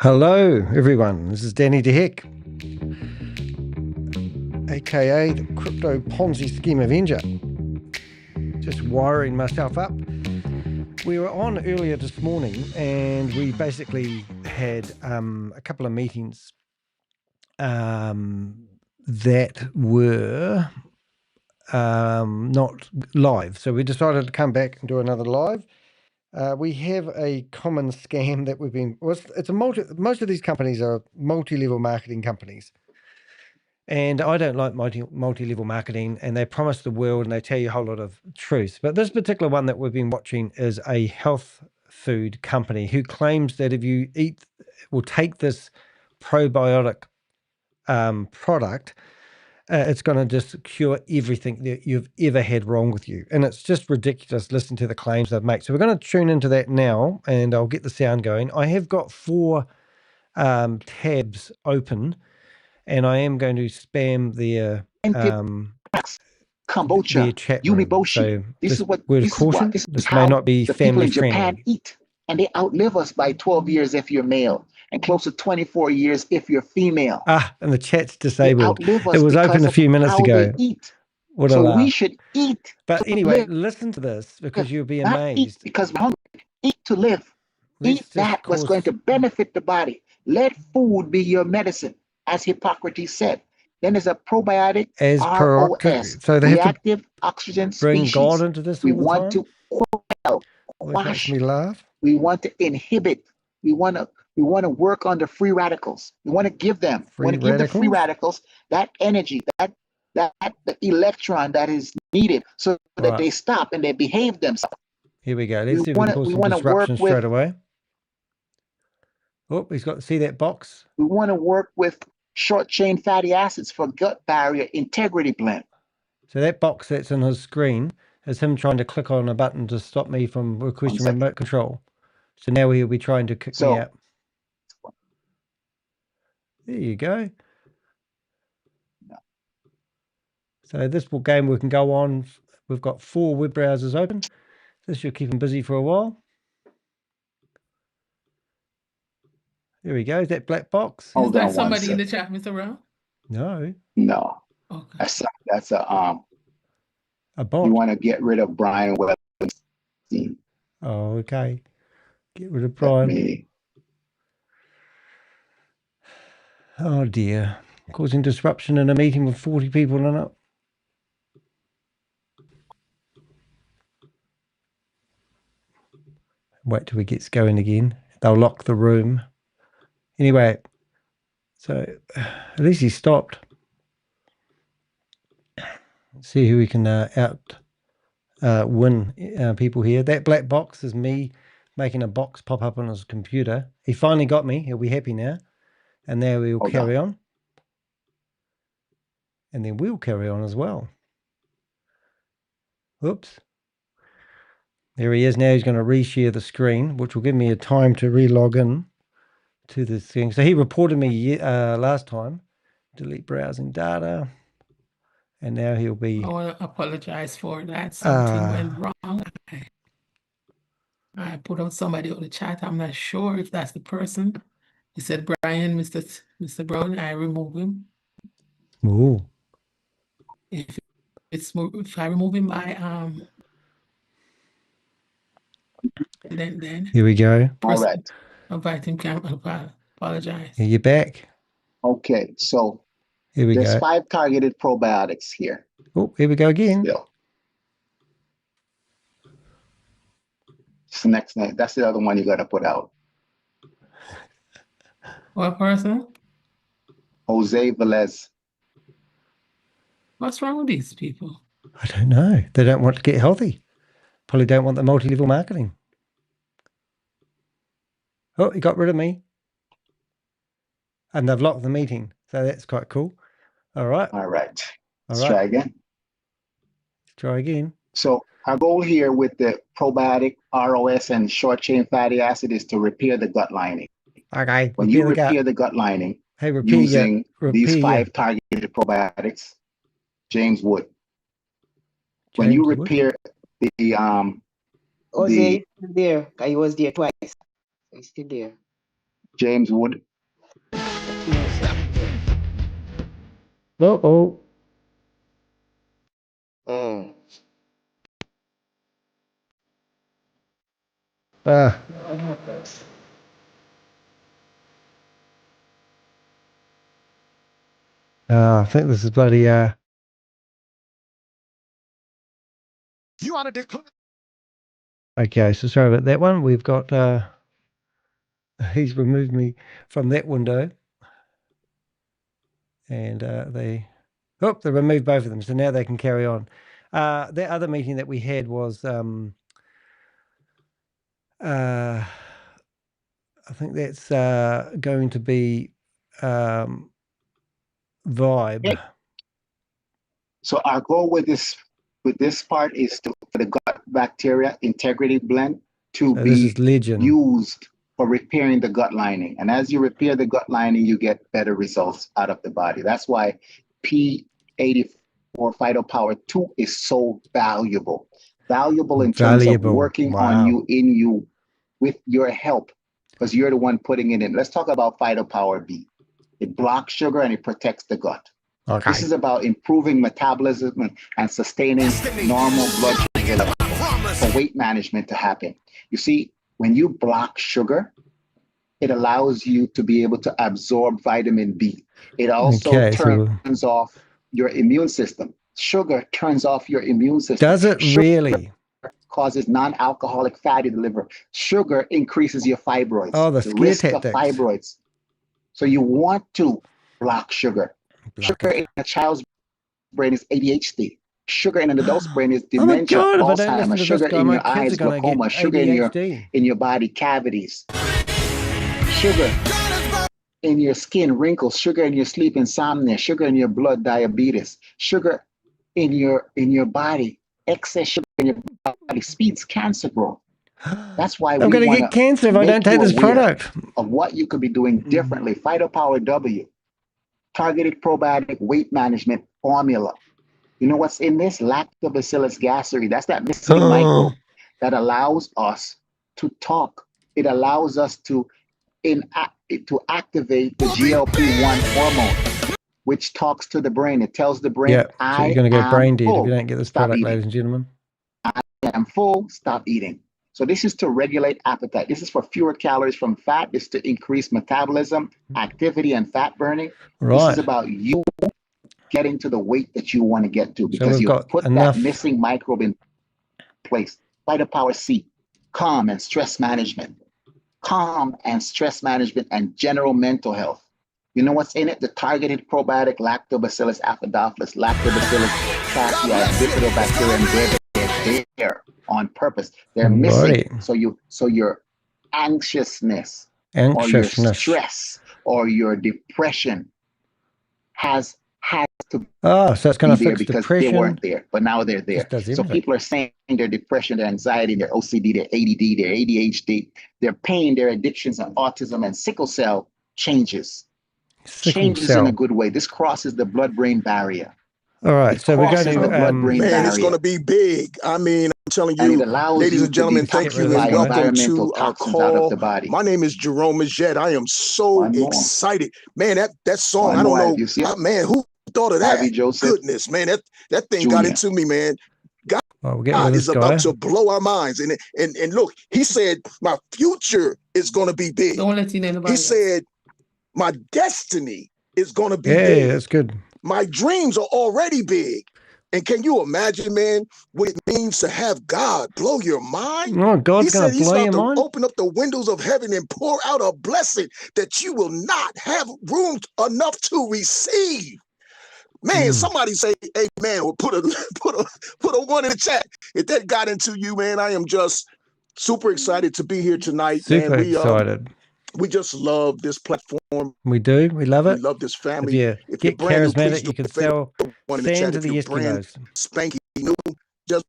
Hello, everyone. This is Danny DeHeck, aka the Crypto Ponzi Scheme Avenger. Just wiring myself up. We were on earlier this morning, and we basically had a couple of meetings that were not live. So we decided to come back and do another live. We have a common scam that we've been. Most of these companies are multi-level marketing companies, and I don't like multi-level marketing. And they promise the world, and they tell you a whole lot of truth. But this particular one that we've been watching is a health food company who claims that if you take this probiotic product, it's going to just cure everything that you've ever had wrong with you. And it's just ridiculous. Listen to the claims they've made. So we're going to tune into that now, and I'll get the sound going. I have got 4 tabs open, and I am going to spam their kombucha, their chat room. So this is what word of caution. This may not be the family people in Japan friendly. eat, and they outlive us by 12 years if you're male, and close to 24 years if you're female. And the chat's disabled. It was open a few minutes ago. What a so laugh. we should eat. But anyway, listen to this because you'll be amazed. Eat because we're hungry. Eat to live. Eat that what's going to benefit the body. Let food be your medicine, as Hippocrates said. Then there's a probiotic, as ROS, so they reactive oxygen bring species. God into this. We want to quash. Me laugh. We want to inhibit. We want to work on the free radicals. We want to give them. Give the free radicals that energy, that the electron that is needed, so that they stop and they behave themselves. Here we go. Let's see if we can cause some disruption straight away. Oh, he's got to see that box. We want to work with short chain fatty acids for gut barrier integrity blend. So that box that's on his screen is him trying to click on a button to stop me from requesting remote control. So now he'll be trying to kick me out. There you go. So this game we can go on. We've got 4 web browsers open. This should keep him busy for a while. There we go. Is that black box? Is there somebody in the chat, Mr. Brown? No. No. Okay. That's a bot. You want to get rid of Brian Webstein. Oh, okay. Get rid of Brian. Oh dear. Causing disruption in a meeting with 40 people in it. Wait till he gets going again. They'll lock the room. Anyway, so at least he stopped. Let's see who we can win people here. That black box is me making a box pop up on his computer. He finally got me. He'll be happy now. And now we'll carry on. And then we'll carry on as well. Oops. There he is. Now he's going to reshare the screen, which will give me a time to re-log in to this thing. So he reported me last time. Delete browsing data. And now he'll be... I want to apologize for that. Something went wrong. I put out somebody on the chat. I'm not sure if that's the person. He said, Brian, Mr. Brown, I remove him. Ooh. If I remove him, then here we go. All right. Invite him. Can apologize. Here you're back. Okay, so here we there's go. 5 targeted probiotics here. Oh, here we go again. It's the next name. That's the other one you got to put out. What person? Jose Velez. What's wrong with these people? I don't know. They don't want to get healthy. Probably don't want the multi-level marketing. Oh, he got rid of me. And they've locked the meeting. So that's quite cool. All right. All right. Let's try again. Let's try again. So our goal here with the probiotic, ROS, and short chain fatty acid is to repair the gut lining. Okay. When you repair the gut lining using these 5 targeted probiotics, James Wood. When you repair the Jose there. I was there twice. He's still there. James Wood. Uh-oh. Ah. I think this is bloody, You want to declare? Okay, so sorry about that one. We've got, he's removed me from that window. And they removed both of them. So now they can carry on. The other meeting that we had was, I think that's going to be VYB. So our goal with this part is for the gut bacteria integrity blend to be used for repairing the gut lining. And as you repair the gut lining, you get better results out of the body. That's why P84 Phytopower 2 is so valuable. Valuable in terms of working on you, in you, with your help, because you're the one putting it in. Let's talk about Phytopower B. It blocks sugar and it protects the gut. Okay. This is about improving metabolism and sustaining normal blood sugar levels for weight management to happen. You see, when you block sugar, it allows you to be able to absorb vitamin B. It also turns off your immune system. Sugar turns off your immune system. Does it really? Causes non-alcoholic fatty liver. Sugar increases your fibroids. Oh, the risk of fibroids. So you want to block sugar. Sugar in a child's brain is ADHD. Sugar in an adult's brain is dementia, Alzheimer's. Sugar in your eyes, glaucoma. Sugar in your body cavities. Sugar in your skin, wrinkles. Sugar in your sleep, insomnia. Sugar in your blood, diabetes. Sugar in your body, excess sugar in your body speeds cancer growth. That's why I'm going to get cancer if I don't take this product. Of what you could be doing differently. Phytopower W. Targeted probiotic weight management formula. You know what's in this? Lactobacillus gasseri. That's that missing microbe that allows us to talk. It allows us to activate the GLP-1 hormone, which talks to the brain. It tells the brain, so you're going to get brain dead if you don't get this product, ladies and gentlemen. I am full, stop eating. So this is to regulate appetite. This is for fewer calories from fat. This is to increase metabolism, activity, and fat burning. Right. This is about you getting to the weight that you want to get to, because you put that missing microbe in place. Phytopower C, calm and stress management. Calm and stress management and general mental health. You know what's in it? The targeted probiotic Lactobacillus acidophilus, Lactobacillus casei, bifidobacterium breve. They're there on purpose. They're missing. So your anxiousness, or your stress, or your depression has to so it's going to fix because depression. They weren't there, but now they're there. So people are saying their depression, their anxiety, their OCD, their ADD, their ADHD, their pain, their addictions, and autism and sickle cell changes. Changes in a good way. This crosses the blood-brain barrier. All right, so we're going to man, it's going to be big. I mean, I'm telling you, ladies and gentlemen, thank you and welcome to our call. My name is Jerome Majette. I am so excited, man. That song, I don't know, man, who thought of that? Goodness, man, that thing got into me, man. God is about to blow our minds, and look, he said, my future is going to be big. Don't let you know about He said, my destiny is going to be big. Yeah, that's good. My dreams are already big. And can you imagine, man, what it means to have God blow your mind? No, God's going to blow your mind. Open up the windows of heaven and pour out a blessing that you will not have room enough to receive. Man, somebody say amen, or put a one in the chat. If that got into you, man, I am just super excited to be here tonight. Super excited. We just love this platform. We do. We love it. We love this family. If you get charismatic, you can sell sand to the Eskimos. Spanky new, just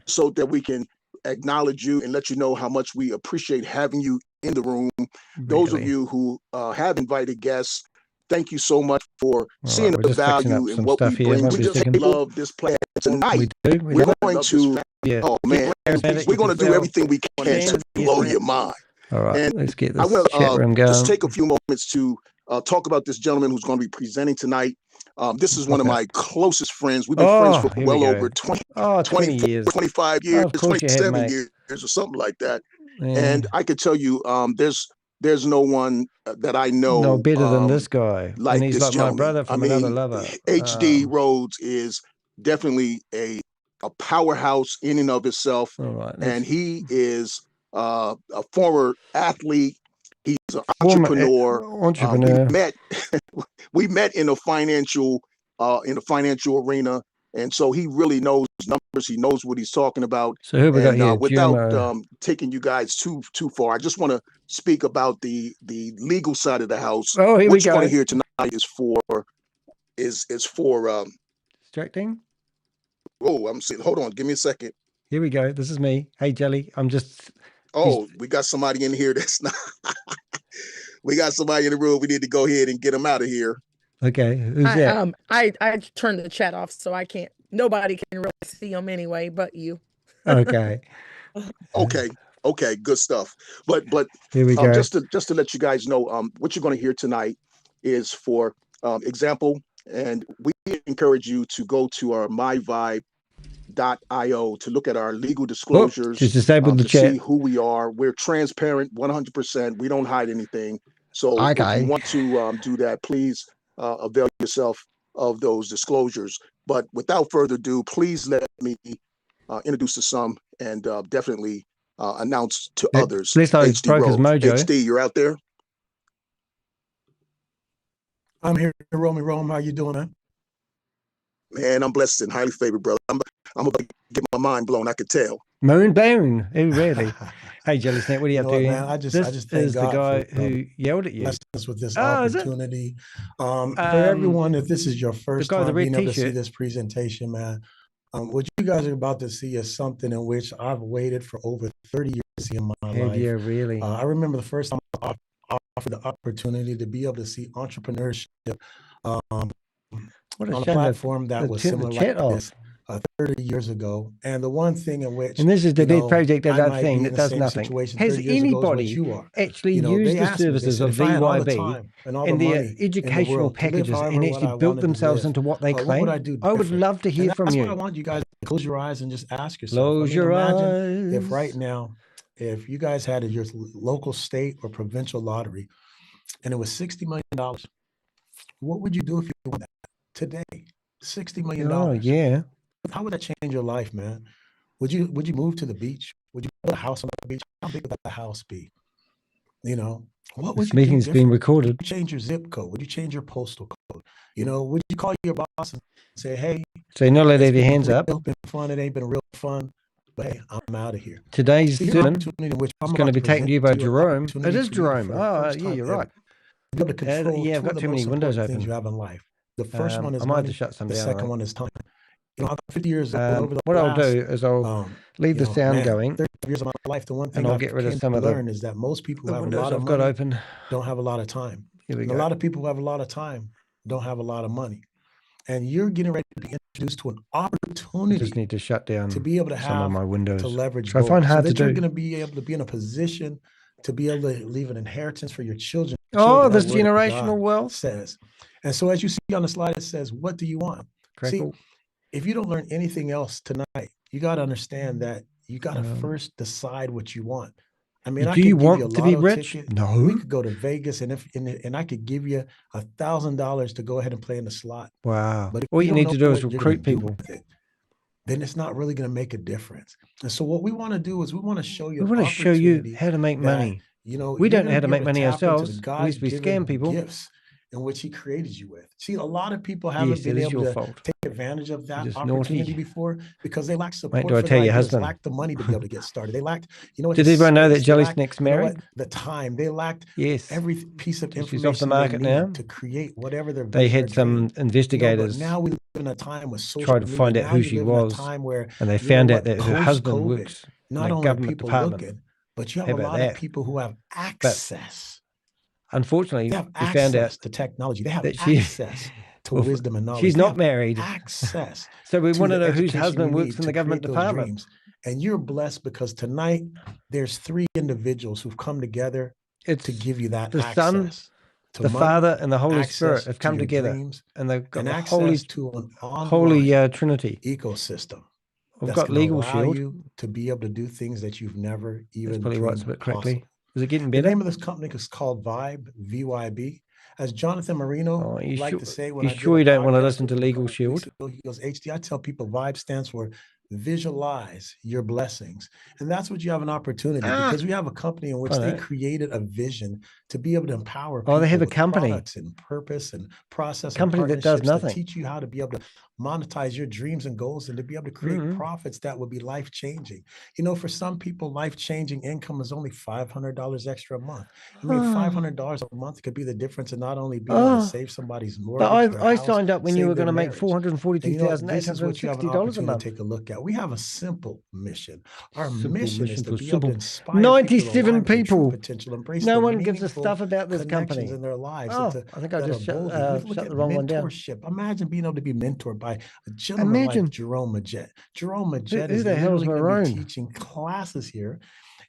so that we can acknowledge you and let you know how much we appreciate having you in the room. Really? Those of you who have invited guests, thank you so much for seeing the value in what we bring. We just love this plan tonight. We're going to, oh man, we're going to do everything we can to blow your mind. All right, And let's get I this will chat room going. just take a few moments to talk about this gentleman who's going to be presenting tonight. This is one of my closest friends. We've been friends for well over 20 years, 25 years, of course 27 years or something like that. And I could tell you, there's no one that I know better than this guy. like and he's this like gentleman. my brother from another lover. HD Rhodes is definitely a powerhouse in and of itself. And he is a former athlete. He's an entrepreneur. We met in a financial arena, and so he really knows numbers. He knows what he's talking about. So who we got here? Without taking you guys too far, I just want to speak about the legal side of the house. Oh, here what we you're go. going to hear tonight is for distracting. Oh, I'm saying, hold on, give me a second. Here we go. This is me. Hey, Jelly. I'm just. Oh, we got somebody in here that's not. We got somebody in the room. We need to go ahead and get him out of here. Okay, who's that? I turned the chat off, so I can't. Nobody can really see him anyway, but you. Okay. Okay, good stuff. But here we go. Just to let you guys know, what you're going to hear tonight is for example, and we encourage you to go to our myvibe.io to look at our legal disclosures. Just disabled the chat. See who we are. We're transparent, 100%. We don't hide anything. So if you want to do that, please avail yourself of those disclosures. But without further ado, please let me introduce to some and definitely announce to others. HD Rhodes. HD, you're out there? I'm here, Rome. How you doing, man? Man, I'm blessed and highly favored, brother. I'm about to get my mind blown. I could tell. Moon bone. Really. Hey, Jelly Snap, what are you up to? Man, I just thank God the guy for, who yelled at you. Us with this opportunity. For everyone, if this is your first time being able to see this presentation, man, what you guys are about to see is something in which I've waited for over 30 years to see in my life. Yeah, really. I remember the first time I offered the opportunity to be able to see entrepreneurship on a platform that was similar like this 30 years ago. And the one thing in which, and this is the big project of that thing that does nothing. Has anybody actually used the services of VYB and their educational packages and actually built themselves into what they claim? I would love to hear from you. I want you guys to close your eyes and just ask yourself. Close your eyes. If right now, if you guys had your local, state, or provincial lottery, and it was $60 million, what would you do if you won that today? $60 million. Oh, yeah. How would that change your life, man? Would you move to the beach? Would you build a house on the beach? How big would that house be? You know, what would this meeting's being recorded. Would you change your zip code? Would you change your postal code? You know, would you call your boss and say, hey, so not let have your hands up. It's been fun. It ain't been real fun, but hey, I'm out of here. Today's sermon is going to be taken to you by Jerome. It is Jerome. Oh, yeah, you're right. Be able to control I've got too many windows open. Things you have in life. The first one is I might have money. to shut some the down. second one is time. You know, 50 years over what I'll do is I'll leave the sound going. 30 years of my life, the one thing I'll get rid of some of the learn is that most people who have a lot of money open don't have a lot of time. Here we go. A lot of people who have a lot of time don't have a lot of money. And you're getting ready to be introduced to an opportunity. I just need to shut down to be able to have some of my windows. To leverage. I find hard so that to you're do. going to be able to be in a position to be able to leave an inheritance for your children. Oh, this generational wealth says. And so as you see on the slide, it says, what do you want? Crackle. See, if you don't learn anything else tonight, you got to understand that you got to first decide what you want. I mean, do you want to be rich? Ticket. No. We could go to Vegas and I could give you $1,000 to go ahead and play in the slot. Wow. But all you need to do is recruit people. Then it's not really going to make a difference. And so what we want to do is we want to show you. We want to show you how to make money. You know, we don't know how to make money ourselves. At least we scam people. Gifts in which he created you with. See, a lot of people haven't been able to take advantage of that opportunity before because they lack support. Wait, do I tell your husband? They lacked the money to be able to get started. They lacked, you know what? Did everyone know that Jelly Snack's married? The time. They lacked every piece of information. She's off the market now. To create whatever their they had some investigators. Now we live in a time with social tried to find out who she was, and they found out that her husband works in the government department. But you have a lot of people who have access. Unfortunately, we found out to technology. They have access to wisdom and knowledge. She's not married. Access. So we want to know whose husband works in the government department. And you're blessed because tonight there's 3 individuals who've come together to give you that the access. Son, to the money, Father, and the Holy access Spirit have to come your together, dreams, and they've got and the access to an holy online Trinity ecosystem. We've that's got gonna Legal allow Shield. you to be able to do things that you've never That's even probably why it's a dreamed bit crackly. possible. Is it getting The better? name of this company is called VYB, VYB. As Jonathan Marino liked to say when I did sure a you don't want to podcast listen to with him a Legal couple weeks Shield? ago, he goes, HD, I tell people VYB stands for visualize your blessings. And that's what you have an opportunity because we have a company in which they created a vision to be able to empower people they have a with company. products and purpose and process Company and that does partnerships nothing. to teach you how to be able to monetize your dreams and goals and to be able to create profits that will be life-changing. You know, for some people, life-changing income is only $500 extra a month. I mean, $500 a month could be the difference in not only being able to save somebody's mortgage, But I signed up when you were going to make and you know what? This is what you have an $442,860 a opportunity month. to take a look at. We have a simple mission. Our Simple mission is mission to for be able simple. to inspire 97 people to align with their true people. potential, embrace No the one gives a meaningful stuff about this connections company. in their lives. Oh, I think I that are just boldly. We look shut at the wrong one down. mentorship. Imagine being able to be mentored by a gentleman like Jerome Majette. Jerome Majette is the hell is literally going to be Marone? teaching classes here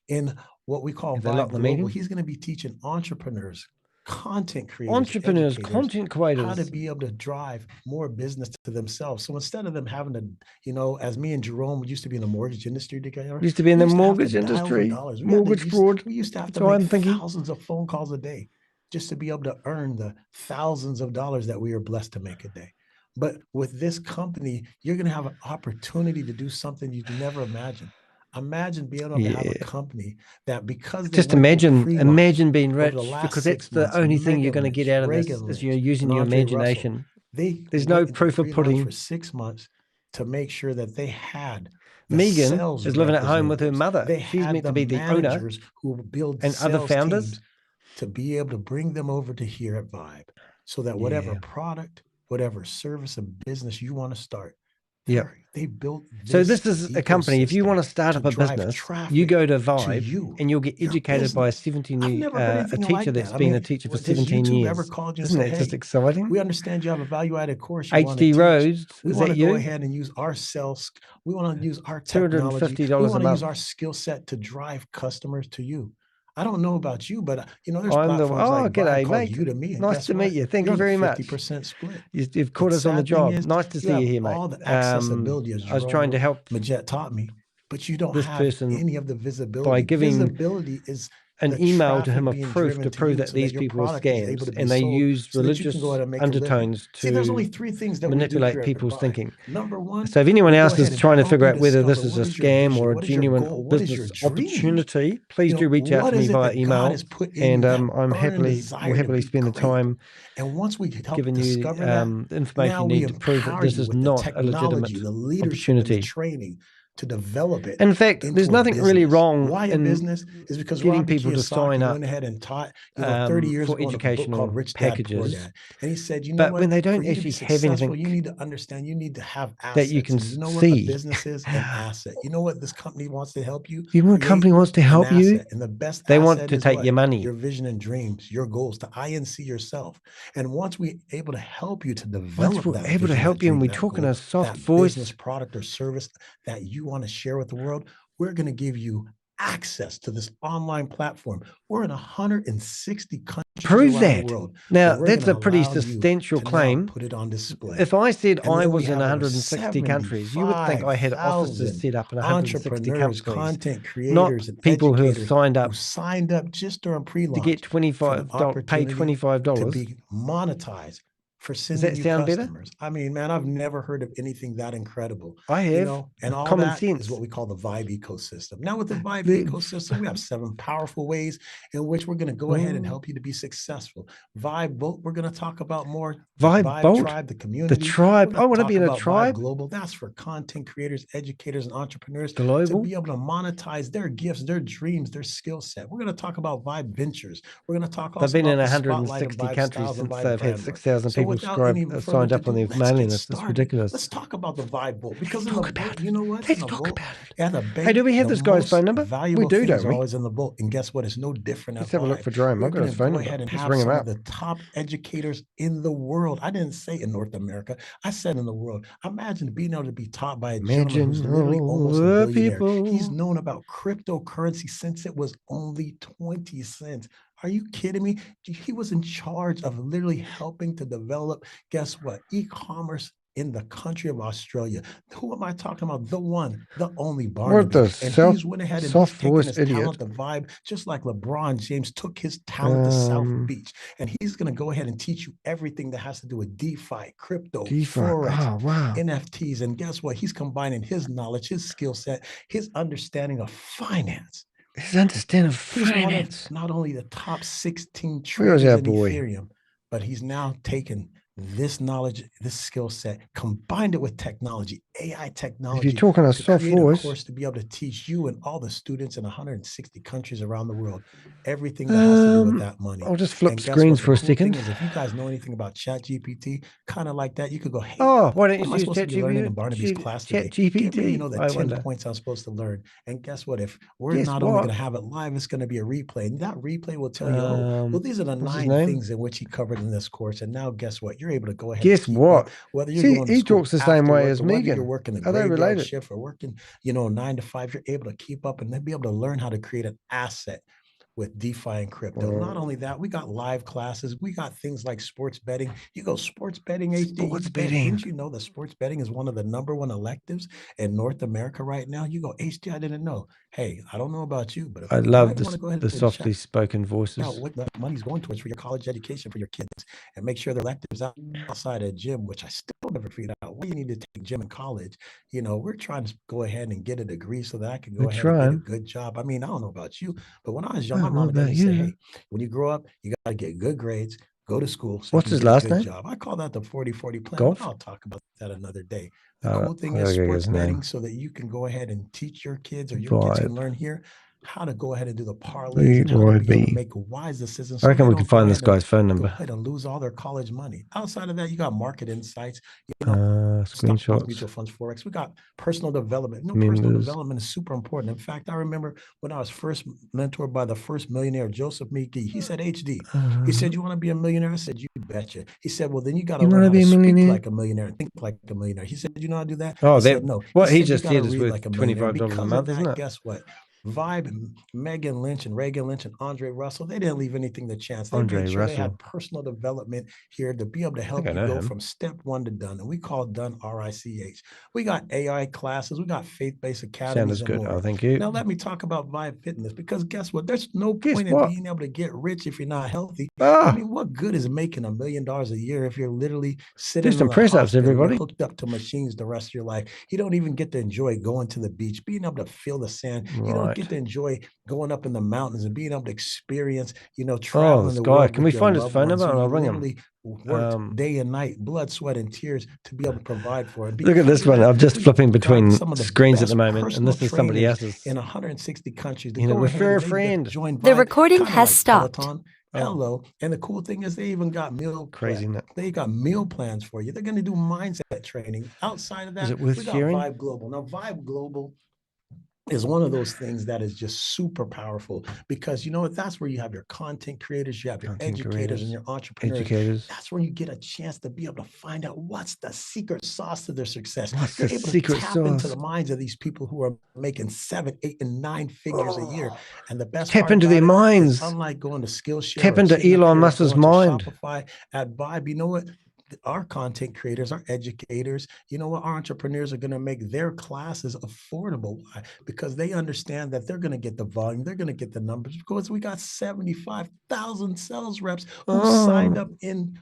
in what we call Have they locked VYB the Global. meeting? He's going to be teaching entrepreneurs, content creators, Entrepreneurs, educators, content creators, how to be able to drive more business to themselves. So instead of them having to, you know, as me and Jerome used to be in the mortgage industry together. Used to be in the mortgage dial for industry, dollars. mortgage fraud. We used to have That's to why make I'm thinking. thousands of phone calls a day just to be able to earn the thousands of dollars that we are blessed to make a day. But with this company, you're going to have an opportunity to do something you'd never imagine. Imagine being able to have a company that because they Just imagine being rich, because that's the only thing you're going to get out of this is you're using your imagination. There's no proof of pudding. For 6 months to make sure that they had Megan is living at home with her mother. She's meant to be the owner who will build and other founders to be able to bring them over to here at VYB so that whatever product, whatever service and business you want to start, they built this. So this is a company. If you want to start up a business, you go to VYB and you'll get educated by a 17-year teacher that's been a teacher for 17 years. Isn't that just exciting? We understand you have a value-added course. HD Rhodes, we want to go ahead and use our sales. We want to use our technology. We want to use our skill set to drive customers to you. I don't know about you, but you know, there's platforms like g'day, called mate. Udemy. Nice to meet you. Thank you very much. 50% split. You've caught us on the job. Nice to see you here, mate. All the accessibility I was trying to help Majette taught me, but you don't have any of the visibility. By giving visibility is an email to him of proof to prove that these people are scams, and they use religious undertones to there's only 3 things that manipulate people's thinking. Number 1, so if anyone else is trying to figure out whether this is a scam or a genuine business opportunity, please do reach out to me via email, and we'll happily spend the time and once we giving you the information you need to prove that this is not a legitimate opportunity. Training to develop it. In fact, there's nothing really wrong in business is because getting people to sign up went ahead and taught 30 years for ago educational called Rich Dad, packages. Poor Dad. And he said, you know but what? when they don't For you to actually be have anything successful, you need to understand, you need to have assets. that you can you know see. What a business is an asset. You know what this company wants to help you? You know what a company wants to help you? And the best they want to take your money. Your vision and dreams, your goals, to INC yourself. And once we're able to help you to develop once we're able to help you and we talk in a soft voice, business, product, or service that you want to share with the world, we're going to give you access to this online platform. We're in 160 countries prove around that. the world. Now, that's a pretty substantial claim. Put it on display. If I said I was in 160 countries, you would think I had offices set up in 160 countries. Content creators, not people who have signed up just during pre-launch to get $25, pay $25 to be monetized. For sending you customers. I mean, man, I've never heard of anything that incredible. I have. You know, and all common that sense is what we call the VYB ecosystem. Now, with the VYB ecosystem, we have 7 powerful ways in which we're going to go ahead and help you to be successful. VYB Bolt, we're going to talk about more. VYB Tribe, the community. The tribe. I want to be in a tribe. VYB Global. That's for content creators, educators, and entrepreneurs Global. To be able to monetize their gifts, their dreams, their skill set. We're going to talk about VYB Ventures. We're going to talk also They've been about in 160 countries since they've had 6,000 people people signed up on their mailing list. It's ridiculous. Let's talk about the VYB book, because Let's talk about you know what? Let's talk about it. At the bank, Hey, do we have this guy's phone number? We do, don't we? Always in the book, and guess what? It's no different. Let's have a look for Jerome. I've got his phone number. Ahead and Let's have ring him some up. of the top educators in the world. I didn't say in North America. I said in the world. Imagine being able to be taught by a gentleman who's literally almost a billionaire. He's known about cryptocurrency since it was only 20 cents. Are you kidding me? He was in charge of literally helping to develop, guess what? E-commerce in the country of Australia. Who am I talking about? The one, the only Barnaby. And he's went ahead and he's taken his talent, the vibe, just like LeBron James took his talent to South Beach. And he's going to go ahead and teach you everything that has to do with DeFi, crypto, Forex, NFTs. And guess what? He's combining his knowledge, his skill set, his understanding of finance. His understanding of finance. Not only the top 16 traders in Ethereum, but he's now taken this knowledge, this skill set, combined it with technology, AI technology. If you're talking a soft voice, course to be able to teach you and all the students in 160 countries around the world everything that has to do with that money. I'll just flip screens for a second. If you guys know anything about ChatGPT, kind of like that, you could go, hey, why don't you use ChatGPT in Barnaby's class today? ChatGPT, you know the 10 points I'm supposed to learn. And guess what? If we're not only going to have it live, it's going to be a replay. And that replay will tell you, well, these are the 9 things in which he covered in this course. And now guess what? You're able to go ahead. Guess what? Whether you're going to he talks the same way as Megan. You're working the graveyard shift or working, 9 to 5, you're able to keep up and then be able to learn how to create an asset with DeFi and crypto. Not only that, we got live classes. We got things like sports betting. You go sports betting, HD. Sports betting. Didn't you know that sports betting is one of the #1 electives in North America right now? You go, HD, I didn't know. Hey, I don't know about you, but if I love the softly spoken voices. Now, what the money's going towards for your college education for your kids, and make sure the electives outside of gym, which I still never figured out why you need to take gym in college. We're trying to go ahead and get a degree so that I can go ahead and get a good job. I mean, I don't know about you, but when I was young, my mom and dad say, hey, when you grow up, you got to get good grades, go to school. So what's his last name? Job. I call that the 40-40 plan. Golf? I'll talk about that another day. The cool thing is sports betting, so that you can go ahead and teach your kids, or your kids can learn here how to go ahead and do the parlays and how to be able to make wise decisions. I reckon we can find this guy's phone number. Go ahead and lose all their college money. Outside of that, you got market insights, screenshots, mutual funds, Forex. We got personal development. Personal development is super important. In fact, I remember when I was first mentored by the first millionaire, Joseph McGee. He said, HD, he said, you want to be a millionaire? I said, you betcha. He said, well, then you got to learn how to speak like a millionaire and think like a millionaire. He said, you know how to do that? Oh, I said, no. What he just said is worth $25 a month, isn't it? Guess what? VYB and Megan Lynch and Reagan Lynch and Andre Russell, they didn't leave anything to chance. They made sure they had personal development here to be able to help you go from step 1 to done. And we call it done RICH. We got AI classes. We got faith-based academies. Sounds good. Oh, thank you. Now let me talk about VYB Fitness, because guess what? There's no point in being able to get rich if you're not healthy. I mean, what good is making $1 million a year if you're literally sitting in the hospital, everybody hooked up to machines the rest of your life? You don't even get to enjoy going to the beach, being able to feel the sand. You don't get to enjoy going up in the mountains and being able to experience, traveling the world. Can we find his phone number? I'll ring him. Worked day and night, blood, sweat, and tears to be able to provide for it. Look at this one. I'm just flipping between screens at the moment, and this is somebody else's. In 160 countries. Refer a friend. The recording has stopped. Hello. And the cool thing is they even got meal They got meal plans for you. They're going to do mindset training. Outside of that, we got VYB Global. Now, VYB Global is one of those things that is just super powerful, because that's where you have your content creators, you have your educators and your entrepreneurs. That's where you get a chance to be able to find out what's the secret sauce to their success. You're able to tap into the minds of these people who are making 7, 8, and 9 figures a year. And the best tap into their minds. Unlike going to Skillshare, tap into Elon Musk's mind. Shopify, at VYB, you know what? Our content creators, our educators, our entrepreneurs are going to make their classes affordable. Why? Because they understand that they're going to get the volume, they're going to get the numbers, because we got 75,000 sales reps who signed up in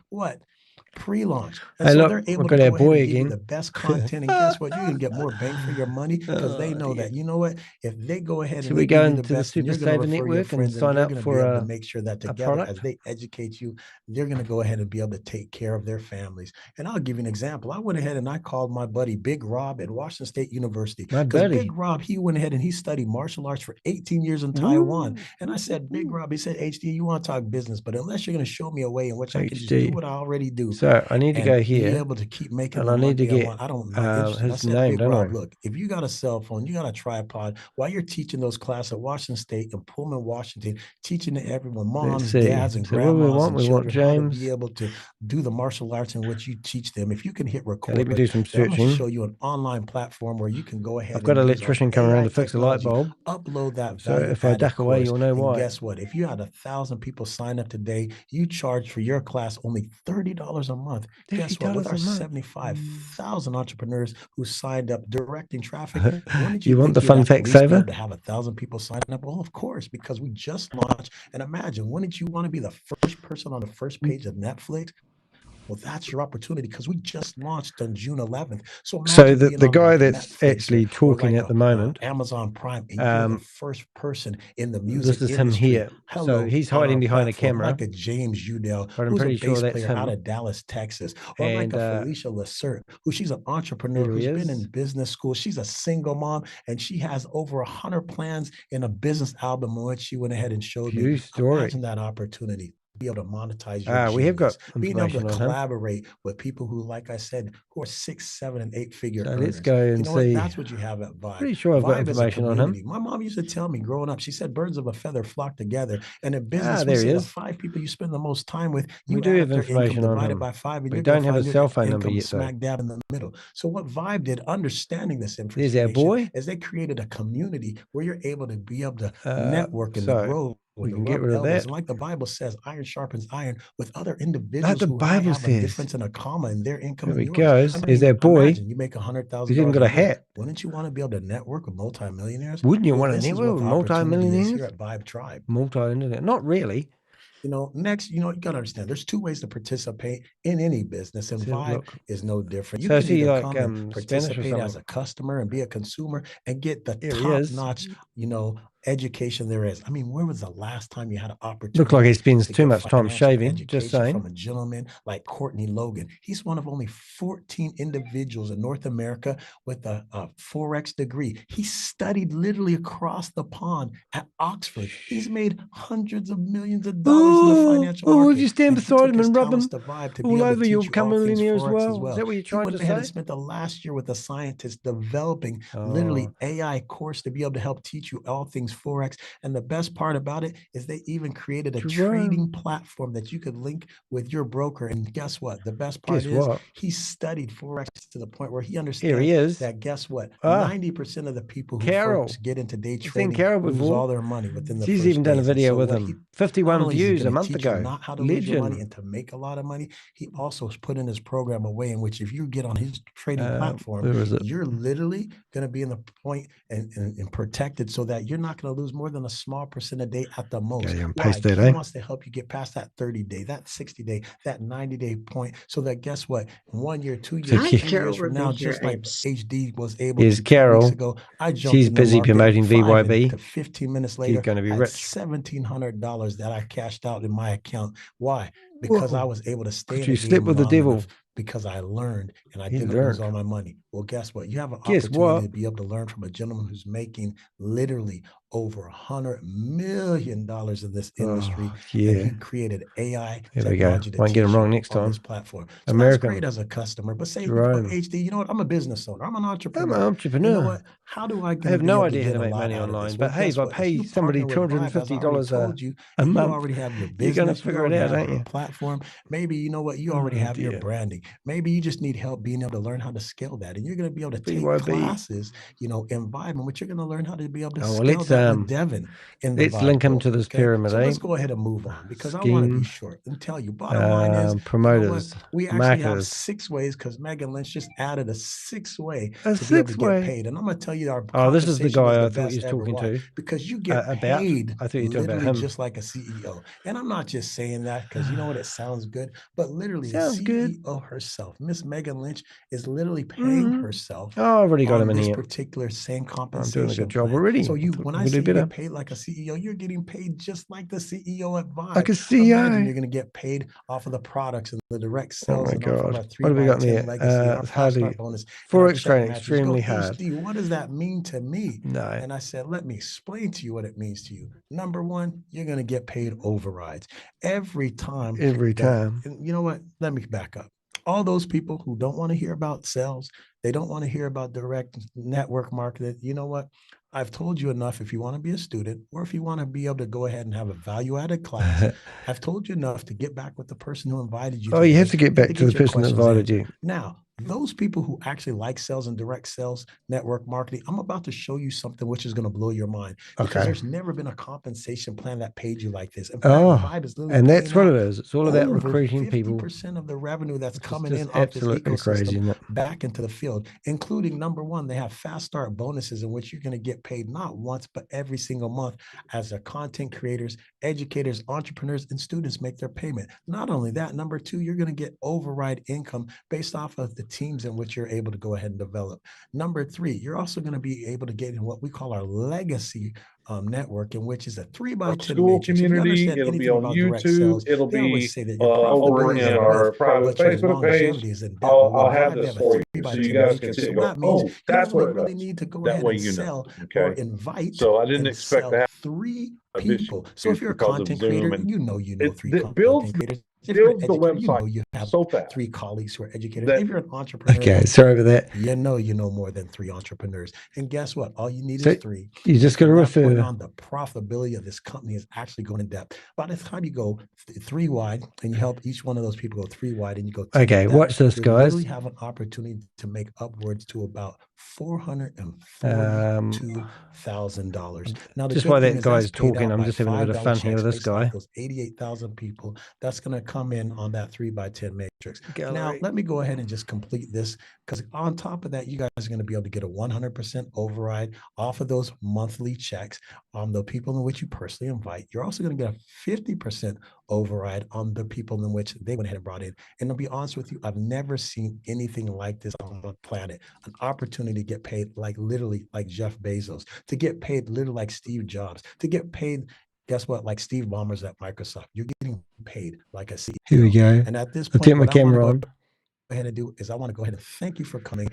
pre-launch. And so they're able to go ahead and give you the best content. And guess what? You can get more bang for your money, because they know that, if they go ahead and we go into the Super Saver Network and sign up for make sure that together, as they educate you, they're going to go ahead and be able to take care of their families. And I'll give you an example. I went ahead and I called my buddy Big Rob at Washington State University. Big Rob, he went ahead and he studied martial arts for 18 years in Taiwan. And I said, Big Rob, he said, HD, you want to talk business, but unless you're going to show me a way in which I can just do what I already do, So I need to go Be here, able to keep making and the I need to money I get want. I don't not interested. I his said, name, Big don't I? Rob, look, if you got a cell phone, you got a tripod, while you're teaching those classes at Washington State and Pullman, Washington, teaching to everyone, moms, dads, and So what do grandmas and we want children, how to James. be able to do the martial arts in which you teach them. If you can hit record, Let me do some then I'm going to searching. show you an online platform where you can go ahead. I've got an electrician coming around to fix a light bulb. Upload that So value if I duck away, you'll know why. Guess what? If you had 1,000 people sign up today, you charge for your class only $30 a month. Guess what? With our 75,000 entrepreneurs who signed up directing traffic, wouldn't you want think the fun fact be saver? able to have 1,000 people sign up? Well, of course, because we just launched. And imagine, wouldn't you want to be the first person on the first page of Netflix? Well, that's your opportunity because we just launched on June 11th. So the guy that's actually talking at the moment, Amazon Prime, and you're the first person in the music this is industry. him here. So he's hiding behind a camera. Like a James Udell, but I'm who's pretty a sure bass that's player him. out of Dallas, Texas, or like a Felicia Lacert, who she's an entrepreneur who's been in business school. She's a single mom, and she has over 100 plans in a business album in which she went ahead and showed me. Imagine that opportunity. Be able to monetize your genius. We have got being able to on collaborate with people who, like I said, who are 6, 7, and 8 figure earners. Let's go and see. What? That's what you have at VYB. Pretty sure I've got information on him. My mom used to tell me growing up, she said birds of a feather flock together. And in business, there we he say is. the 5 people you spend the most time with, We you do add have up their information income on divided him. by 5, and We you don't have a cell phone number yet, though. smack dab in the middle. So what VYB did, understanding this information, There's our boy. is they created a community where you're able to be able to network and grow. We can get rid of that. And like the Bible says, iron sharpens iron with other individuals like the who Bible have a difference in a comma in their income. There and he yours. goes. Is that boy? Imagine you make $100,000. He's even got a hat. Wouldn't you want to be able to network with multimillionaires? Wouldn't you want to network with multimillionaires? Here at VYB Tribe. Multi-internet? Not really. Next, you got to understand, there's 2 ways to participate in any business, and VYB is no different. You can either come and participate as a customer and be a consumer and get the top-notch, education there is. I mean, when was the last time you had an opportunity? Look like he spends too much time shaving, just saying. From a gentleman like Courtney Logan. He's one of only 14 individuals in North America with a Forex degree. He studied literally across the pond at Oxford. He's made hundreds of millions of dollars in the financial market. If you stand beside him and rub him all over, you'll become a millionaire as well. Is that what you're trying to say? He spent the last year with a scientist developing literally AI course to be able to help teach you all things Forex. And the best part about it is they even created a trading platform that you could link with your broker. And guess what? The best part is he studied Forex to the point where he understands that, guess what? 90% of the people who get into day trading lose all their money within the She's first even done a days. video So with him. 51 views a month ago. Not how to lose your money and to make a lot of money. He also has put in his program a way in which if you get on his trading platform, you're literally going to be in the point and protected so that you're not going to lose more than a small percent a day at the most. He wants to help you get past that 30-day, that 60-day, that 90-day point, so that guess what? In 1 year, 2 years, 3 years from now, just like HD was able to 2 weeks ago, I jumped She's in the busy market promoting VYB. to 15 minutes later, she's going to be rich. $1,700 that I cashed out in my account. Why? Because I was able to stay in the slept game with the devil. enough, because I learned and I didn't lose all my money. Well, guess what? You have an opportunity to be able to learn from a gentleman who's making literally over $100 million in this industry. And he created AI technology. Won't get him wrong next time. This platform. So that's great as a customer, but say, HD, you know what? I'm a business owner. I'm an entrepreneur. I'm an entrepreneur. You know what? How do I have no idea how to make money online? But hey, if I pay somebody $250 a month, you already have your business. You're going to figure it out, aren't you? Platform. Maybe you know what? You already have your branding. Maybe you just need help being able to learn how to scale that, and you're going to be able to take classes, in VYB, in which you're going to learn how to be able to scale that with Devin. Let's link him to this pyramid. So let's go ahead and move on, because I want to be short and tell you. Bottom line is, promoters. We actually have 6 ways, because Megan Lynch just added a 6th way to be able to get paid. And I'm going to tell you our this is the guy I thought you were talking to. Because you get paid I thought you were talking about him. Just like a CEO. And I'm not just saying that because you know what, it sounds good, but literally the CEO herself, Miss Megan Lynch, is literally paying herself. I've already got him in this here. Particular same compensation. I'm doing a good job already. So when I say you get paid like a CEO, you're getting paid just like the CEO at VYB. Like a CEO. Imagine you're going to get paid off of the products and the direct sales. Oh my God. What What have we got there? It's hardly Forex trading extremely hard. HD, what does that mean to me? No. And I said, let me explain to you what it means to you. Number one, you're going to get paid overrides. Every time every time. And you know what? Let me back up. All those people who don't want to hear about sales, they don't want to hear about direct network marketing. You know what? I've told you enough. If you want to be a student, or if you want to be able to go ahead and have a value-added class, I've told you enough to get back with the person who invited you. Oh, you have to get back to the person that invited you. Now, those people who actually like sales and direct sales, network marketing, I'm about to show you something which is going to blow your mind, because there's never been a compensation plan that paid you like this. In fact, VYB is literally, and that's what it is. It's all about recruiting people. 50% of the revenue that's coming in off this absolutely crazy, isn't it? back into the field, including number one, they have fast start bonuses in which you're going to get paid not once, but every single month as their content creators, educators, entrepreneurs, and students make their payment. Not only that, number two, you're going to get override income based off of the teams in which you're able to go ahead and develop. Number three, you're also going to be able to get in what we call our legacy network, in which is a 3x10 school matrix. community. It'll be on YouTube. It'll be over in our private Facebook page. I'll have this for you, so you guys can see it. Go, oh, that's what it really does. need to go That ahead way and you sell know. Okay. or invite. So I didn't and expect sell to have 3 people. So if you're a content creator, you know 3 it builds content creators. If builds you're the an educator, website you have so fast 3 colleagues who are educators. that- If you're an entrepreneur, Okay, sorry about that. you know more than 3 entrepreneurs. And guess what? All you need So is 3. you just got to From that point refer. on, the profitability of this company is actually going in depth. By the time you go 3 wide and you help each one of those people go 3 wide and you go 10 Okay, depth, watch this, you guys. literally have an opportunity to make upwards to about $442,000. Now, the Just good while thing that is guy's that's paid talking, out I'm by just having a bit of $5 fun here with checks this based off guy. those 88,000 people that's going to come in on that 3x10 matrix. Now, Gallery. let me go ahead and just complete this, because on top of that, you guys are going to be able to get a 100% override off of those monthly checks on the people in which you personally invite. You're also going to get a 50% override on the people in which they went ahead and brought in. And to be honest with you, I've never seen anything like this on the planet. An opportunity to get paid like literally like Jeff Bezos, to get paid literally like Steve Jobs, to get paid, guess what, like Steve Ballmer's at Microsoft. You're getting paid like a CEO. Here we go. And at this I'll point, take my what I want camera to on. go ahead and do is I want to go ahead and thank you for coming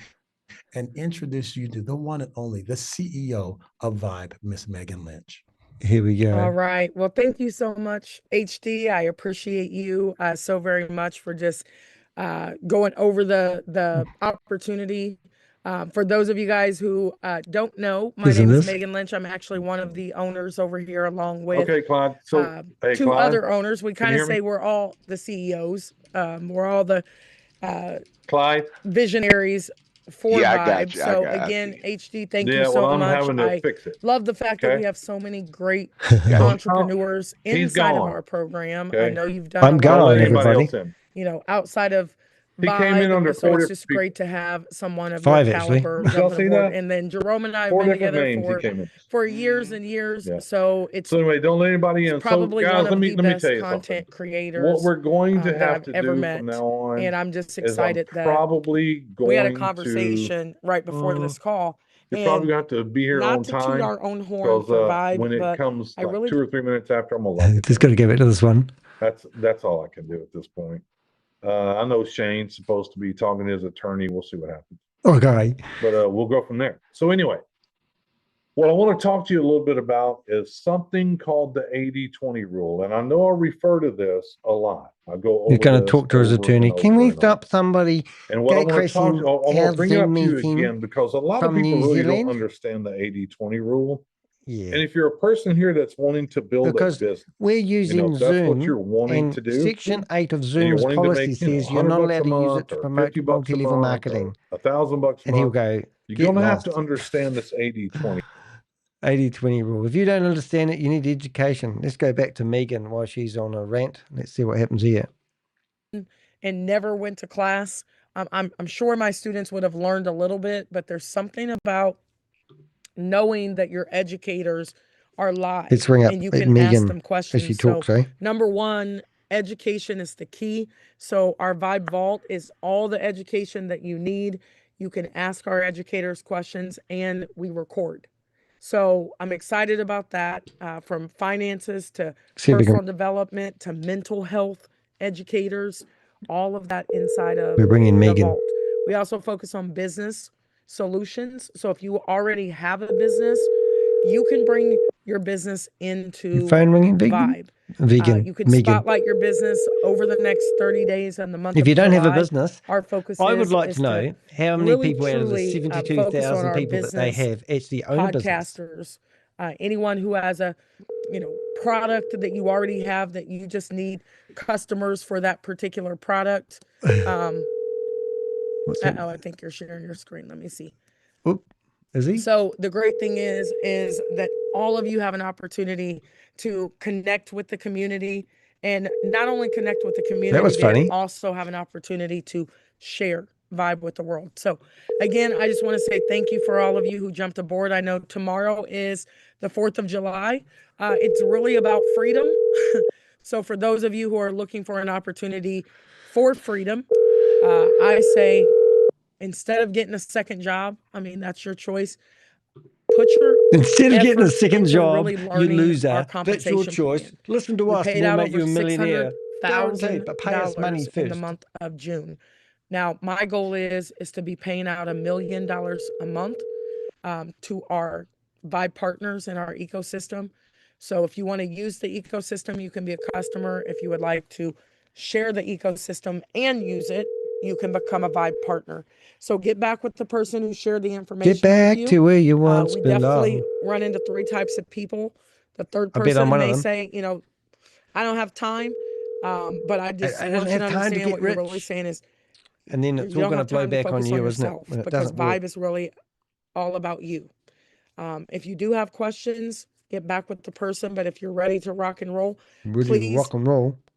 and introduce you to the one and only, the CEO of VYB, Miss Megan Lynch. Here we go. All right. Well, thank you so much, HD. I appreciate you so very much for just going over the opportunity. For those of you guys who don't know, my name is Megan Lynch. I'm actually one of the owners over here, along with Clyde. So, hey, 2 Clyde, other owners. We kind of say we're all the CEOs. We're all the Clyde visionaries for VYB. So again, HD, thank you so much. I love the fact that we have so many great entrepreneurs inside of our program. I know you've done I'm gone, everybody. Outside of VYB, so it's just great to have someone of 5 your caliber jumping aboard. that? And then Jerome and I have 4 been different together names for years and years. So it's anyway, don't let anybody in. probably so, guys, one of the best tell you content something. creators What we're going to that have I've to ever do met. from now on, And I'm just is I'm excited that probably going we had a conversation right before this call. You're And probably going to have to be here on not to time. toot our own horn for VYB, when it but comes I like really 2 or 3 minutes after, I'm gonna lock it. Just got to give it to this one. That's all I can do at this point. I know Shane's supposed to be talking to his attorney. We'll see what happens. Okay. But we'll go from there. So anyway, what I want to talk to you a little bit about is something called the 80-20 rule. And I know I refer to this a lot. I go over. You're going to talk to his attorney. Can we stop somebody? And what I want to talk to, I want to bring it up to you again, because a lot of people really don't understand the 80-20 rule. Yeah. And if you're a person here that's wanting to build a business, we're using if that's Zoom, what you're wanting to do. Section 8 of Zoom's policy says you're not allowed to use it to promote multi-level marketing. $1,000 a month. And he'll go, you're going to have to understand this 80-20. 80-20 rule. If you don't understand it, you need education. Let's go back to Megan while she's on a rant. Let's see what happens here. and never went to class. I'm sure my students would have learned a little bit, but there's something about knowing that your educators are live. Let's ring up and you can Megan ask them questions. as she talks, Number one, education is the key. So our VYB Vault is all the education that you need. You can ask our educators questions, and we record. So I'm excited about that, from finances to personal development to mental health educators, all of that inside of We're bringing the Megan. Vault. We also focus on business solutions. So if you already have a business, you can bring your business into phone ringing, VYB. Vegan. You can spotlight your business over the next 30 days and the month of July. If you don't have a business, our focus I would like to know how many really, people out of the truly, 72,000 people that they have actually own a business. Podcasters, anyone who has a, product that you already have that you just need customers for that particular product. I think you're sharing your screen. Let me see. Oop, is he? So the great thing is that all of you have an opportunity to connect with the community, and not only connect with the community, that was funny. but also have an opportunity to share vibe with the world. So again, I just want to say thank you for all of you who jumped aboard. I know tomorrow is the 4th of July. It's really about freedom. So for those of you who are looking for an opportunity for freedom, I say, instead of getting a second job, that's your choice. Instead of getting a second job, really you loser. That's your choice. Plan. Listen to us, we'll make you a millionaire. Guaranteed, but pay us money first. In the month of June. Now, my goal is to be paying out $1 million a month to our VYB partners in our ecosystem. So if you want to use the ecosystem, you can be a customer. If you would like to share the ecosystem and use it, you can become a VYB partner. So get back with the person who shared the information. Get back to where you once we belonged. definitely run into 3 types of people. The third person may say, I don't have time, but I just want you to understand what you're really saying is, and then it's all going to blow back on you, isn't it? When it because doesn't work. VYB is really all about you. If you do have questions, get back with the person. But if you're ready to rock and roll, please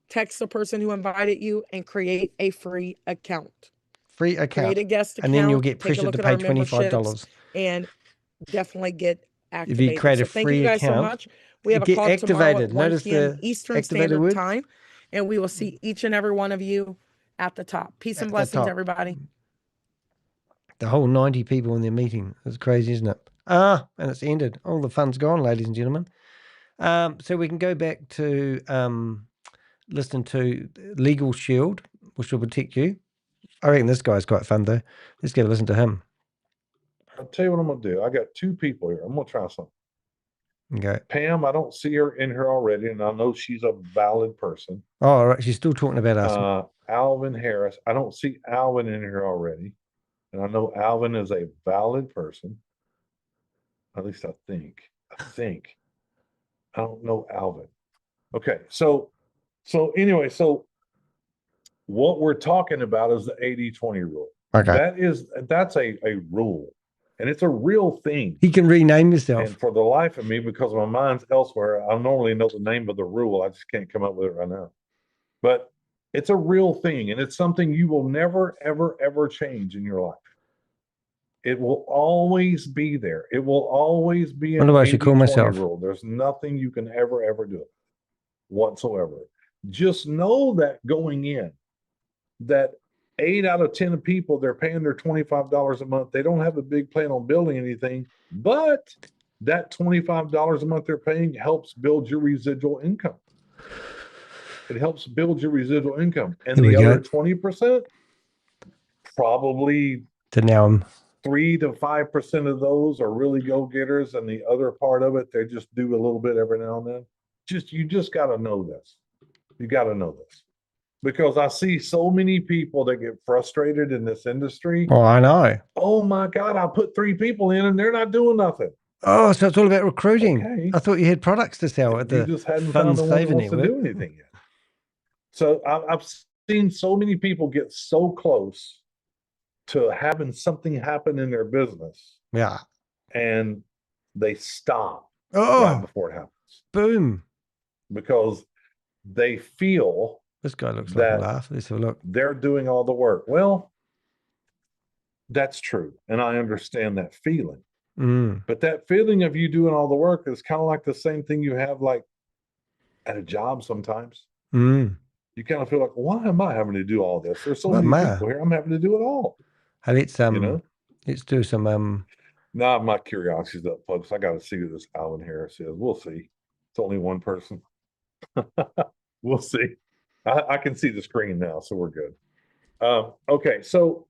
text the person who invited you and create a free account. Create a guest account. And then you'll get pressured to pay $25. And definitely get activated. If you create a free thank you guys account, so much. We have a call tomorrow at 1 p.m. Eastern Standard word? Time. And we will see each and every one of you at the top. Peace and blessings, everybody. The whole 90 people in their meeting. It's crazy, isn't it? And it's ended. All the fun's gone, ladies and gentlemen. So we can go back to listen to Legal Shield, which will protect you. I reckon this guy's quite fun, though. Let's go listen to him. I'll tell you what I'm going to do. I got 2 people here. I'm going to try something. Okay. Pam, I don't see her in here already, and I know she's a valid person. Oh, all right. She's still talking about us. Alvin Harris. I don't see Alvin in here already. And I know Alvin is a valid person. At least I think. I don't know Alvin. Okay. So anyway, what we're talking about is the 80-20 rule. Okay. That's a rule. And it's a real thing. He can rename himself. And for the life of me, because my mind's elsewhere, I normally know the name of the rule. I just can't come up with it right now. But it's a real thing. And it's something you will never, ever, ever change in your life. It will always be there. It will always be an 80-20 rule. There's nothing you can ever do whatsoever. Just know that going in, that 8 out of 10 people, they're paying their $25 a month. They don't have a big plan on building anything, but that $25 a month they're paying helps build your residual income. It helps build your residual income. And the other 20%, probably 3 to 5% of those are really go-getters, and the other part of it, they just do a little bit every now and then. You just got to know this. You got to know this. Because I see so many people that get frustrated in this industry. Oh, I know. Oh my God, I put 3 people in and they're not doing nothing. Oh, so it's all about recruiting. Okay. I thought you had products to sell at the You just hadn't found the one that wants to do anything yet. So I've seen so many people get so close to having something happen in their business. Yeah. And they stop right before it happens. Boom. Because they feel this guy looks like a laugh. Let's have a look. They're doing all the work. Well, that's true. And I understand that feeling. But that feeling of you doing all the work is kind of like the same thing you have like at a job sometimes. You kind of feel like, why am I having to do all this? There's so many people here. I'm having to do it all. Hey, let's do some Nah, my curiosity's up, folks. I got to see who this Alvin Harris is. We'll see. It's only one person. We'll see. I can see the screen now, so we're good. Okay, so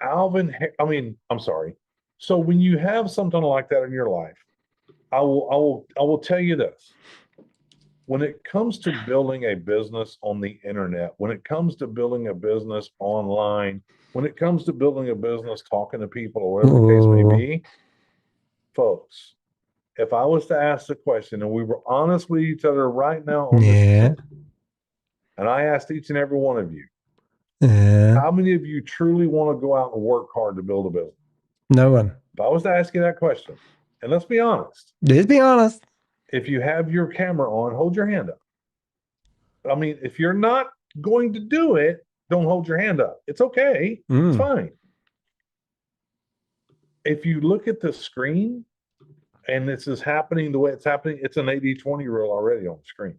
Alvin, I'm sorry. So when you have something like that in your life, I will tell you this. when it comes to building a business on the internet, when it comes to building a business online, when it comes to building a business, talking to people or whatever the case may be, folks, if I was to ask the question and we were honest with each other right now on this show, and I asked each and every one of you, how many of you truly want to go out and work hard to build a business? No one. If I was to ask you that question, and let's be honest. Let's be honest. If you have your camera on, hold your hand up. I mean, if you're not going to do it, don't hold your hand up. It's okay. It's fine. If you look at the screen and this is happening the way it's happening, it's an 80-20 rule already on the screen.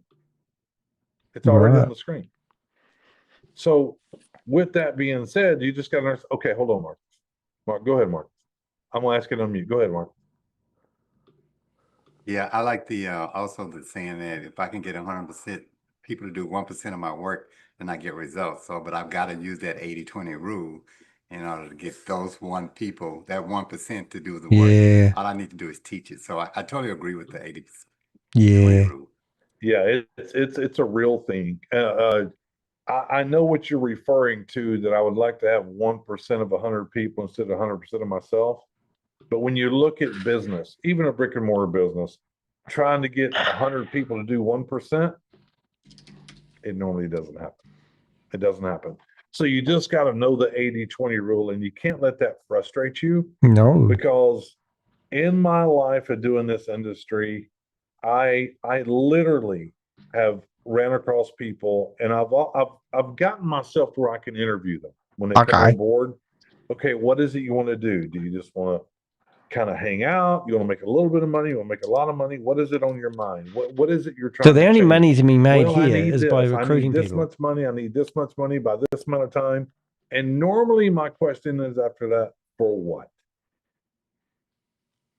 It's already on the screen. So with that being said, you just got to understand, okay, hold on, Mark. Mark, go ahead, Mark. I'm going to ask it on mute. Go ahead, Mark. Yeah, I like the also the saying that if I can get 100% people to do 1% of my work, then I get results. So, but I've got to use that 80-20 rule in order to get those that 1% to do the work. All I need to do is teach it. So I totally agree with the 80-20 rule. Yeah, it's a real thing. I know what you're referring to, that I would like to have 1% of 100 people instead of 100% of myself. But when you look at business, even a brick and mortar business, trying to get 100 people to do 1%, it normally doesn't happen. It doesn't happen. So you just got to know the 80-20 rule, and you can't let that frustrate you. No. Because in my life of doing this industry, I literally have ran across people, and I've gotten myself to where I can interview them when they come on board. Okay, what is it you want to do? Do you just want to kind of hang out? You want to make a little bit of money? You want to make a lot of money? What is it on your mind? What is it you're trying to So the only change? money to be made Well, here is by recruiting I need this people. much money. I need this much money by this amount of time. And normally my question is after that, for what?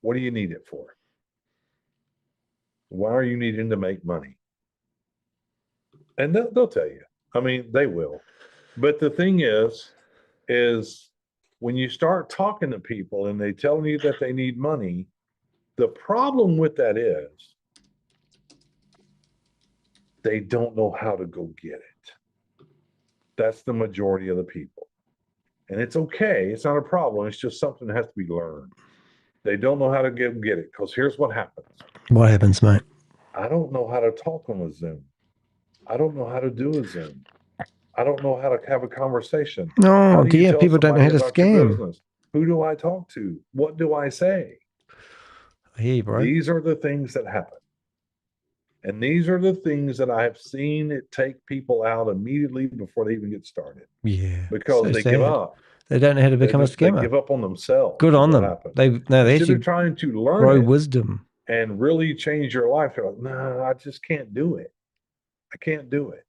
What do you need it for? Why are you needing to make money? And they'll tell you. I mean, they will. But the thing is when you start talking to people and they tell you that they need money, the problem with that is they don't know how to go get it. That's the majority of the people. And it's okay. It's not a problem. It's just something that has to be learned. They don't know how to get it, because here's what happens. What happens, mate? I don't know how to talk on a Zoom. I don't know how to do a Zoom. I don't know how to have a conversation. Oh, dear. People don't know how to scam. Who do I talk to? What do I say? Hey, bro. These are the things that happen. And these are the things that I have seen it take people out immediately before they even get started. Yeah. Because they give up. They don't know how to become a scammer. They give up on themselves. Good on them. They actually trying to learn grow wisdom and really change your life. They're like, no, I just can't do it. I can't do it.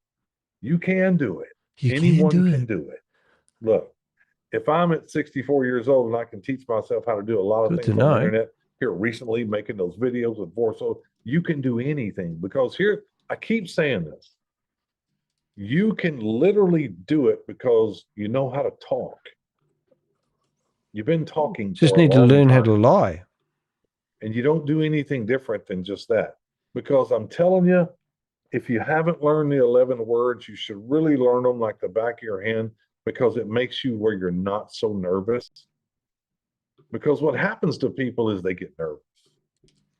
You can do it. Anyone can do it. Look, if I'm at 64 years old and I can teach myself how to do a lot of things on the internet, here recently making those videos with voice, so you can do anything. Because here, I keep saying this, you can literally do it because you know how to talk. You've been talking. Just need to learn how to lie. And you don't do anything different than just that. Because I'm telling you, if you haven't learned the 11 words, you should really learn them like the back of your hand, because it makes you where you're not so nervous. Because what happens to people is they get nervous.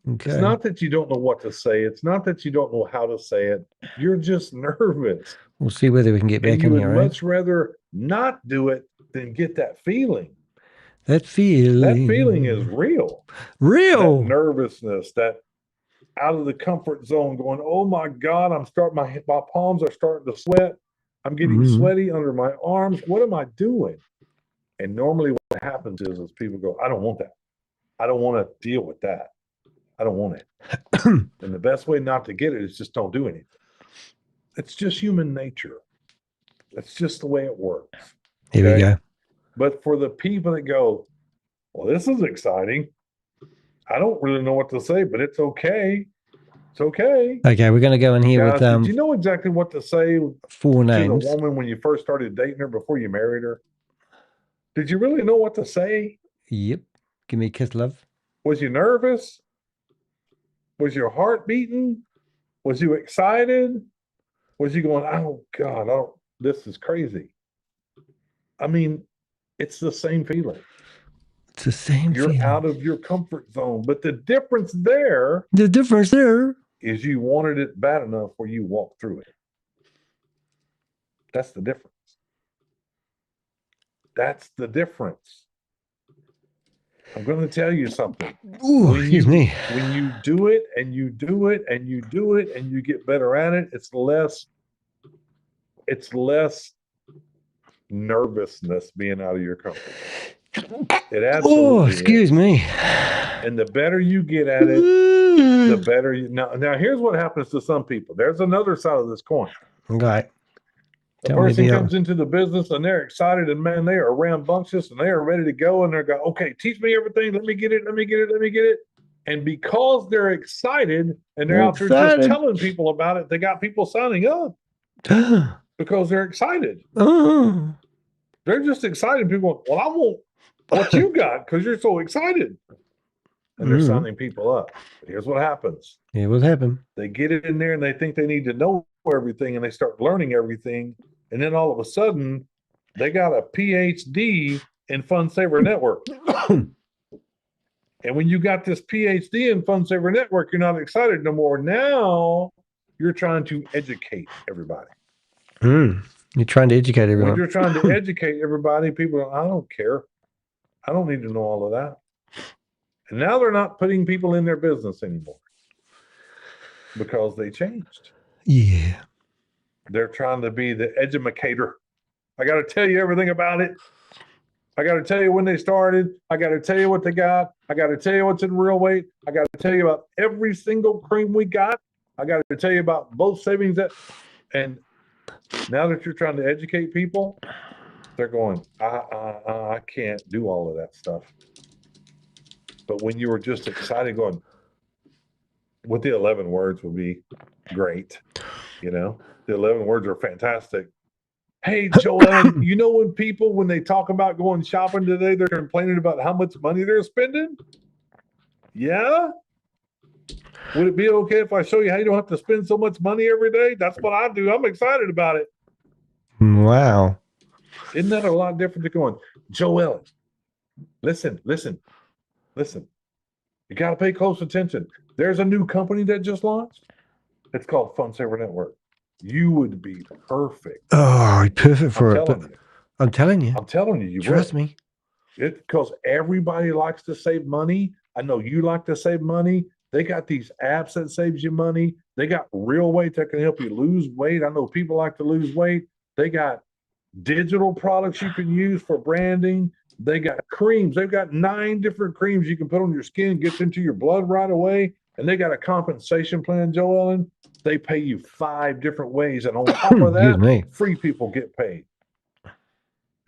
Okay. It's not that you don't know what to say. It's not that you don't know how to say it. You're just nervous. We'll see whether we can get back in here. You would much rather not do it than get that feeling. That feeling is real. Real. That nervousness, that out of the comfort zone, going, oh my God, my palms are starting to sweat. I'm getting sweaty under my arms. What am I doing? And normally what happens is people go, I don't want that. I don't want to deal with that. I don't want it. And the best way not to get it is just don't do anything. It's just human nature. That's just the way it works. Here we go. But for the people that go, well, this is exciting. I don't really know what to say, but it's okay. It's okay. Okay, we're going to go in here with did you know exactly what to say 4 names to the woman when you first started dating her before you married her? Did you really know what to say? Yep. Give me a kiss, love. Was you nervous? Was your heart beating? Was you excited? Was you going, oh God, this is crazy? I mean, it's the same feeling. It's the same feeling. You're out of your comfort zone. But the difference there is you wanted it bad enough where you walked through it. That's the difference. That's the difference. I'm going to tell you something. Ooh, excuse me. When you do it and you do it and you do it and you get better at it, it's less nervousness being out of your comfort zone. It absolutely excuse me. And the better you get at it, the better you. Now here's what happens to some people. There's another side of this coin. Okay. The person comes into the business and they're excited and man, they are rambunctious and they are ready to go and they're going, okay, teach me everything. Let me get it. Let me get it. Let me get it. And because they're excited and they're out there just telling people about it, they got people signing up because they're excited. They're just excited. People go, well, I want what you got because you're so excited. And they're signing people up. But here's what happens. Yeah, what happened? They get it in there and they think they need to know everything and they start learning everything. And then all of a sudden, they got a PhD in Fund Saver Network. And when you got this PhD in Fund Saver Network, you're not excited no more. Now you're trying to educate everybody. You're trying to educate everyone. When you're trying to educate everybody, people go, I don't care. I don't need to know all of that. And now they're not putting people in their business anymore because they changed. Yeah. They're trying to be the edumacator. I got to tell you everything about it. I got to tell you when they started. I got to tell you what they got. I got to tell you what's in real weight. I got to tell you about every single cream we got. I got to tell you about both savings. And now that you're trying to educate people, they're going, I can't do all of that stuff. But when you were just excited going, with the 11 words would be great. You know, the 11 words are fantastic. Hey, Joel, you know when they talk about going shopping today, they're complaining about how much money they're spending? Yeah? Would it be okay if I show you how you don't have to spend so much money every day? That's what I do. I'm excited about it. Wow. Isn't that a lot different than going, Joel, listen. You got to pay close attention. There's a new company that just launched. It's called Fund Saver Network. You would be perfect. Oh, perfect for it. I'm telling you. I'm telling you. You trust me. Because everybody likes to save money. I know you like to save money. They got these apps that saves you money. They got real weight that can help you lose weight. I know people like to lose weight. They got digital products you can use for branding. They got creams. They've got 9 different creams you can put on your skin, gets into your blood right away. And they got a compensation plan, Joe Ellen. They pay you 5 different ways. And on top of that, free people get paid.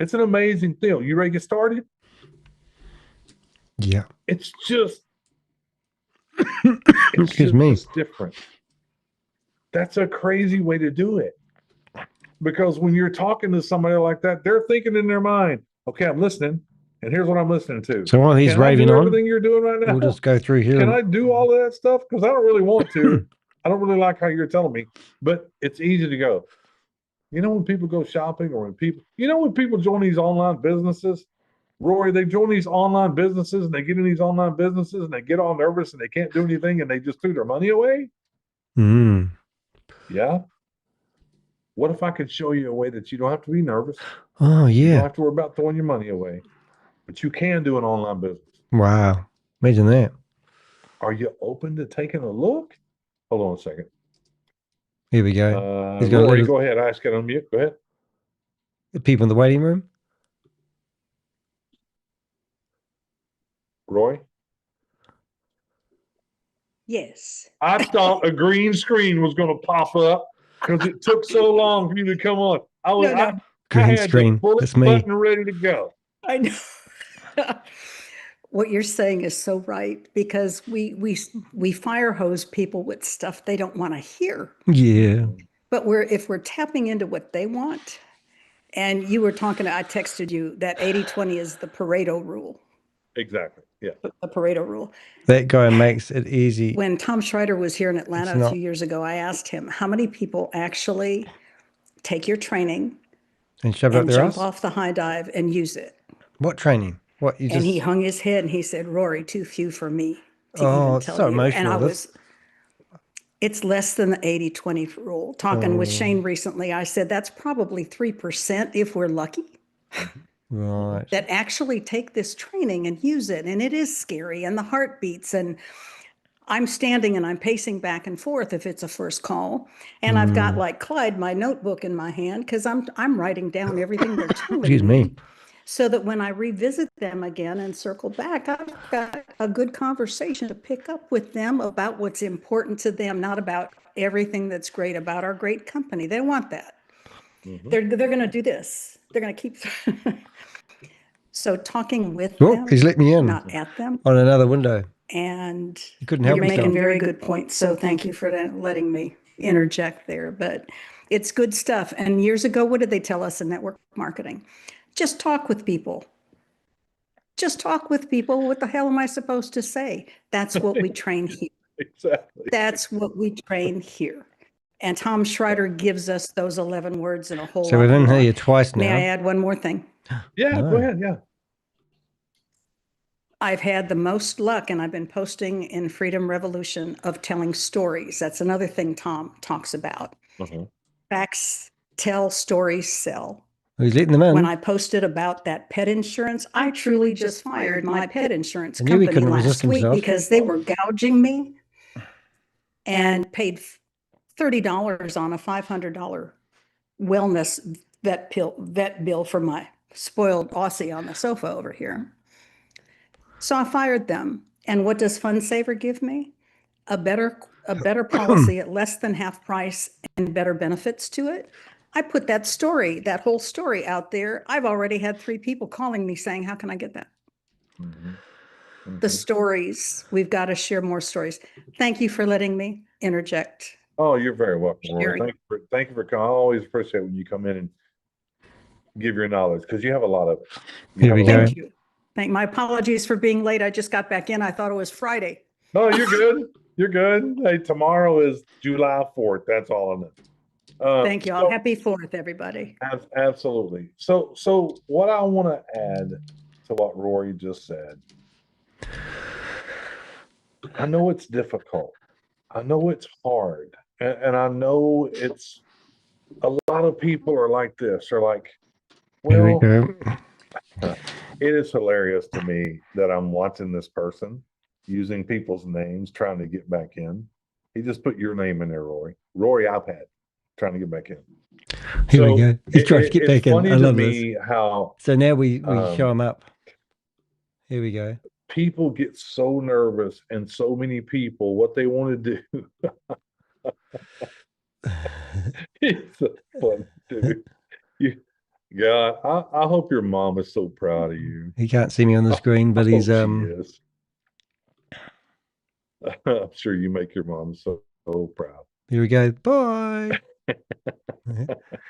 It's an amazing deal. You ready to get started? Yeah. It's just, it's different. That's a crazy way to do it. Because when you're talking to somebody like that, they're thinking in their mind, okay, I'm listening, and here's what I'm listening to. So while he's raving on, everything you're doing right now, we'll just go through here. Can I do all of that stuff? Because I don't really want to. I don't really like how you're telling me, but it's easy to go. You know when people go shopping or when people join these online businesses, Rory, they join these online businesses and they get in these online businesses and they get all nervous and they can't do anything and they just threw their money away? Yeah. What if I could show you a way that you don't have to be nervous? Oh, yeah. You don't have to worry about throwing your money away, but you can do an online business. Wow. Imagine that. Are you open to taking a look? Hold on a second. Here we go. Rory, go ahead. I just got to unmute. Go ahead. The people in the waiting room. Roy? Yes. I thought a green screen was going to pop up because it took so long for you to come on. I had the bullet button ready to go. I know. What you're saying is so right, because we fire hose people with stuff they don't want to hear. Yeah. But if we're tapping into what they want, and you were talking, I texted you that 80-20 is the Pareto rule. Exactly. Yeah. The Pareto rule. That guy makes it easy. When Tom Schreider was here in Atlanta It's a few years ago, I asked him, how many people actually take your training And shove it up and their jump ass? off the high dive and use it? What training? What you And just? he hung his head and he said, Rory, too few for me to Oh, even it's tell so you. And emotional. I was, it's less than the 80-20 rule. Talking with Shane recently, I said, that's probably 3% if we're lucky. Right. That actually take this training and use it. And it is scary, and the heart beats, and I'm standing and I'm pacing back and forth if it's a first call. And I've got, like Clyde, my notebook in my hand, because I'm writing down everything they're telling Excuse me. so that when I revisit them again and circle back, I've got a good conversation to pick up with them about what's important to them, not about everything that's great about our great company. They want that. They're going to do this. They're going to keep. So talking with them, He's let me in not at them. on another window. And You couldn't help you're yourself. making very good points. So thank you for letting me interject there. But it's good stuff. And years ago, what did they tell us in network marketing? Just talk with people. Just talk with people. What the hell am I supposed to say? That's what we train here. Exactly. That's what we train here. And Tom Schreider gives us those 11 words and a whole So lot we've been more. here twice now. May I add one more thing? Yeah, No. go ahead. Yeah. I've had the most luck, and I've been posting in Freedom Revolution, of telling stories. That's another thing Tom talks about. Facts tell, stories sell. He's letting them in. When I posted about that pet insurance, I truly just fired my pet insurance I knew he company couldn't resist last week himself. because they were gouging me and paid $30 on a $500 wellness vet bill for my spoiled Aussie on the sofa over here. So I fired them. And what does FundSaver give me? A better policy at less than half price and better benefits to it. I put that whole story out there. I've already had 3 people calling me saying, how can I get that? The stories, we've got to share more stories. Thank you for letting me interject. Oh, you're very welcome, Rory. Sharing. Thank you for coming. I always appreciate when you come in and give your knowledge, because you have a lot of it. Here we go. Thank you. My apologies for being late. I just got back in. I thought it was Friday. No, you're good. You're good. Hey, tomorrow is July 4th. That's all I know. Thank you. So, Happy 4th, everybody. Absolutely. So what I want to add to what Rory just said, I know it's difficult. I know it's hard. And I know it's, a lot of people are like this. They're like, well, it is hilarious to me that I'm watching this person using people's names trying to get back in. He just put your name in there, Rory. Rory iPad, trying to get back in. Here we go. He's trying to get back in. I love this. So now we show him up. Here we go. People get so nervous, and so many people, what they want to do. It's so funny, dude. God, I hope your mom is so proud of you. He can't see me on the screen, but he's she is. I'm sure you make your mom so proud. Here we go. Bye.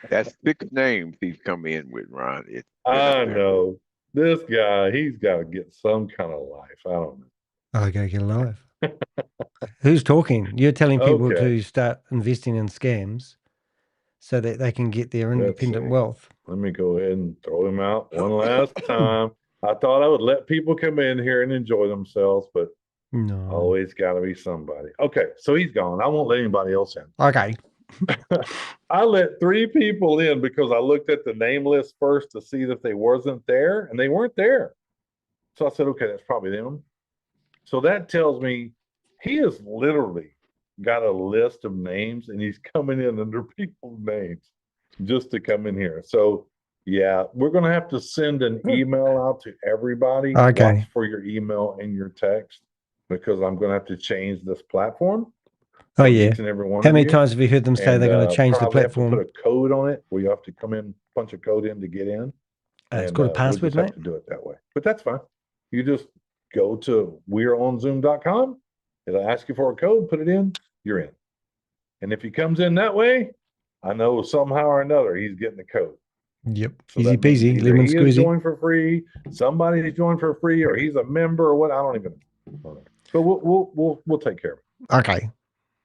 That's 6 names he's come in with, Ron. I know. This guy, he's got to get some kind of life. I don't know. I gotta get a life. Who's talking? You're telling people to start investing in scams so that they can get their independent wealth. Let me go ahead and throw him out one last time. I thought I would let people come in here and enjoy themselves, but no, always got to be somebody. Okay, so he's gone. I won't let anybody else in. Okay. I let 3 people in because I looked at the name list first to see if they wasn't there, and they weren't there. So I said, okay, that's probably them. So that tells me he has literally got a list of names, and he's coming in under people's names just to come in here. So yeah, we're going to have to send an email out to everybody. Okay. Watch for your email and your text, because I'm going to have to change this platform. Oh yeah. Each and every one How of many you. times have you heard them say they're going to change the Probably have to platform? put a code on it where you have to come in, punch a code in to get in. It's called a password, we'll mate. just have to do it that way, but that's fine. You just go to weareonzoom.com. It'll ask you for a code, put it in, you're in. And if he comes in that way, I know somehow or another he's getting the code. Yep. So Easy that means peasy, either lemon he is squeezy. joined for free, somebody's joined for free, or he's a member or what. I don't even know. But we'll take care of it. Okay.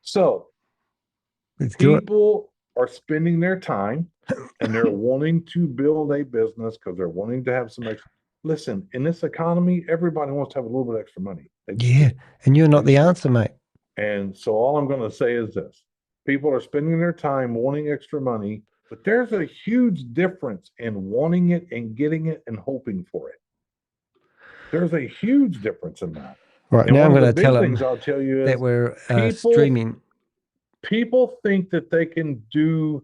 So Let's do it. people are spending their time and they're wanting to build a business because they're wanting to have some extra. Listen, in this economy, everybody wants to have a little bit extra money. Yeah. And you're not the answer, mate. And so all I'm going to say is this. People are spending their time wanting extra money, but there's a huge difference in wanting it and getting it and hoping for it. There's a huge difference in that. Right. And now I'm one of going the to tell big them things I'll tell you is that we're streaming. People think that they can do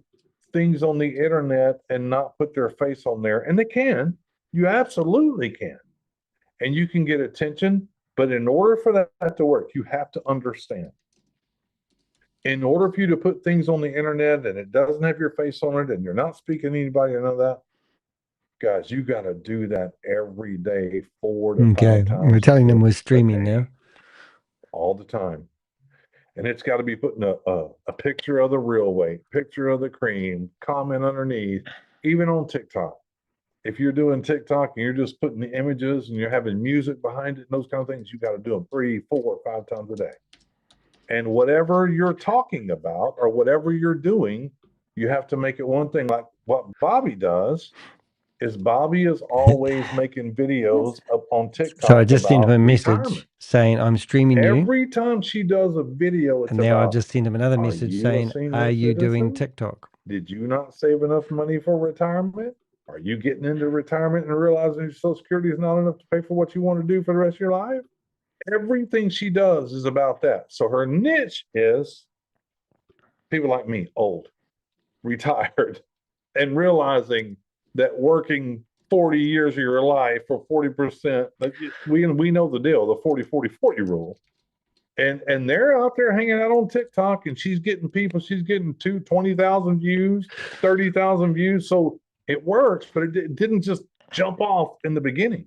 things on the internet and not put their face on there. And they can. You absolutely can. And you can get attention. But in order for that to work, you have to understand. In order for you to put things on the internet and it doesn't have your face on it and you're not speaking to anybody or none of that, guys, you got to do that every day, 4 to 5 times. We're telling them we're streaming now. All the time. And it's got to be putting a picture of the real weight, picture of the cream, comment underneath, even on TikTok. If you're doing TikTok and you're just putting the images and you're having music behind it and those kind of things, you got to do them 3, 4, 5 times a day. And whatever you're talking about or whatever you're doing, you have to make it one thing. Like what Bobby does is Bobby is always making videos up on TikTok. So I just sent him a retirement. message saying, I'm streaming you. Every time she does a video, it's and now about, I've just sent him another message saying, are you doing TikTok? Did you not save enough money for retirement? Are you getting into retirement and realizing your Social Security is not enough to pay for what you want to do for the rest of your life? Everything she does is about that. So her niche is people like me, old, retired, and realizing that working 40 years of your life for 40%, we know the deal, the 40-40-40 rule. And they're out there hanging out on TikTok and she's getting 20,000 views, 30,000 views. So it works, but it didn't just jump off in the beginning.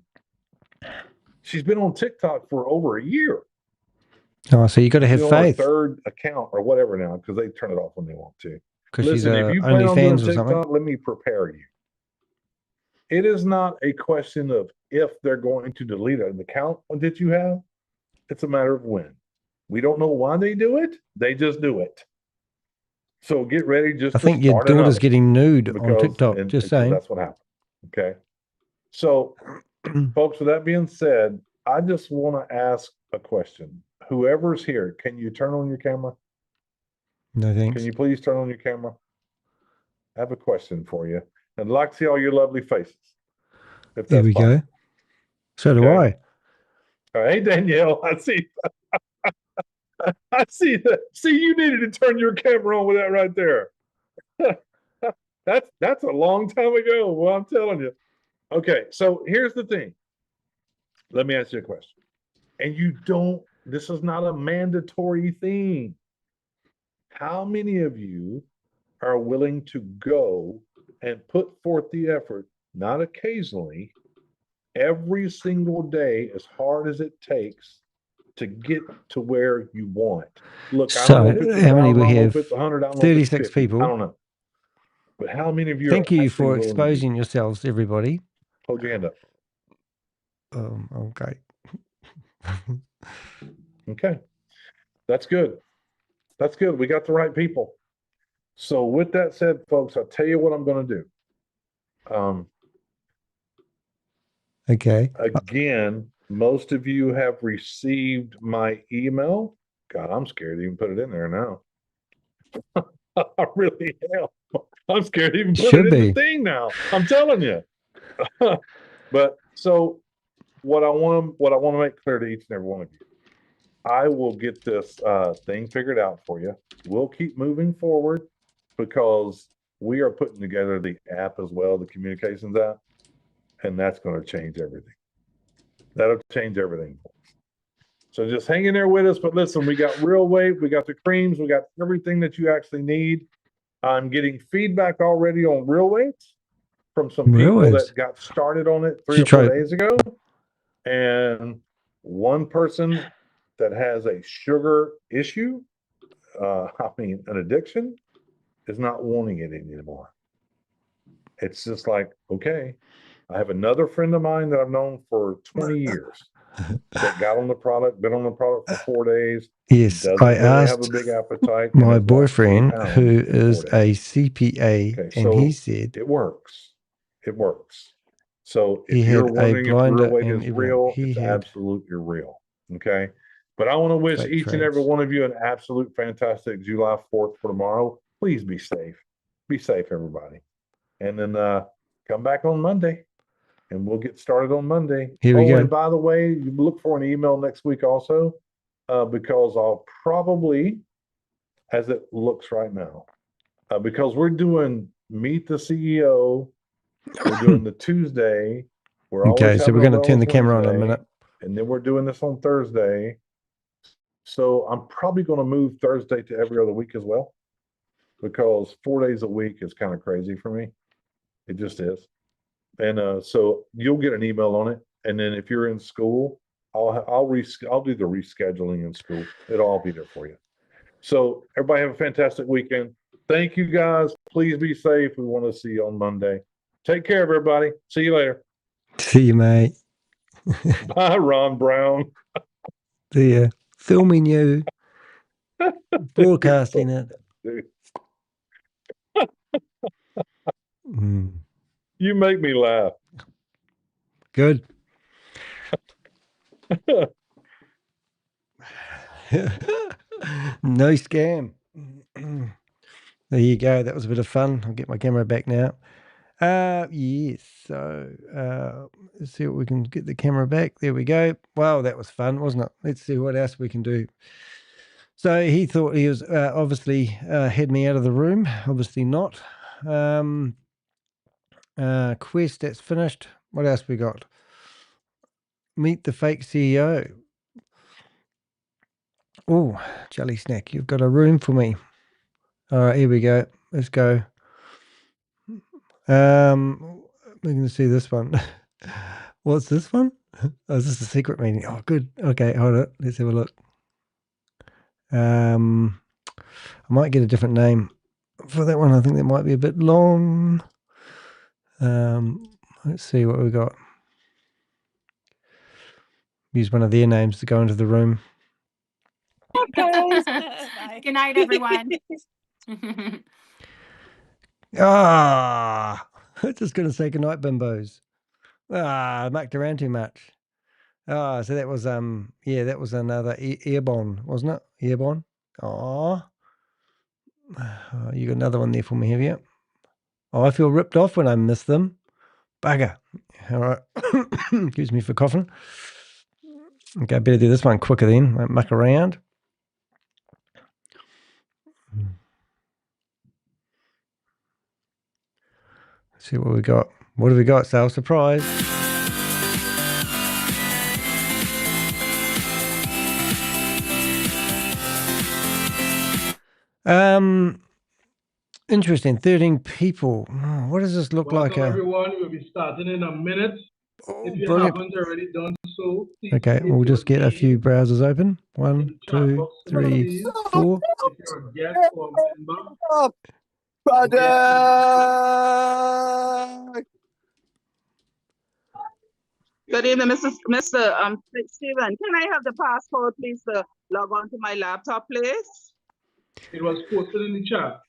She's been on TikTok for over a year. Oh, so you got to have faith. A third account or whatever now, because they turn it off when they want to. Listen, if you plan on doing TikTok, let me prepare you. It is not a question of if they're going to delete an account that you have. It's a matter of when. We don't know why they do it. They just do it. So get ready. I think your daughter's getting nude on TikTok. Just saying. That's what happened. Okay. So, folks, with that being said, I just want to ask a question. Whoever's here, can you turn on your camera? No thanks. Can you please turn on your camera? I have a question for you. I'd like to see all your lovely faces. If there we go. So do I. All right, Danielle, I see. I see that. See, you needed to turn your camera on with that right there. That's a long time ago. Well, I'm telling you. Okay, so here's the thing. Let me ask you a question. And this is not a mandatory thing. How many of you are willing to go and put forth the effort, not occasionally, every single day, as hard as it takes to get to where you want? Look, so I don't know if it's how many we have? if it's 100, I don't know 36 if it's 50, people. I don't know. But how many of you Thank you for willing exposing yourselves, everybody. Hold your hand up. Okay. Okay. That's good. That's good. We got the right people. So with that said, folks, I'll tell you what I'm going to do. Okay. Again, most of you have received my email. God, I'm scared to even put it in there now. I really am. I'm scared to even put it in the thing now. I'm telling you. But so what I want to make clear to each and every one of you, I will get this thing figured out for you. We'll keep moving forward because we are putting together the app as well, the communications app, and that's going to change everything. That'll change everything. So just hang in there with us. But listen, we got real weight, we got the creams, we got everything that you actually need. I'm getting feedback already on real weights from some people that got started on it 3 or 4 days ago. And one person that has a sugar issue, an addiction, is not wanting it anymore. it's just like, okay, I have another friend of mine that I've known for 20 years that got on the product, been on the product for 4 days. Yes, doesn't I really have a asked big appetite. my and has lost 40 boyfriend, pounds who in 4 is days. a CPA, Okay, and he so said it works. It works. So he if you're had a wondering if real blinder weight and is everything. real, He it's had absolutely real. Okay. But I want to wish fake each and every trades. one of you an absolute fantastic July 4th for tomorrow. Please be safe. Be safe, everybody. And then come back on Monday and we'll get started on Monday. Here we go. And by the way, you look for an email next week also, because I'll probably, as it looks right now, because we're doing Meet the CEO, we're doing the Tuesday. We're Okay, always so we're having going a to turn the Wellness camera on in a Wednesday, minute. and then we're doing this on Thursday. So I'm probably going to move Thursday to every other week as well, because 4 days a week is kind of crazy for me. It just is. And so you'll get an email on it. And then if you're in school, I'll do the rescheduling in school. It'll all be there for you. So everybody have a fantastic weekend. Thank you guys. Please be safe. We want to see you on Monday. Take care, everybody. See you later. See you, mate. Bye, Ron Brown. See ya. Filming you, broadcasting it. You make me laugh. Good. No scam. There you go. That was a bit of fun. I'll get my camera back now. Yes. So let's see what we can get the camera back. There we go. Wow, that was fun, wasn't it? Let's see what else we can do. So he thought he was obviously had me out of the room. Obviously not. Quest, that's finished. What else we got? Meet the fake CEO. Oh, jelly snack. You've got a room for me. All right, here we go. Let's go. We're going to see this one. What's this one? Oh, is this a secret meeting? Oh, good. Okay, hold it. Let's have a look. I might get a different name for that one. I think that might be a bit long. Let's see what we got. Use one of their names to go into the room. Okay. Good night, everyone. Ah, I'm just going to say goodnight, bimbos. I mucked around too much. Oh, so that was yeah, that was another airborne, wasn't it? Airborne. Oh, you got another one there for me, have you? Oh, I feel ripped off when I miss them. Bugger. All right. Excuse me for coughing. Okay, I better do this one quicker then. Won't muck around. Let's see what we got. What have we got? Sales surprise. Interesting. 13 people. Oh, what does this look like? Everyone, we'll be starting in a minute. If you Brilliant. haven't already done so, please Okay, we'll just get a few browsers open. 1, 2, 3, 4. if you're a guest or a member. Product. Good evening, Mr. Steven. Can I have the passcode, please, to log on to my laptop, please? It was posted in the chat.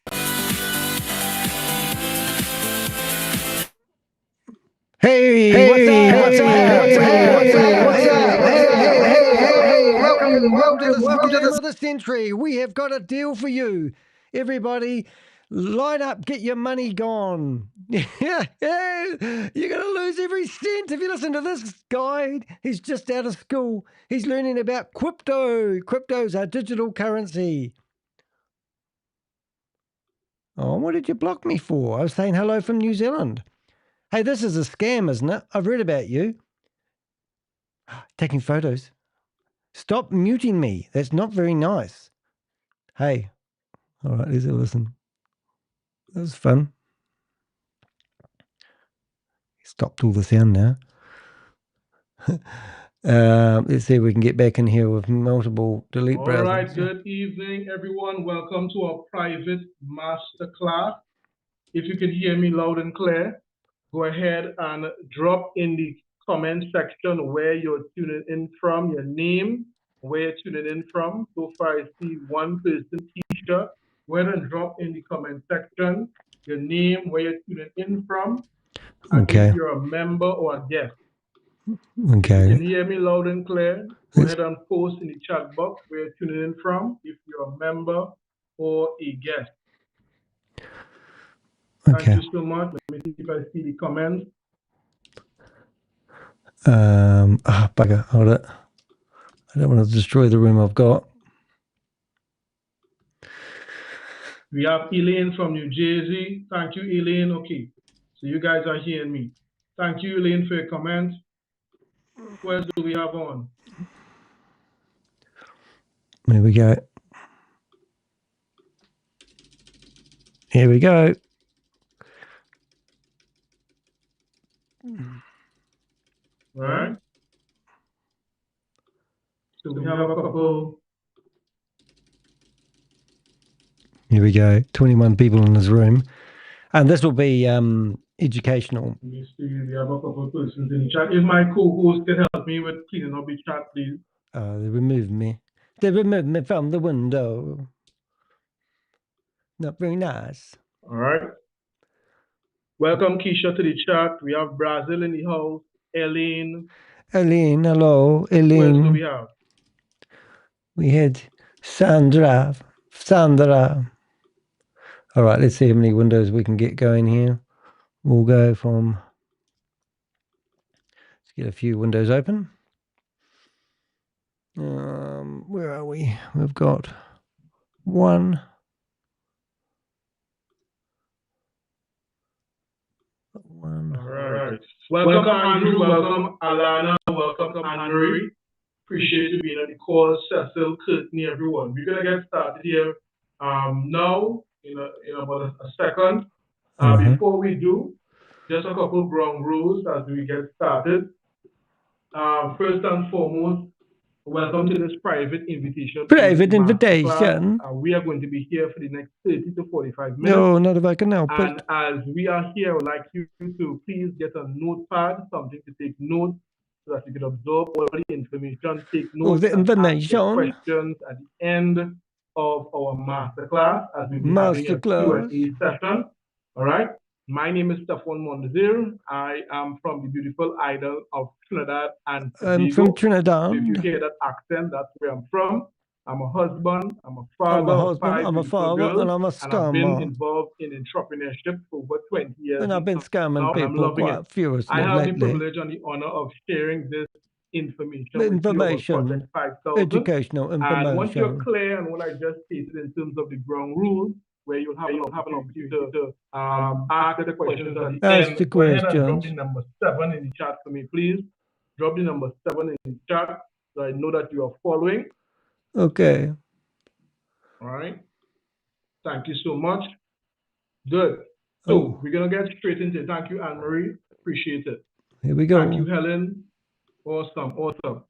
Hey, what's up? Hey, welcome to the century. We have got a deal for you. Everybody, line up, get your money gone. You're going to lose every cent if you listen to this guy. He's just out of school. He's learning about crypto. Crypto's our digital currency. Oh, what did you block me for? I was saying hello from New Zealand. Hey, this is a scam, isn't it? I've read about you. Taking photos. Stop muting me. That's not very nice. Hey. All right, let's have a listen. That was fun. Stopped all the sound now. Let's see if we can get back in here with multiple delete browsers. All right, good evening, everyone. Welcome to our private masterclass. if you can hear me loud and clear, go ahead and drop in the comment section where you're tuning in from, your name, where you're tuning in from. So far, I see one person, Keisha. Go ahead and drop in the comment section your name, where you're tuning in from, and if you're a member or a guest. Okay. If you can hear me loud and clear, go ahead and post in the chat box where you're tuning in from, if you're a member or a guest. Okay. Thank you so much. Let me see if I see the comments. Bugger, hold it. I don't want to destroy the room I've got. We have Elaine from New Jersey. Thank you, Elaine. Okay, so you guys are hearing me. Thank you, Elaine, for your comment. Who else do we have on? Here we go. Here we go. All right. So we have a couple. Here we go. 21 people in this room. And this will be educational. Let me see. We have a couple of persons in the chat. If my co-host can help me with cleaning up the chat, please. They removed me. They removed me from the window. Not very nice. All right. Welcome, Keisha, to the chat. We have Brazil in the house. Elaine. Elaine, hello. Elaine. Who else do we have? We had Sandra. All right, let's see how many windows we can get going here. We'll go from... Let's get a few windows open. Where are we? We've got one. All right. Welcome, Andrew. Welcome, Alana. Welcome, Anne-Marie. Appreciate you being on the call. Cecil, Courtney, everyone. We're going to get started here now in about a second. Before we do, just a couple ground rules as we get started. First and foremost, welcome to this private invitation. Private invitation. We are going to be here for the next 30 to 45 minutes. No, not if I can help and it. as we are here, I would like you to please get a notepad, something to take notes, so that you can absorb all the information, take notes, Oh, the information. and ask questions at the end of our masterclass, as we'll be having a Q&A session. All right. My name is Stefan Mondazir. I am from the beautiful island of Trinidad and Tobago. I'm from Trinidad. So if you hear that accent, that's where I'm from. I'm a husband, I'm a father, I'm a father, and I'm a scammer. And I've been involved in entrepreneurship for over 20 years. And I've been scamming now, people quite furiously I have lately. the privilege and the honor of sharing this information Information, educational information. And once you're clear on what I just stated in terms of the ground rules, where you'll have an opportunity to ask the questions at the end. Go ahead and drop the number 7 in the chat for me, please. Drop the number 7 in the chat so I know that you are following. Okay. All right. Thank you so much. Good. So we're going to get straight into it. Thank you, Anne-Marie. Appreciate it. Here we go. Thank you, Helen. Awesome. Awesome.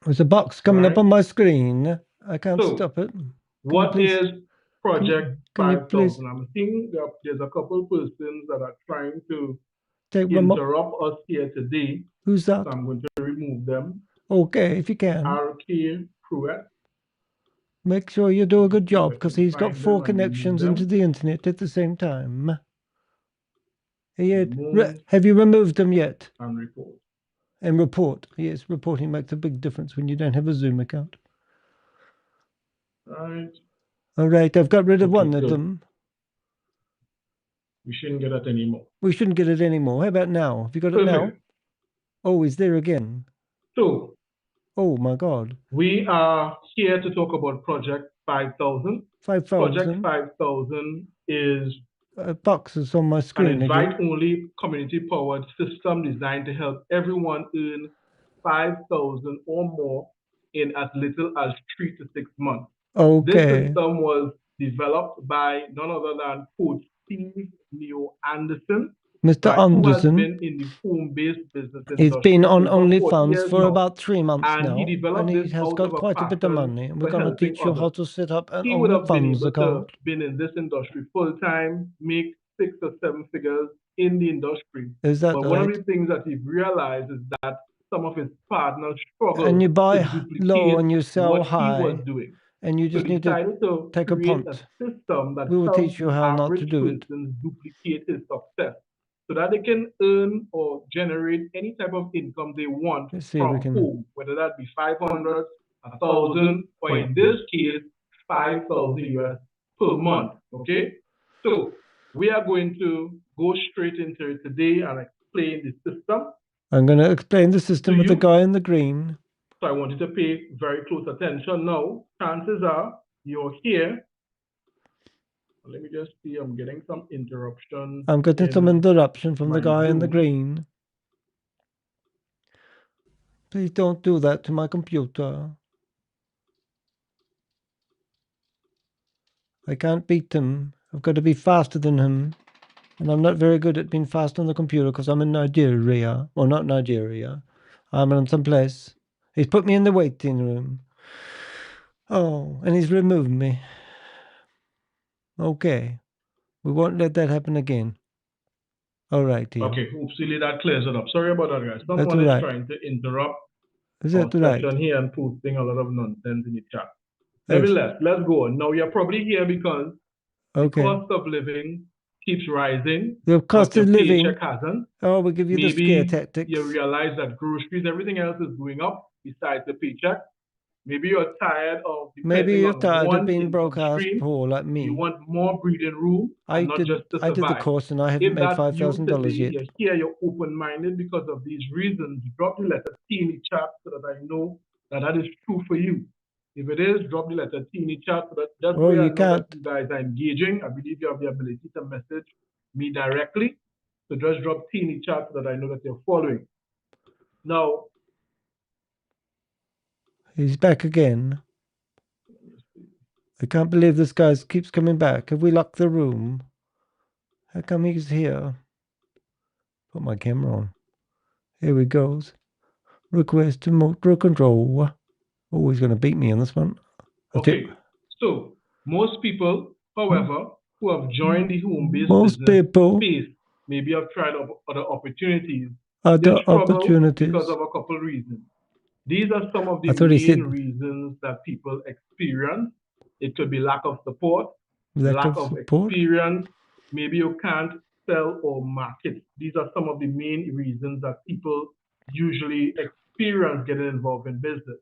There's a box coming up on my screen. I can't stop it. What is Project 5000? I'm seeing there's a couple persons that are trying to interrupt us here today. Who's that? So I'm going to remove them. Okay, if you can. RK Pruitt. Make sure you do a good job, because he's got 4 connections into the internet at the same time. Have you removed them yet? And report. And report. Yes, reporting makes a big difference when you don't have a Zoom account. Right. All right, I've got rid of one of them. We shouldn't get it anymore. We shouldn't get it anymore. How about now? Have you got it now? Oh, he's there again. So, oh my God. We are here to talk about Project 5000. 5000. Project 5000 is boxes on my screen. An invite-only community-powered system designed to help everyone earn 5,000 or more in as little as 3 to 6 months. Okay. This system was developed by none other than Coach Steve Neo Anderson, Mr. right, who has Anderson, been in the home-based business he's industry been on over 40 OnlyFans years for now, about 3 months and he now, and developed he this has out got of a quite a bit of passion money. And we're for going to helping teach you how others. to set up an He would have been OnlyFans able to account. been in this industry full time, make 6 or 7 figures in the industry. Is that But one of right? the things that he realized is that some of his partners struggled And you to buy low duplicate and you sell what he was high, doing. and you So just need to decided to take a create a punt. system that We will helps teach you the how not to average do it. person duplicate his success so that they can earn or generate any type of income they want Let's see if we from can. home, whether that be 500, 1,000, or in this case, 5,000 US per month. Okay, so we are going to go straight into it today and explain the system. I'm going to explain the system with the guy in the green. So I want you to pay very close attention now. Chances are you're here. Let me just see, I'm getting some interruption. I'm getting some interruption from the guy in the Zoom. green. Please don't do that to my computer. I can't beat him. I've got to be faster than him. And I'm not very good at being fast on the computer because I'm in Nigeria. Well, not Nigeria. I'm in some place. He's put me in the waiting room. Oh, and he's removed me. Okay. We won't let that happen again. All right, here. Okay, hopefully that clears it up. Sorry about that, guys. That's Someone is right. trying to interrupt Is our that right? session here and posting a lot of nonsense in the chat. Yes. Nevertheless, let's go on. Now, you're probably here because Okay. the cost of living keeps rising. The cost but of your living. paycheck hasn't. Oh, we'll give you the scare Maybe tactics. you realize that groceries, everything else is going up besides the paycheck. Maybe you're tired of Maybe depending you're on tired of one being income broke-ass stream. poor like me. You want more breathing room and not just to I did the survive. course and I haven't If made that's you $5,000 today, yet. you're here, you're open-minded because of these reasons. Drop the letter T in the chat so that I know that that is true for you. If it is, drop the letter T in the chat so that just Oh, way I you know can't. that you guys are engaging. I believe you have the ability to message me directly. So just drop T in the chat so that I know that you're following. Now, He's back again. I can't believe this guy keeps coming back. Have we locked the room? How come he's here? Put my camera on. Here he goes. Request motor control. Oh, he's going to beat me on this one. okay. So most people, however, who have joined the home-based business space, maybe have tried other opportunities. They struggle because of a couple reasons. These are some of the main reasons that people experience. It could be lack of support, lack of experience. Maybe you can't sell or market. These are some of the main reasons that people usually experience getting involved in business.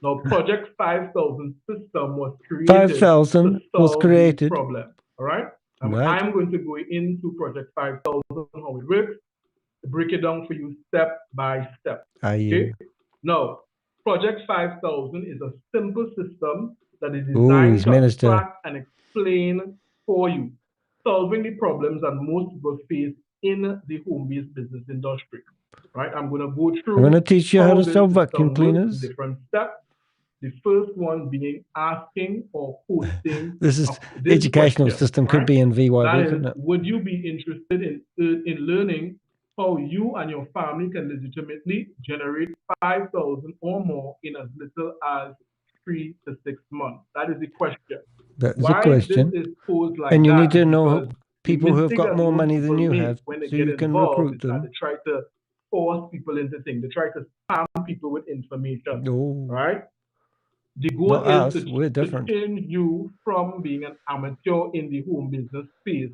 Now, Project 5,000 system was created 5,000 was created. Problem. All right? And right. I'm going to go into Project 5,000, how it works, to break it down for you step by step. Okay? Now, Project 5,000 is a simple system that is designed to track and explain for you, solving the problems that most people face in the home-based business industry. Right? I'm going to go through. I'm going to teach you how to sell vacuum cleaners. Different steps. The first one being asking or posting. This is educational question, system could be in VYB, couldn't it? Would you be interested in learning how you and your family can legitimately generate 5,000 or more in as little as 3 to 6 months? That is the question. That is a question. This is posed like and you that need to know people who have got more money than you make have, when they so get you can involved, recruit them. They try to force people into things. They try to spam people with information. Oh. Right? The goal Not is to change you from being an amateur in the home business space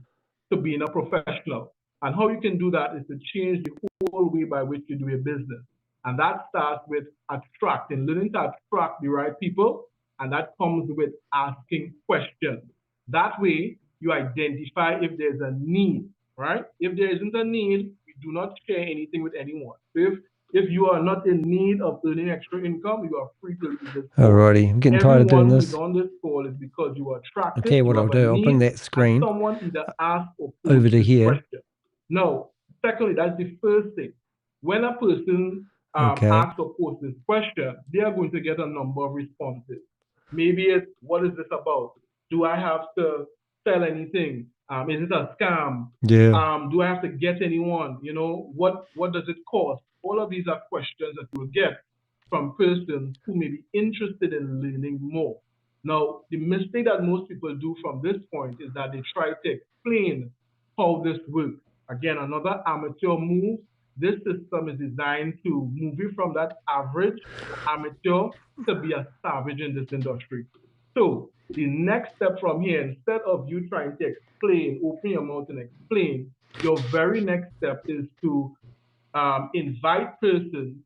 to being a professional. And how you can do that is to change the whole way by which you do your business. And that starts with learning to attract the right people. And that comes with asking questions. That way, you identify if there's a need, right? If there isn't a need, we do not share anything with anyone. So if you are not in need of earning extra income, you are free to leave this call. Alrighty, I'm getting tired of doing this. Everyone who's on this call is because you are attracted. Okay, what I'll do, I'll bring that screen someone either ask or over to here. Question. Now, secondly, that's the first thing. When a person asks or posts this question, they are going to get a number of responses. Maybe it's, what is this about? Do I have to sell anything? Is it a scam? Yeah. Do I have to get anyone? You know, what does it cost? All of these are questions that you will get from persons who may be interested in learning more. Now, the mistake that most people do from this point is that they try to explain how this works. Again, another amateur move. This system is designed to move you from that average amateur to be a savage in this industry. So the next step from here, instead of you trying to explain, open your mouth and explain, your very next step is to invite persons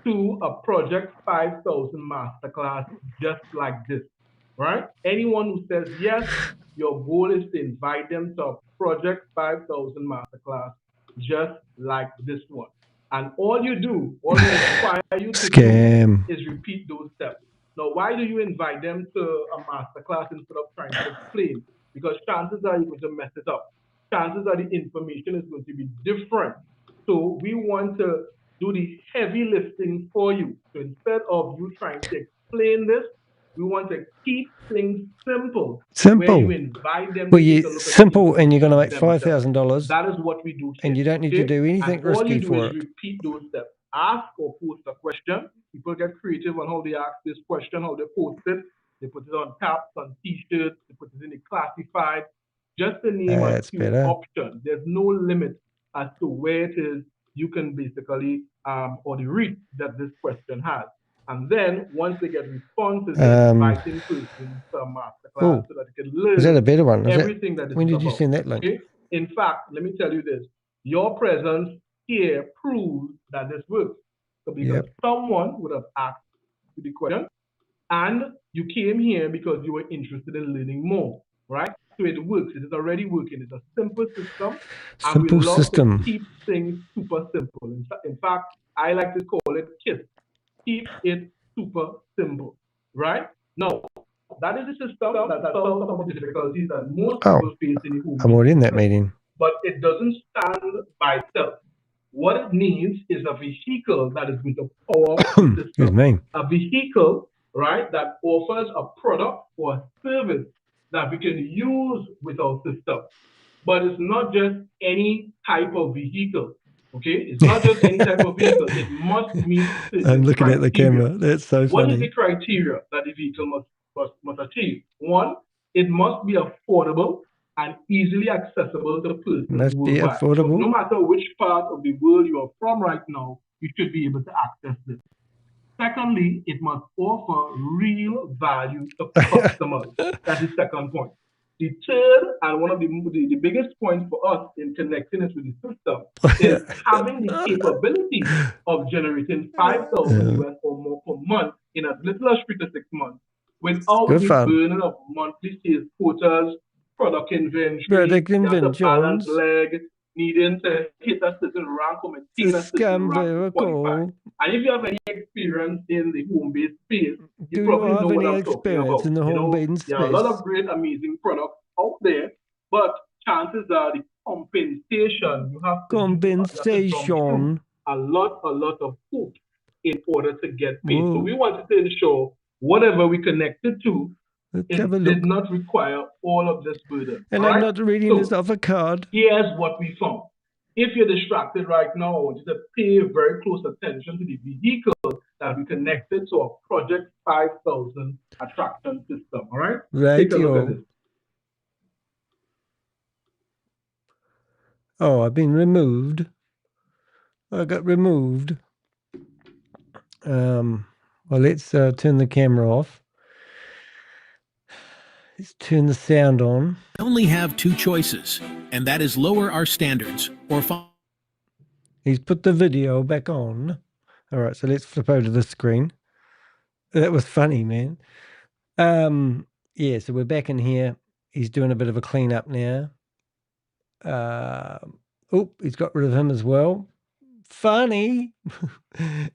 to a Project 5000 masterclass just like this, right? Anyone who says yes, your goal is to invite them to a Project 5000 masterclass just like this one. And all we require you to do is repeat those steps. Now, why do you invite them to a masterclass instead of trying to explain? Because chances are you're going to mess it up. Chances are the information is going to be different. So we want to do the heavy lifting for you. So instead of you trying to explain this, we want to keep things simple. Where you invite them to take a look at simple, and you're going to make themselves. $5,000. That is what we do here. And you don't need to do anything and all risky you do for is it. repeat those steps. Ask or post a question. People get creative on how they ask this question, how they post it. They put it on caps, on t-shirts, they put it in the classified. Just to name a few options. There's no limit as to where it is you can basically, or the reach that this question has. And then once they get responses, they're inviting persons to a masterclass so that they can learn is that a better one? everything that this when is did you about. send that link? Okay? In fact, let me tell you this. Your presence here proves that this works. So because someone would have asked you the question, and you came here because you were interested in learning more, right? So it works. It is already working. It's a simple system. And we love to keep things super simple. In fact, I like to call it KISS. Keep it super simple, right? Now, that is the system that solves some of the difficulties that most people face in the home. I'm already in that meeting. But it doesn't stand by itself. What it needs is a vehicle that is going to power the system. A vehicle, right, that offers a product or a service that we can use with our system. But it's not just any type of vehicle. Okay, it's not just any type of vehicle. It must meet certain I'm looking criteria. at the camera. That's so funny. What is the criteria that the vehicle must achieve? One, it must be affordable and easily accessible to persons Must be worldwide. affordable. So no matter which part of the world you are from right now, you should be able to access this. Secondly, it must offer real value to customers. That's the second point. The third, and one of the biggest points for us in connecting it with the system, is having the capability of generating 5,000 US or more per month in as little as 3 to 6 months without the burden of monthly sales quotas, product inventory, you have to balance leg, needing to hit a certain rank or maintain a certain rank to qualify. And if you have any experience in the home-based space, you probably know what I'm talking about. There are a lot of great, amazing products out there, but chances are the compensation you have to do a lot of hoops in order to get paid. So we wanted to ensure whatever we connected to, it did not require all of this burden. And I'm not reading this off a card. Here's what we found. If you're distracted right now, I want you to pay very close attention to the vehicle that we connected to a Project 5000 attraction system. All right? Take a look at this. Oh, I've been removed. I got removed. Well, let's turn the camera off. Let's turn the sound on. We only have two choices, and that is lower our standards or He's put the video back on. All right, so let's flip over to the screen. That was funny, man. Yeah, so we're back in here. He's doing a bit of a cleanup now. He's got rid of him as well. Funny.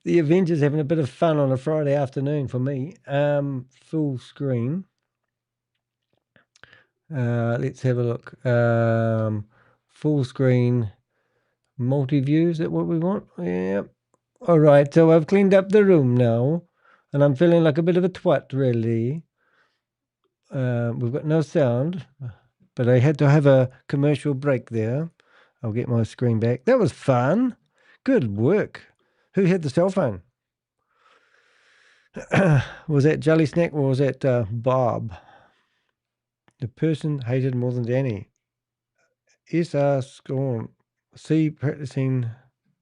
The Avengers having a bit of fun on a Friday afternoon for me. Full screen. Let's have a look. Full screen, multi-view, is that what we want? Yeah. All right, so I've cleaned up the room now, and I'm feeling like a bit of a twat, really. We've got no sound. But I had to have a commercial break there. I'll get my screen back. That was fun. Good work. Who had the cell phone? Was that Jelly Snack or was that Bob? The person hated more than Danny. SR Scorn. See practicing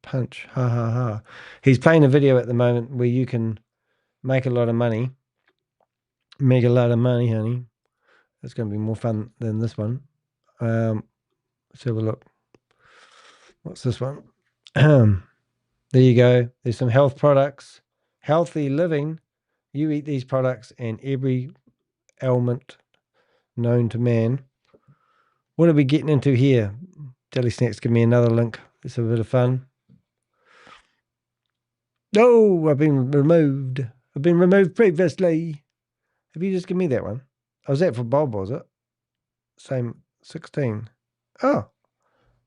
punch. Ha ha ha. He's playing a video at the moment where you can make a lot of money. Make a lot of money, honey. It's going to be more fun than this one. Let's have a look. What's this one? There you go. There's some health products. Healthy living. You eat these products and every ailment known to man. What are we getting into here? Jelly Snacks, give me another link. It's a bit of fun. No, I've been removed. I've been removed previously. Have you just given me that one? Oh, was that for Bob, was it? Same 16. Oh,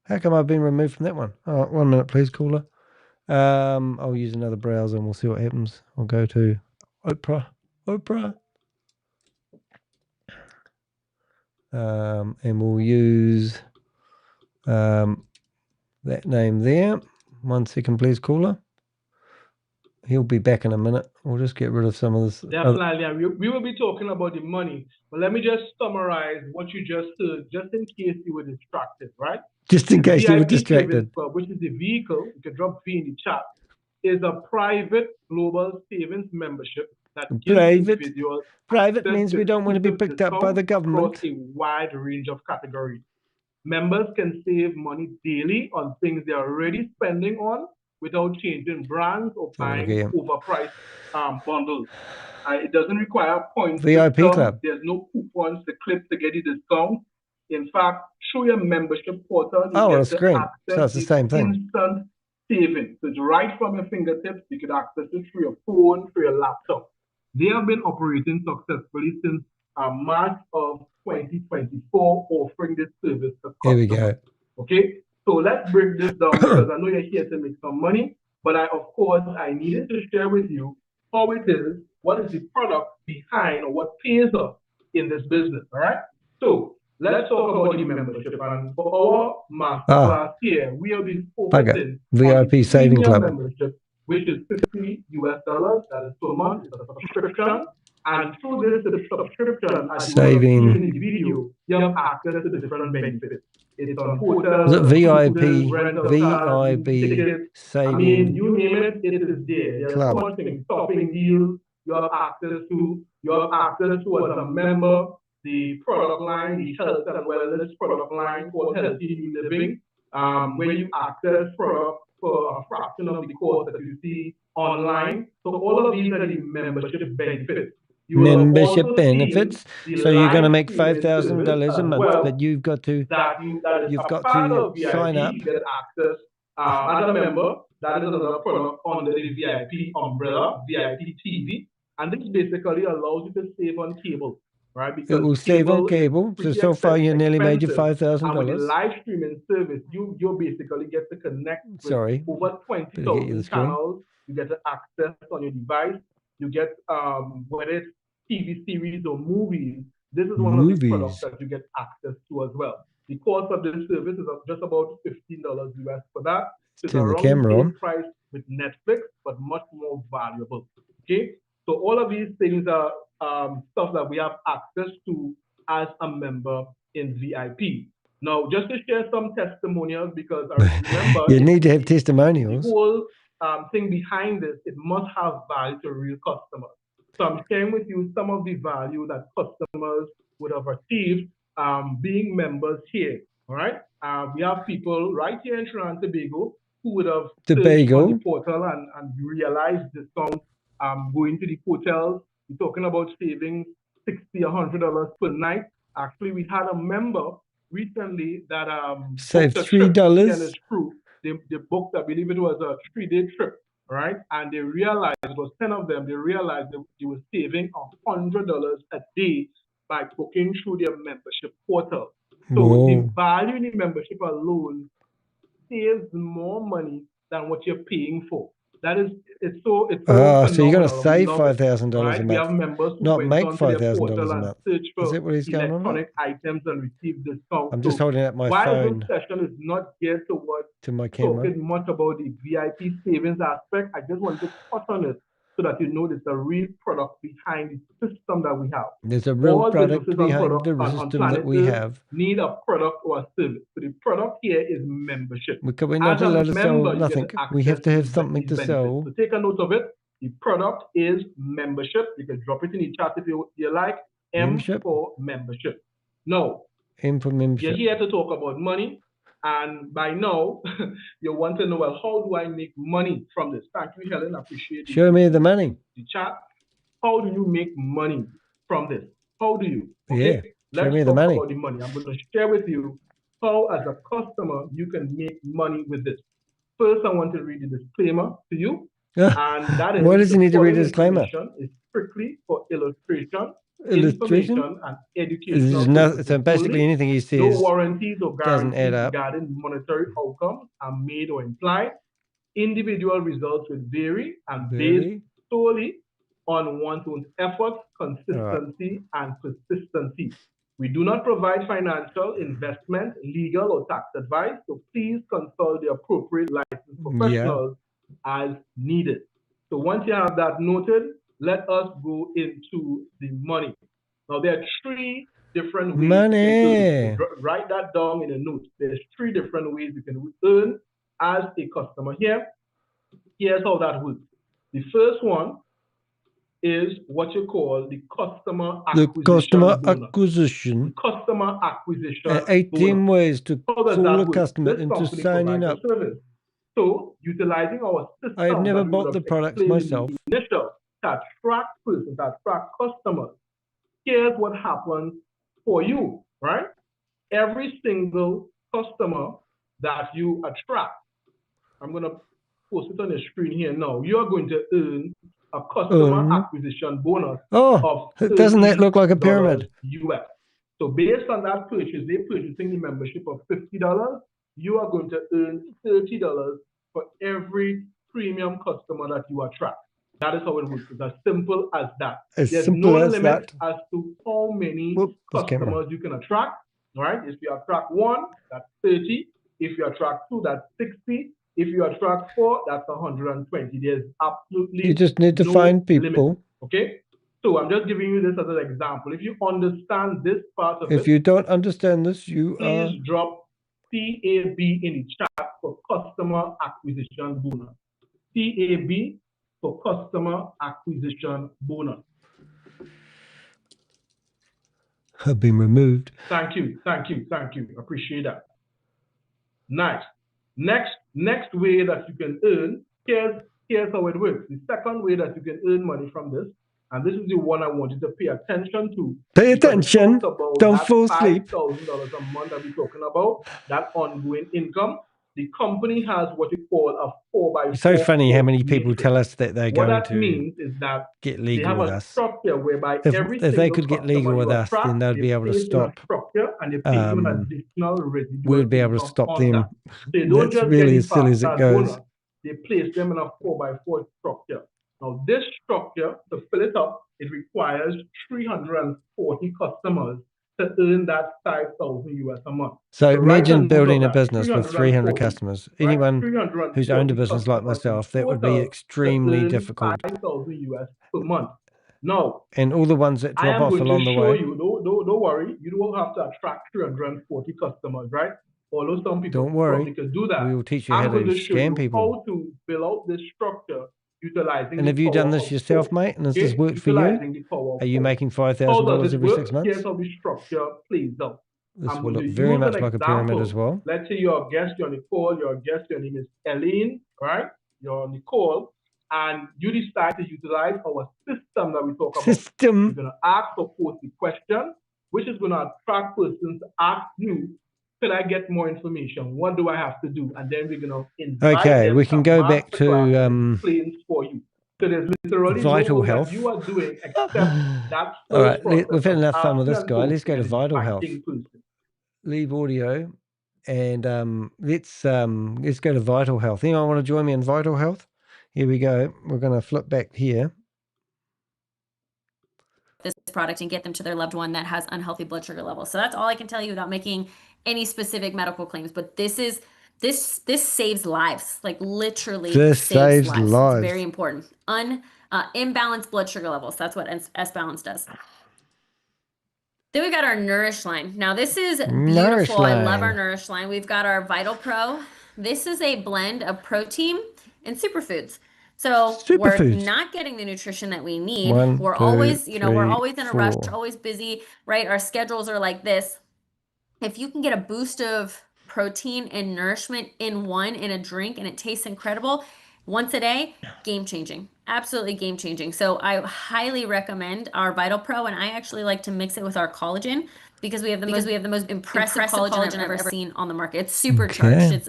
how come I've been removed from that one? Oh, 1 minute, please, caller. I'll use another browser and we'll see what happens. I'll go to Oprah. And we'll use that name there. 1 second, please, caller. He'll be back in a minute. We'll just get rid of some of this. Definitely. We will be talking about the money, but let me just summarize what you just heard, just in case you were distracted, right? Just in case you were VIP distracted. Savings Club, which is the vehicle, you can drop V in the chat, is a private global savings membership that gives individuals. Private means we don't want to be picked up by the government. Across a wide range of categories. Members can save money daily on things they are already spending on without changing brands or buying overpriced bundles. It doesn't require points. VIP club. There's no coupons to clip to get you discounts. In fact, through your membership portal, you on a get screen. So it's the same thing. Instant savings. So it's right from your fingertips. You can access it through your phone, through your laptop. They have been operating successfully since March of 2024, offering this service to customers. Here we go. Okay, so let's break this down because I know you're here to make some money, but of course, I needed to share with you how it is, what is the product behind or what pays us in this business, all right? So let's talk about the membership. And for our masterclass here, we have been focusing VIP on Saving Club membership, which is $50 US, that is per month, it's a subscription. And through this subscription, as you will see in the video, you have access to different benefits. It's on hotels, VIP tickets, Saving you name it, it is there. There's so much things, shopping deals, you have access to as a member, the product line, the health and wellness product line for healthy living, where you access products for a fraction of the cost that you see online. So all of these are the membership benefits. Membership benefits. So you're going to make $5,000 a month, but you've got to sign up. You get access as a member. That is another product under the VIP umbrella, VIP TV, and this basically allows you to save on cable, right? Because it will save on cable. So far, you nearly made your $5,000. And with the live streaming service, you basically get to connect with over 20,000 channels. You get to access on your device. You get whether it's TV series or movies. This is one of the products that you get access to as well. The cost of this service is just about $15 US for that. It's around the same price with Netflix, but much more valuable. Okay, so all of these things are stuff that we have access to as a member in VIP. Now, just to share some testimonials, because I remember you need to have testimonials. The whole thing behind this, it must have value to real customers. So I'm sharing with you some of the value that customers would have achieved being members here. All right, we have people right here in Trinidad and Tobago who would have searched on the portal and realized discounts going to the hotels. We're talking about saving $60, $100 per night. Actually, we had a member recently that saved $3. And it's true. They booked, I believe it was a 3-day trip, right? And they realized, it was 10 of them, they realized they were saving $100 a day by booking through their membership portal. So the value in the membership alone saves more money than what you're paying for. it's so Oh, so you're going to phenomenal. We save love it, $5,000 a right? We have month, members who not went make onto their $5,000 portal a and month. search Is for that what he's going on about? electronic items and receive discounts. I'm just holding up my while phone this session is not geared towards to my camera. talking much about the VIP savings aspect, I just want to touch on it so that you know there's a real product behind the system that we have. There's a real All product businesses and behind products the system that we have. need a product or a service. So the product here is membership. We're not As a allowed to sell member, you get nothing. We have access to have these something to benefits. sell. So take a note of it. The product is membership. You can drop it in the chat if you like. Membership? For membership. No. M for membership. You're here to talk about money. And by now, you want to know, well, how do I make money from this? Thank you, Helen. I appreciate it. Show me the money. The chat. How do you make money from this? How do you? Okay? Yeah. Show me the money. Let's talk about the money. I'm going to share with you how, as a customer, you can make money with this. First, I want to read the disclaimer to you. And that is, why does he need to read a disclaimer? It's strictly for illustration, illustration, information, and education. So basically, anything he says no warranties or doesn't guarantees add up. regarding monetary outcomes are made or implied. Individual results will vary and based solely on one's own efforts, consistency, and persistency. We do not provide financial, investment, legal, or tax advice, so please consult the appropriate licensed professionals as needed. So once you have that noted, let us go into the money. Now, there are three different ways you can write that down in a note. There's three different ways you can earn as a customer here. Here's how that works. The first one is what you call the customer acquisition. Customer acquisition. 18 ways to fool a customer into signing up. So, utilizing our system, I've never bought the products myself. Initial to attract persons, to attract customers. Here's what happens for you, right? Every single customer that you attract, I'm going to post it on the screen here now. You're going to earn a customer acquisition bonus of doesn't that look like a pyramid? US. So based on that purchase, they're purchasing the membership of $50. You are going to earn $30 for every premium customer that you attract. That is how it works. It's as simple as that. There's no limit as to how many customers you can attract. All right. If you attract one, that's 30. If you attract two, that's 60. If you attract four, that's 120. There's absolutely you just need to find people. Limit. Okay. So I'm just giving you this as an example. If you understand this part of it, if you don't understand this, please drop CAB in the chat for customer acquisition bonus. CAB for customer acquisition bonus. Have been removed. Thank you. Appreciate that. Nice. Next way that you can earn, here's how it works. The second way that you can earn money from this, and this is the one I want you to pay attention to. Pay attention. Don't fall asleep. $5,000 a month that we're talking about, that ongoing income. The company has what we call a 4x4. It's so funny how many people tell us that they're going to means is that get legal with us. Whereby if they could get legal with us, then they'd be able to stop. We'd be able to stop them. That's really as silly as it goes. They place them in a 4x4 structure. Now, this structure, to fill it up, it requires 340 customers to earn that $5,000 a month. So imagine building a business with 300 customers. Anyone who's owned a business like myself, that would be extremely difficult. $5,000 per month. No. And all the ones that drop off along the way. Don't worry. You don't have to attract 340 customers, right? Although some people probably could do that. We will teach you how to scam people. How to build out this structure utilizing. And have you done this yourself, mate? And has this worked for you? Are you making $5,000 every 6 months? Here's how the structure plays out. This will look very much like a pyramid as well. Let's say you're a guest, you're Nicole, your name is Elaine, right? You're Nicole, and you decide to utilize our system that we talk about. You're going to ask or post the question, which is going to attract persons to ask you, could I get more information? What do I have to do? And then we're going to invite them. We can go back to explains for you. So there's literally vital health. You are doing except that. All right, we've had enough fun with this guy. Let's go to vital health. Leave audio, and let's go to vital health. Anyone want to join me in vital health? Here we go. We're going to flip back here. This product and get them to their loved one that has unhealthy blood sugar levels. So that's all I can tell you without making any specific medical claims. But this saves lives, like literally saves lives. It's very important. Imbalanced blood sugar levels. That's what S-Balance does. Then we've got our Nourish line. Now this is beautiful. I love our Nourish line. We've got our Vital Pro. This is a blend of protein and superfoods. So we're not getting the nutrition that we need. We're always, we're always in a rush, always busy, right? Our schedules are like this. If you can get a boost of protein and nourishment in a drink, and it tastes incredible once a day, game changing, absolutely game changing. So I highly recommend our Vital Pro, and I actually like to mix it with our collagen because we have the most impressive collagen I've ever seen on the market. It's supercharged.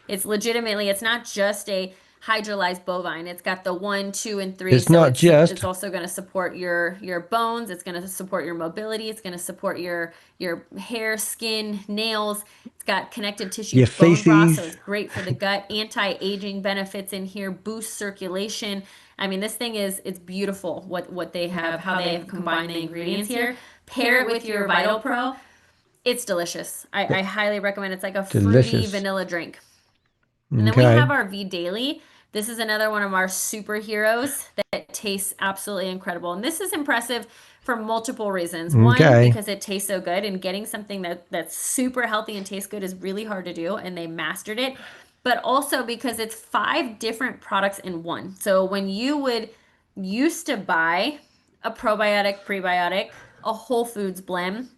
It's legitimately, it's not just a hydrolyzed bovine. It's got the 1, 2, and 3. It's not just. It's also going to support your bones. It's going to support your mobility. It's going to support your hair, skin, nails. It's got connective tissue, bone broth, so it's great for the gut. Anti-aging benefits in here. Boost circulation. I mean, this thing it's beautiful. What they have, how they have combined the ingredients here. Pair it with your Vital Pro. It's delicious. I highly recommend. It's like a fruity vanilla drink. And then we have our V Daily. This is another one of our superheroes that tastes absolutely incredible. And this is impressive for multiple reasons. One, because it tastes so good, and getting something that's super healthy and tastes good is really hard to do, and they mastered it. But also because it's 5 different products in one. So when you used to buy a probiotic, prebiotic, a whole foods blend,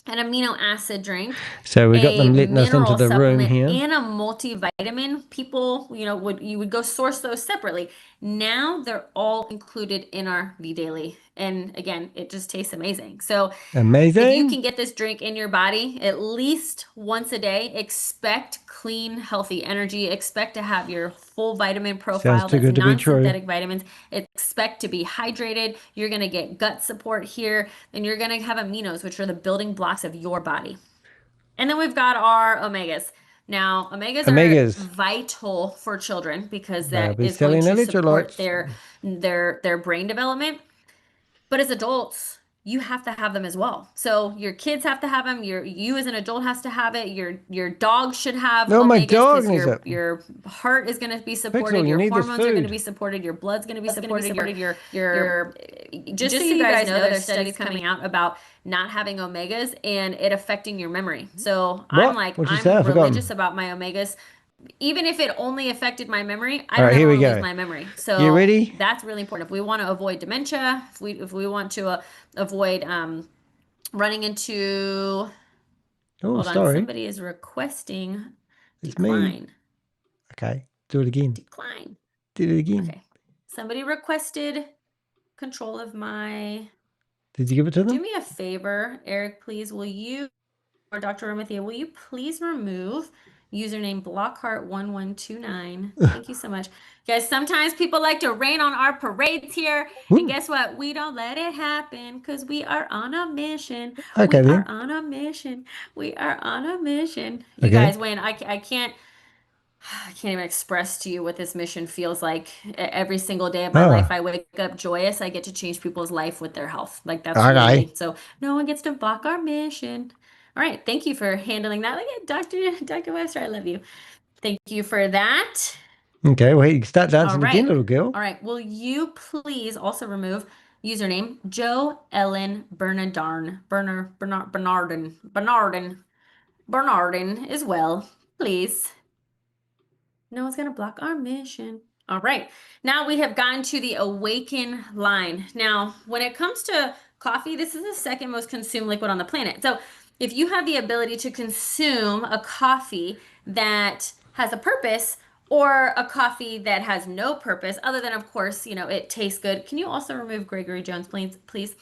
an amino acid drink, so we got them letting us into the room here, and a multivitamin, people, you would go source those separately. Now they're all included in our V Daily, and again, it just tastes amazing. So amazing. If you can get this drink in your body at least once a day, expect clean, healthy energy. Expect to have your full vitamin profile. That's non-synthetic vitamins. Expect to be hydrated. You're going to get gut support here, and you're going to have aminos, which are the building blocks of your body. And then we've got our omegas. Now, omegas are vital for children because that is going to support their brain development. But as adults, you have to have them as well. So your kids have to have them. You as an adult has to have it. Your dog should have omegas because your heart is going to be supported. Your hormones are going to be supported. Your blood's going to be supported. Just so you guys know, there's studies coming out about not having omegas and it affecting your memory. So I'm religious about my omegas. Even if it only affected my memory, I don't ever lose my memory. So you ready? That's really important. If we want to avoid dementia, if we want to avoid running into, hold on, somebody is requesting decline. Me. Okay, do it again. Decline. Do it again. Okay, somebody requested control of my. Did you give it to them? Do me a favor, Eric, please. Will you, or Dr. Ramithia, will you please remove username Blockheart1129. Thank you so much. Guys, sometimes people like to rain on our parades here. Woo. And guess what? We don't let it happen because we are on a mission. Okay, we are on a mission. We are on a mission. You guys, when I can't even express to you what this mission feels like. Every single day of my life, I wake up joyous. I get to change people's life with their health. Like that's really, so no one gets to block our mission. All right. Thank you for handling that. Look at Dr. Webster. I love you. Thank you for that. Okay. Well, you can start dancing again, little girl. All right. Will you please also remove username Joe Ellen Bernardin as well, please. No one's going to block our mission. All right. Now we have gotten to the Awaken line. Now, when it comes to coffee, this is the second most consumed liquid on the planet. So if you have the ability to consume a coffee that has a purpose or a coffee that has no purpose, other than, of course, it tastes good. Can you also remove Gregory Jones, please?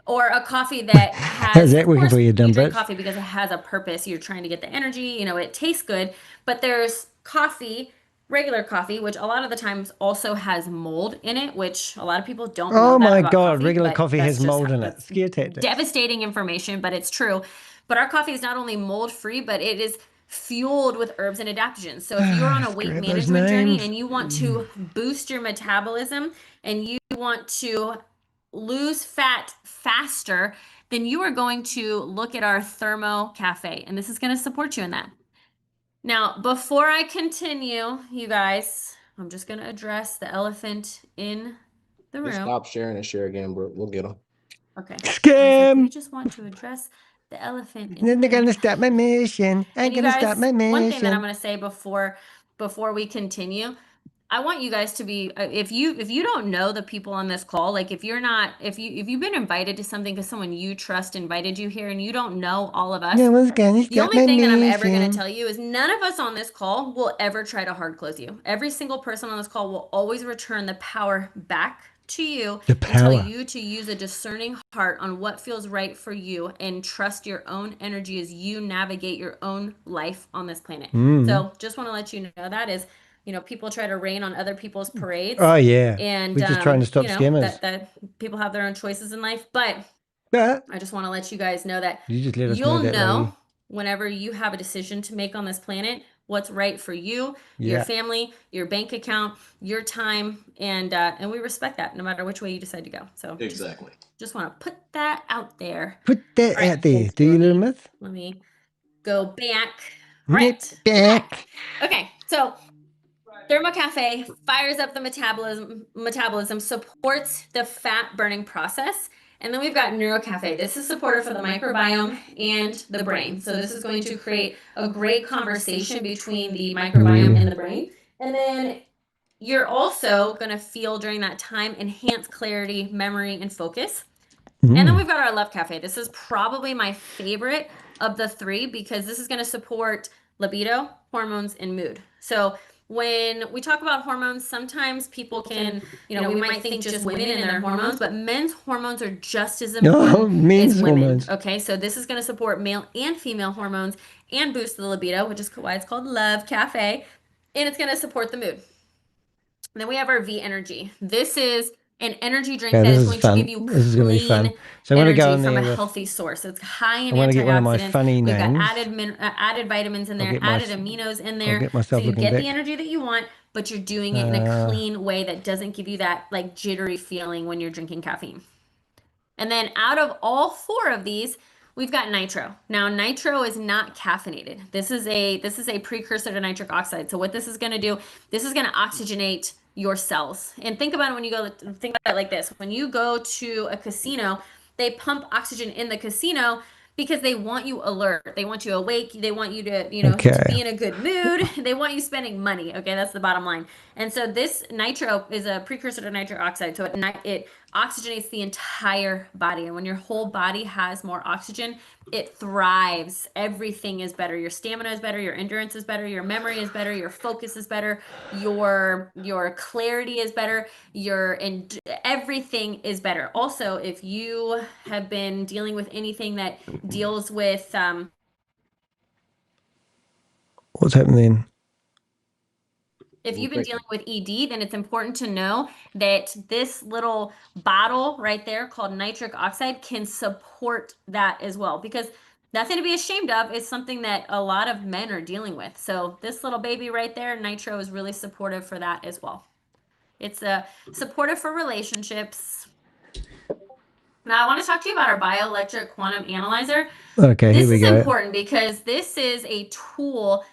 Or a coffee that has, of course, you drink coffee because it has a purpose. You're trying to get the energy, it tastes good. But there's coffee, regular coffee, which a lot of the times also has mold in it, which a lot of people don't know. Oh my God, regular coffee has mold in it. Devastating information, but it's true. But our coffee is not only mold free, but it is fueled with herbs and adaptogens. So if you're on a weight management journey and you want to boost your metabolism and you want to lose fat faster, then you are going to look at our Thermo Cafe, and this is going to support you in that. Now, before I continue, you guys, I'm just going to address the elephant in the room. Just stop sharing and share again, bro. We'll get them. Okay. Scam. We just want to address the elephant in Then the they're room. gonna stop my mission. I'm gonna stop my mission. One thing that I'm going to say before we continue, I want you guys to be, if you don't know the people on this call, like if you've been invited to something because someone you trust invited you here and you don't know all of us, the only thing that I'm ever going to tell you is none of us on this call will ever try to hard close you. Every single person on this call will always return the power back to you and tell you to use a discerning heart on what feels right for you and trust your own energy as you navigate your own life on this planet. So just want to let you know that is, people try to rain on other people's parades. Oh yeah. And we're just trying to stop scammers. that people have their own choices in life, but I just want to let you guys know that you'll know whenever you have a decision to make on this planet what's right for you, your family, your bank account, your time, and we respect that no matter which way you decide to go. So exactly. Just want to put that out there. Put that out there. Do you, little myth? Let me go back. Right. Back. Okay, so Thermo Cafe fires up the metabolism, supports the fat burning process. And then we've got Neuro Cafe. This is supportive for the microbiome and the brain. So this is going to create a great conversation between the microbiome and the brain. And then you're also going to feel during that time enhanced clarity, memory, and focus. And then we've got our Love Cafe. This is probably my favorite of the three because this is going to support libido, hormones, and mood. So when we talk about hormones, sometimes people can, we might think just women and their hormones, but men's hormones are just as important as women. Hormones. Okay, so this is going to support male and female hormones and boost the libido, which is why it's called Love Cafe, and it's going to support the mood. And then we have our V Energy. This is an energy drink that is going to give you clean so I'm energy go in from there a healthy source. It's high in I want to get one of my antioxidants. funny We've names. got added vitamins in there, added aminos in there. get myself So you looking get back. the energy that you want, but you're doing it in a clean way that doesn't give you that like jittery feeling when you're drinking caffeine. And then out of all four of these, we've got nitro. Now, nitro is not caffeinated. This is a precursor to nitric oxide. So what this is going to do, this is going to oxygenate your cells. And think about it when you go, think about it like this. When you go to a casino, they pump oxygen in the casino because they want you alert. They want you awake. They want you to, to be in a good mood. They want you spending money. Okay, that's the bottom line. And so this nitro is a precursor to nitric oxide. So it oxygenates the entire body. And when your whole body has more oxygen, it thrives. Everything is better. Your stamina is better. Your endurance is better. Your memory is better. Your focus is better. Your clarity is better. Everything is better. Also, if you have been dealing with anything that deals with what's happening? If you've been dealing with ED, then it's important to know that this little bottle right there called nitric oxide can support that as well, because nothing to be ashamed of. It's something that a lot of men are dealing with. So this little baby right there, nitro, is really supportive for that as well. It's supportive for relationships. Now I want to talk to you about our bioelectric quantum analyzer. Okay, here we go. This is important because this is a tool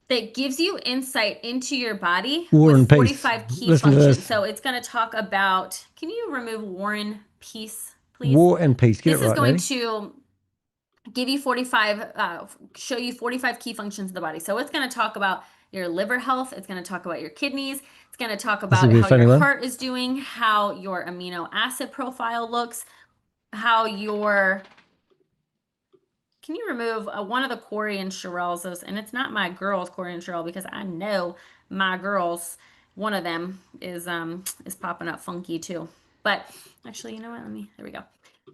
that gives you insight into your body with 45 key functions. So it's going to talk about, can you remove War and Peace, please? War and Peace, get this it right, is going lady. to give you 45, show you 45 key functions of the body. So it's going to talk about your liver health. It's going to talk about your kidneys. It's going to talk about how your heart is doing, how your amino acid profile looks, how your... Can you remove one of the Corey and Sherelle's? And it's not my girls, Corey and Sherelle, because I know my girls, one of them is popping up funky too. But actually, you know what? There we go.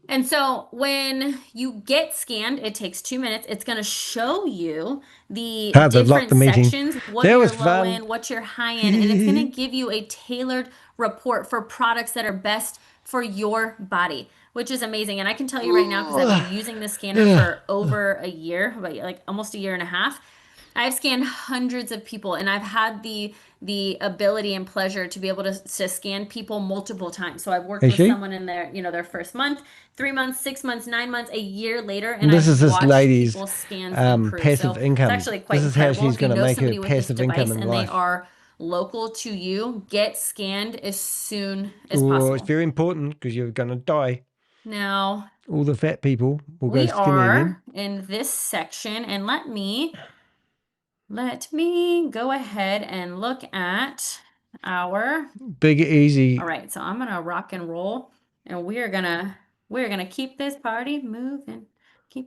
And so when you get scanned, it takes 2 minutes. It's going to show you the different sections, what you're low in, what you're high in, and it's going to give you a tailored report for products that are best for your body, which is amazing. And I can tell you right now, because I've been using this scanner for over a year, like almost a year and a half, I've scanned hundreds of people, and I've had the ability and pleasure to be able to scan people multiple times. So I've worked with someone in their, you know, their first month, 3 months, 6 months, 9 months, a year later, and this is this watched lady's people's scans improve. passive So income. it's actually quite This is how incredible. she's If you going to know make her somebody with this passive income device in and they life. are local to you, get scanned as soon as Oh, possible. it's very important because you're going to die. Now, all the fat people will go we skinny again. are in this section, and let me go ahead and look at our Big easy. All right, so I'm gonna rock and roll, and we're gonna keep this party moving.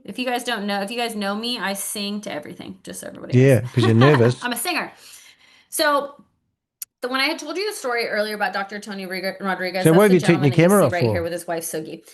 If you guys don't know, if you guys know me, I sing to everything, just so everybody knows. Yeah, because you're nervous. I'm a singer. So when I had told you the story earlier about Dr. Tony Rodriguez, So that's what have the you taken gentleman your that you camera see off right here for? with his wife Sogi.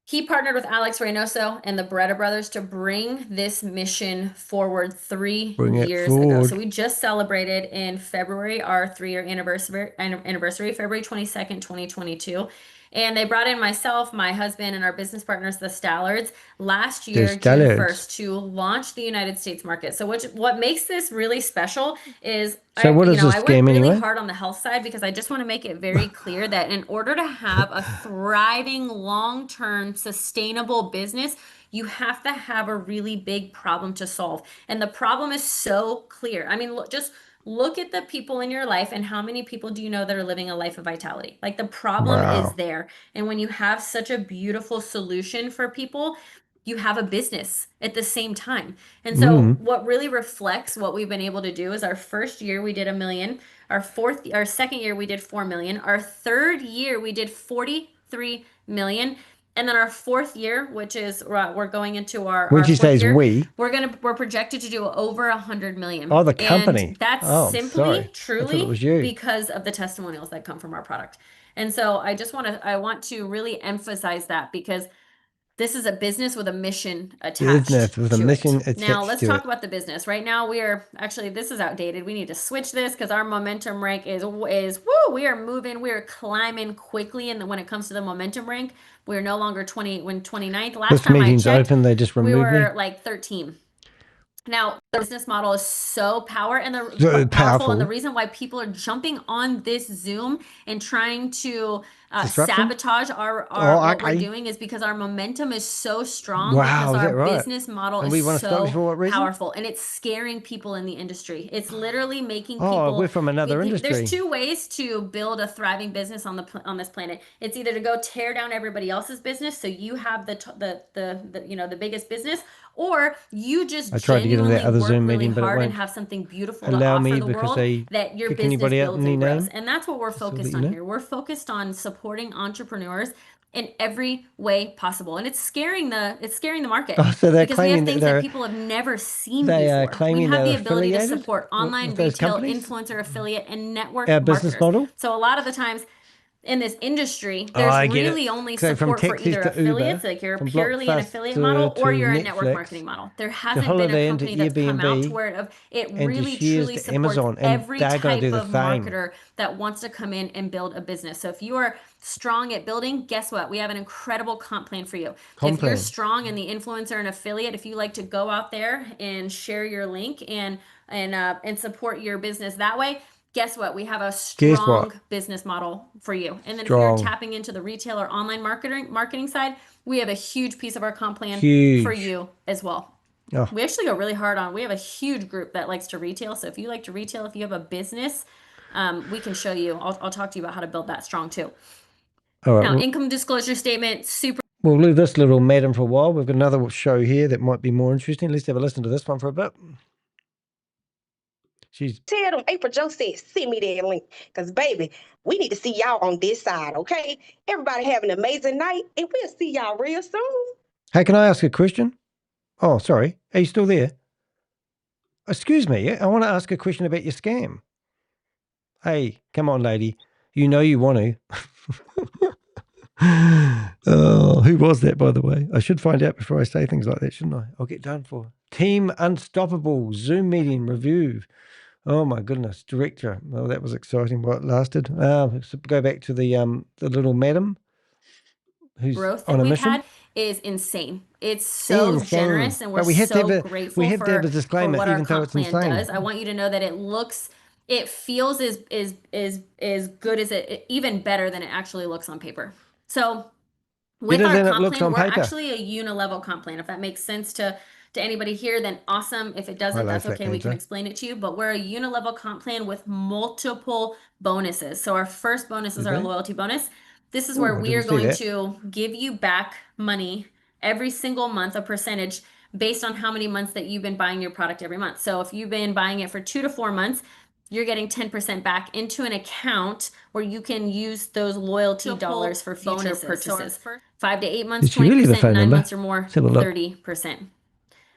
He partnered with Alex Reynoso and the Beretta brothers to bring this mission forward 3 years ago. So we just celebrated in February our 3-year anniversary, February 22nd, 2022. And they brought in myself, my husband, and our business partners, the Stallards, last year, June 1st, to launch the United States market. So what makes this really special is So what is this I went scam really anyway? hard on the health side because I just want to make it very clear that in order to have a thriving, long-term, sustainable business, you have to have a really big problem to solve. And the problem is so clear. I mean, just look at the people in your life and how many people do you know that are living a life of vitality? Like the problem is there. And when you have such a beautiful solution for people, you have a business at the same time. And so what really reflects what we've been able to do is our first year we did $1 million, our second year we did 4 million, our third year we did 43 million. And then our fourth year, which is we're going into our When she fourth says year, we, we're projected to do over 100 million. oh, the company. And that's simply, truly because of the testimonials that come from our product. And so I want to really emphasize that because this is a business with a mission attached to it. Now let's talk about the business. Right now we are actually, this is outdated. We need to switch this because our momentum rank is woo, we are moving, we are climbing quickly. And when it comes to the momentum rank, we're no longer 29th. Last time I checked, open, they just removed we were me. like 13. Now, the business model is so powerful, and the reason why people are jumping on this Zoom and trying to sabotage what we're doing is because our momentum is so strong because our business model is so powerful, and it's scaring people in the industry. It's literally making people. We're from another industry. There's 2 ways to build a thriving business on this planet. It's either to go tear down everybody else's business so you have the biggest business, or you just genuinely work really hard and have something beautiful to offer the world that your business builds and grows. And that's what we're focused on here. We're focused on supporting entrepreneurs in every way possible, and it's scaring the market because we have things that people have never seen before. We have the ability to support online retail, influencer, affiliate, and network marketers. So a lot of the times in this industry, there's really only support for either affiliates, like you're purely an affiliate model, or you're a network marketing model. There hasn't been a company that's come out to where it really truly supports every type of marketer that wants to come in and build a business. So if you are strong at building, guess what? We have an incredible comp plan for you. If you're strong in the influencer and affiliate, if you like to go out there and share your link and support your business that way, guess what? We have a strong business model for you. And then if you're tapping into the retail or online marketing side, we have a huge piece of our comp plan for you as well. Oh. We actually go really hard on, we have a huge group that likes to retail. So if you like to retail, if you have a business, we can show you. I'll talk to you about how to build that strong too. All right, now, income disclosure statement, super. We'll leave this little madam for a while. We've got another show here that might be more interesting. Let's have a listen to this one for a bit. Tell them April Joe said, send me that link. Because, baby, we need to see y'all on this side, okay? Everybody have an amazing night, and we'll see y'all real soon. Hey, can I ask a question? Oh, sorry. Are you still there? Excuse me. I want to ask a question about your scam. Hey, come on, lady. You know you want to. Oh, who was that, by the way? I should find out before I say things like that, shouldn't I? I'll get done for. Team Unstoppable Zoom meeting review. Oh my goodness, director. Well, that was exciting while it lasted. So go back to the little madam who's growth on that a we've mission. had. is insane. It's so generous, and we're but we have so to have grateful we have to have a disclaimer, what our even though comp it's plan insane. does. I want you to know that it feels as good as even better than it actually looks on paper. So with Better our than it comp looks plan, on we're paper. actually a unilevel comp plan. If that makes sense to anybody here, then awesome. If it doesn't, Highlight that's that, okay. We can Angela. explain it to you. But we're a unilevel comp plan with multiple bonuses. So our first bonus is our loyalty bonus. This is where we are going to give you back money every single month, a percentage based on how many months that you've been buying your product every month. So if you've been buying it for 2 to 4 months, you're getting 10% back into an account where you can use those loyalty dollars for future purchases. 5 to 8 months, Did you really have a 20%, phone 9 number? months or more, Let's have a look. 30%.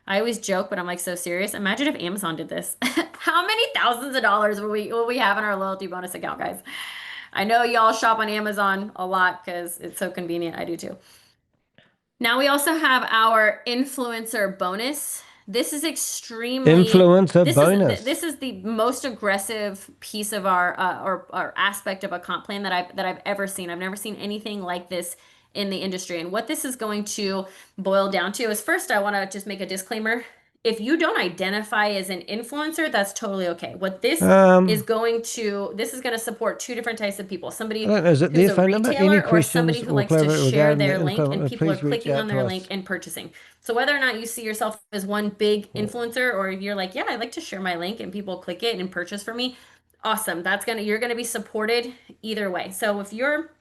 I always joke, but I'm like so serious. Imagine if Amazon did this. How many thousands of dollars will we have in our loyalty bonus account, guys? I know y'all shop on Amazon a lot because it's so convenient. I do too. Now we also have our influencer bonus. This is extremely Influencer bonus. This is the most aggressive piece of our or aspect of a comp plan that I've ever seen. I've never seen anything like this in the industry. And what this is going to boil down to is, first, I want to just make a disclaimer. If you don't identify as an influencer, that's totally okay. What this is going to support two different types of people. Somebody who's a retailer or somebody who likes to share their link and people are clicking on their link and purchasing. So whether or not you see yourself as one big influencer or you're like, yeah, I like to share my link and people click it and purchase from me, awesome. You're going to be supported either way. So if you're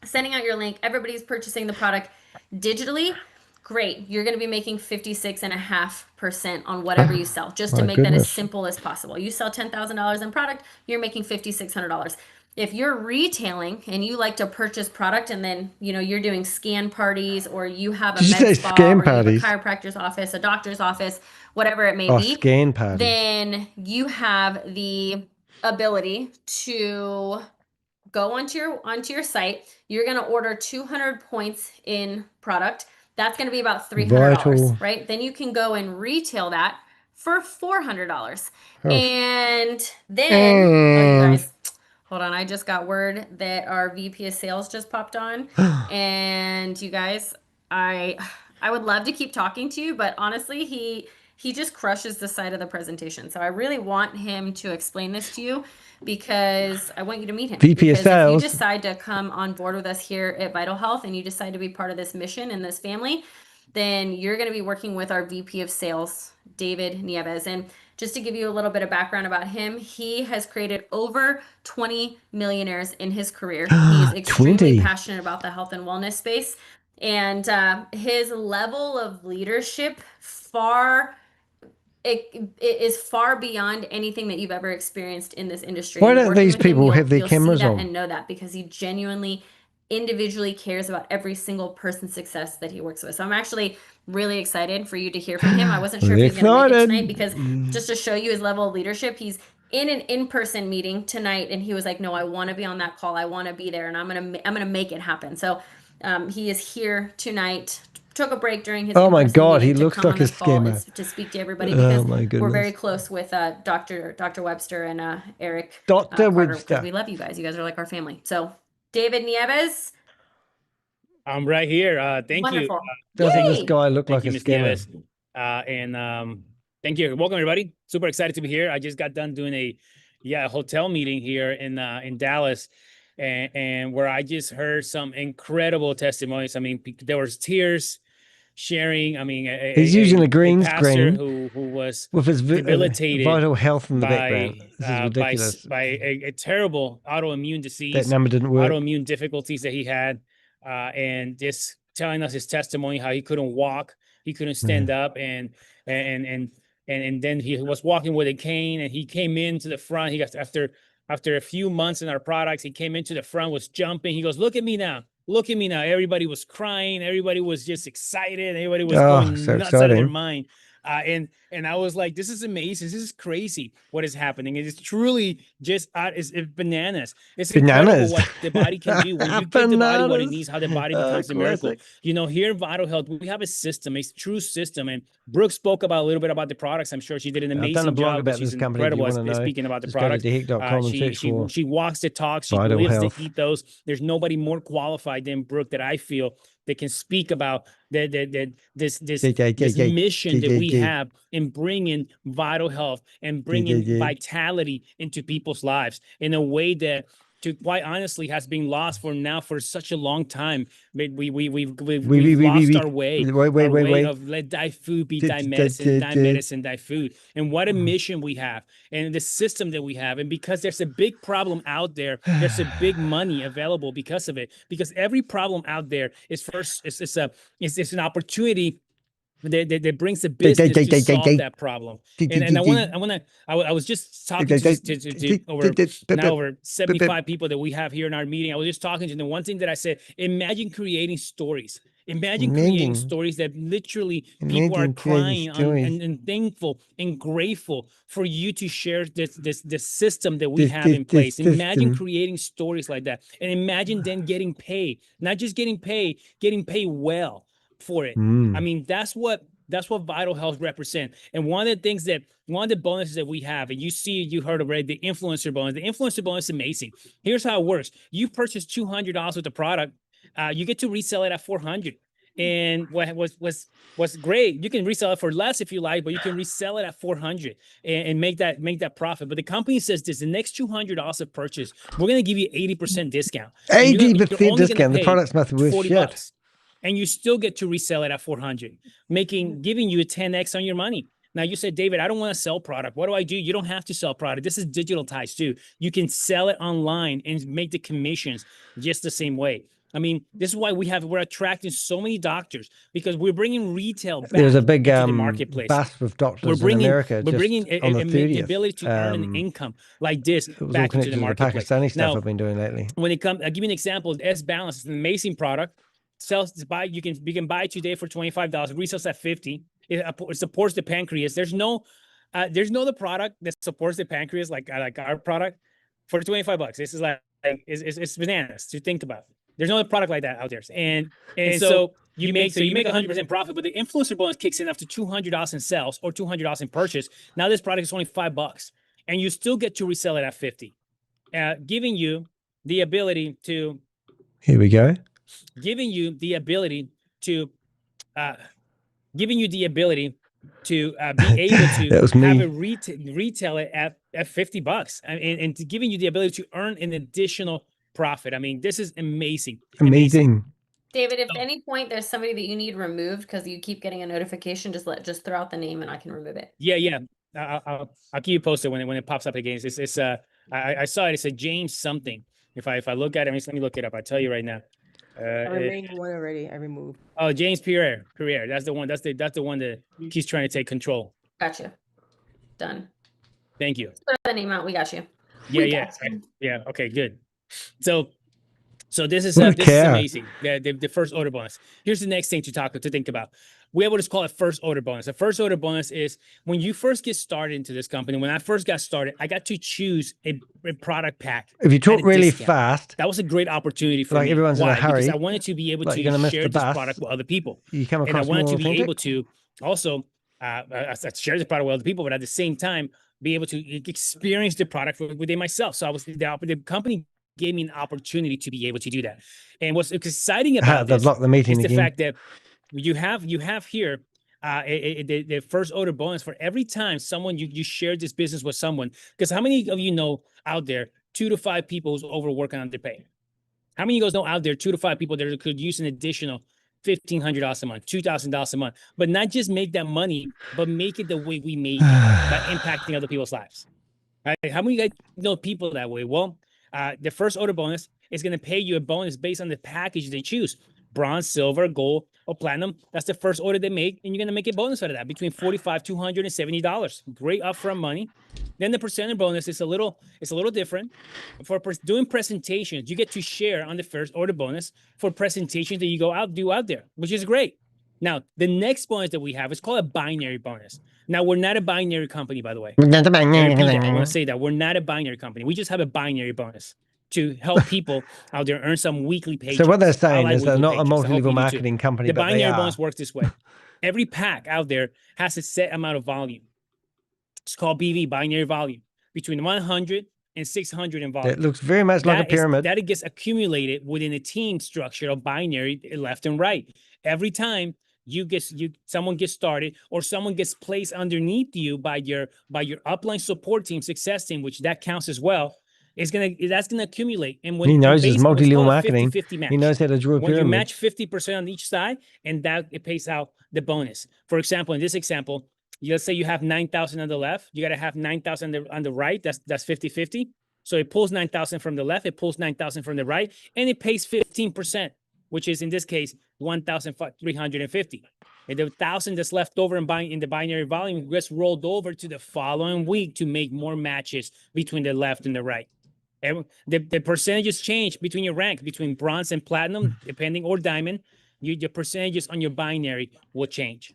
sending out your link, everybody's purchasing the product digitally, great. You're going to be making 56.5% on whatever you sell, just to make that as simple as possible. You sell $10,000 in product, you're making $5,600. If you're retailing and you like to purchase product and then, you're doing scan parties, or you have a med spa, or you have a chiropractor's office, a doctor's office, whatever it may be, scan parties. Then you have the ability to go onto your site. You're going to order 200 points in product. That's going to be about $300, right? Then you can go and retail that for $400. And then, you guys, hold on. I just got word that our VP of sales just popped on. And you guys, I would love to keep talking to you, but honestly, he just crushes the side of the presentation. So I really want him to explain this to you, because I want you to meet him. VP of sales. If you decide to come on board with us here at Vital Health and you decide to be part of this mission and this family, then you're going to be working with our VP of sales, David Nieves. And just to give you a little bit of background about him, he has created over 20 millionaires in his career. He's extremely passionate about the health and wellness space. And his level of leadership it is far beyond anything that you've ever experienced in this industry. Why don't these people have their cameras see that on? And know that, because he genuinely, individually cares about every single person's success that he works with. So I'm actually really excited for you to hear from him. I wasn't sure if he was going to make it tonight, because just to show you his level of leadership, he's in an in-person meeting tonight, and he was like, no, I want to be on that call. I want to be there, and I'm gonna make it happen. So he is here tonight. Took a break during his my God, he meeting to looks come like on a this call scammer. to speak to everybody, because my we're goodness. very close with Dr. Webster and Eric Dr. Carter, Webster. because we love you guys. You guys are like our family. So David Nieves. I'm right here. Thank Wonderful. you. Doesn't this guy look like a Ms. scammer? Nieves. And thank you. Welcome, everybody. Super excited to be here. I just got done doing a hotel meeting here in Dallas, and where I just heard some incredible testimonies. I mean, there was tears, sharing. I mean, he's using a green pastor screen who was with his debilitated vital health in the by, background. This is ridiculous. by a terrible autoimmune disease. That number didn't work. Autoimmune difficulties that he had, and just telling us his testimony, how he couldn't walk, he couldn't stand up, and then he was walking with a cane, and he came into the front. He got after a few months in our products, he came into the front, was jumping. He goes, "Look at me now. Look at me now." Everybody was crying. Everybody was just excited. Everybody was going nuts out of their mind. And I was like, this is amazing. This is crazy what is happening. It is truly just it's bananas. It's incredible what the body can do when you give the body what it needs, how the body becomes a miracle. Here in Vital Health, we have a system, a true system. And Brooke spoke about a little bit about the products. I'm sure she did an amazing job. About she's this company. incredible at speaking about the products. She walks the talk. She Vital lives Health. the ethos. There's nobody more qualified than Brooke that I feel that can speak about this mission that we have in bringing vital health and bringing vitality into people's lives in a way that, to quite honestly, has been lost for such a long time. We've lost our way. Way of let thy food be thy medicine, thy medicine, thy food. And what a mission we have, and the system that we have. And because there's a big problem out there, there's a big money available because of it. Because every problem out there is it's an opportunity that brings the business to solve that problem. And I was just talking to over 75 people that we have here in our meeting. I was just talking to them. One thing that I said, imagine creating stories. Imagine creating stories that literally people are crying on, and thankful and grateful for you to share this system that we have in place. Imagine creating stories like that. And imagine then getting paid, not just getting paid well for it. I mean, that's what Vital Health represent. And one of the bonuses that we have, and you heard already, the influencer bonus. The influencer bonus is amazing. Here's how it works. You purchase $200 worth of product, you get to resell it at $400. And what was great, you can resell it for less if you like, but you can resell it at $400 and make that profit. But the company says this: the next $200 of purchase, we're going to give you 80% discount. 80% discount. The product's must be worth $40 shit. bucks, and you still get to resell it at $400, giving you a 10x on your money. Now you said, David, I don't want to sell product. What do I do? You don't have to sell product. This is digitalized too. You can sell it online and make the commissions just the same way. I mean, this is why we're attracting so many doctors, because we're bringing retail back. There's a big into the marketplace. bust with doctors in America. We're bringing on the 30th. the ability to earn an income like this it was back all into the connected to the marketplace. Pakistani stuff Now, I've been doing lately. when it comes, I'll give you an example. S Balance is an amazing product. You can buy today for $25. Resells at $50. It supports the pancreas. There's no other product that supports the pancreas like our product for $25. This is it's bananas to think about. There's no other product like that out there. And so you make 100% profit, but the influencer bonus kicks in after $200 in sales or $200 in purchase. Now this product is only $5, and you still get to resell it at $50, giving you the ability to. Here we go. Giving you the ability to be able to have a retail it at $50, and to giving you the ability to earn an additional profit. I mean, this is amazing. David, if at any point there's somebody that you need removed because you keep getting a notification, just throw out the name and I can remove it. Yeah. I'll keep you posted when it pops up again. I saw it. It said James something. If I look at it, let me look it up. I'll tell you right now. I removed one already. I removed. Oh, James Pierre. That's the one. That's the one that he's trying to take control. Gotcha. Done. Thank you. Throw the name out. We got you. Yeah. Okay, good. So this is amazing. The first order bonus. Here's the next thing to think about. We have what is called a first order bonus. A first order bonus is when you first get started into this company. When I first got started, I got to choose a product pack. If you talk really fast, that was a great opportunity for me. Everyone's in a hurry. Because I wanted to be able to share this product with other people. You come across and I wanted to authentic? be able to also share this product with other people, but at the same time, be able to experience the product within myself. So the company gave me an opportunity to be able to do that. And what's exciting about this is the fact that you have here the first order bonus for every time someone you share this business with someone. Because how many of you know out there 2 to 5 people who's overworking on their pay? How many of you guys know out there 2 to 5 people that could use an additional $1,500 a month, $2,000 a month, but not just make that money, but make it the way we made it by impacting other people's lives? Right? How many of you guys know people that way? Well, the first order bonus is going to pay you a bonus based on the package they choose. Bronze, silver, gold, or platinum. That's the first order they make, and you're going to make a bonus out of that between $45, $270. Great upfront money. Then the percentage bonus is a little different. For doing presentations, you get to share on the first order bonus for presentations that you do out there, which is great. Now, the next bonus that we have is called a binary bonus. Now, we're not a binary company, by the way. We're not a binary company. I want to say that we're not a binary company. We just have a binary bonus to help people out there earn some weekly paychecks. So what they're saying is they're not a multi-level marketing company, the but they binary are. bonus works this way. Every pack out there has a set amount of volume. It's called BV, binary volume, between 100 and 600 in volume. That looks very much like a pyramid. That it gets accumulated within a team structure of binary left and right. Every time someone gets started or someone gets placed underneath you by your upline support team, success team, which that counts as well, that's gonna accumulate. And when He knows his multi-level called a marketing. 50-50 match. He knows how to draw a When you pyramid. match 50% on each side, and that it pays out the bonus. For example, in this example, let's say you have 9,000 on the left, you gotta have 9,000 on the right. That's 50-50. So it pulls 9,000 from the left, it pulls 9,000 from the right, and it pays 15%, which is in this case 1,350. And the 1,000 that's left over in the binary volume gets rolled over to the following week to make more matches between the left and the right. And the percentages change between your rank, between bronze and platinum, depending, or diamond. Your percentages on your binary will change.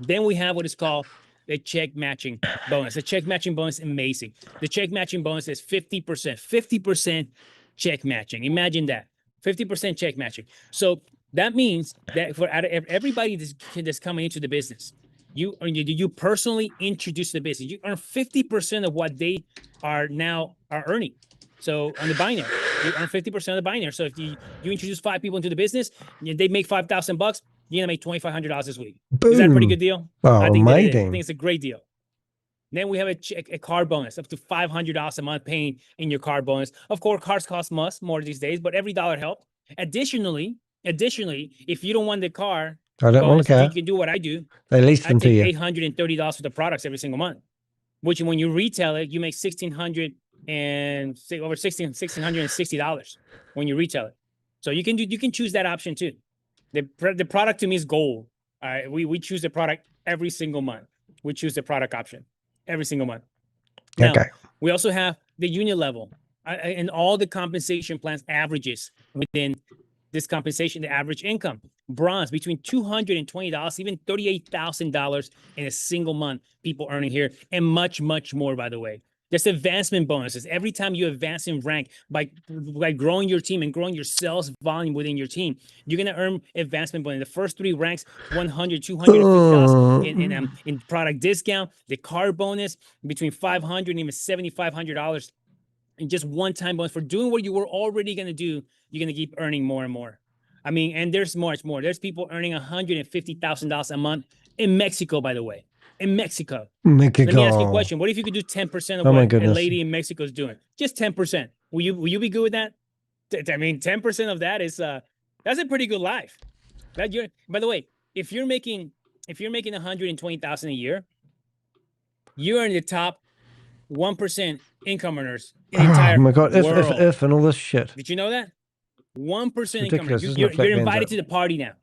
Then we have what is called the check matching bonus. The check matching bonus is amazing. The check matching bonus is 50%. 50% check matching. Imagine that. 50% check matching. So that means that for everybody that's coming into the business, you personally introduce the business. You earn 50% of what they are earning. So on the binary, you earn 50% of the binary. So if you introduce 5 people into the business, they make $5,000, you're gonna make $2,500 this week. Boom. Is that a pretty good deal? Oh, I think amazing. I think it's a great deal. Then we have a car bonus up to $500 a month paying in your car bonus. Of course, cars cost more these days, but every dollar helps. Additionally, if you don't want the car, I don't want a car. You can do what I do. They lease them to you. $830 for the products every single month, which when you retail it, you make $1,660 when you retail it. So you can choose that option too. The product to me is gold. We choose the product every single month. We choose the product option every single month. Now, we also have the unit level and all the compensation plans averages within this compensation, the average income. Bronze, between $220, even $38,000 in a single month, people earning here, and much, much more, by the way. There's advancement bonuses. Every time you advance in rank by growing your team and growing your sales volume within your team, you're going to earn advancement bonus. The first 3 ranks, $100, $250 in product discount, the car bonus between $500 and even $7,500. And just one-time bonus for doing what you were already going to do. You're going to keep earning more and more. I mean, and there's much more. There's people earning $150,000 a month in Mexico, by the way. In Mexico. Let me ask you a question. What if you could do 10% of what a lady in Mexico is doing? Just 10%. Will you be good with that? I mean, 10% of that is that's a pretty good life. By the way, if you're making $120,000 a year, you're in the top 1% income earners in the entire oh my God, world. if and all this shit. Did you know that? 1% income earners. You're invited to the party now.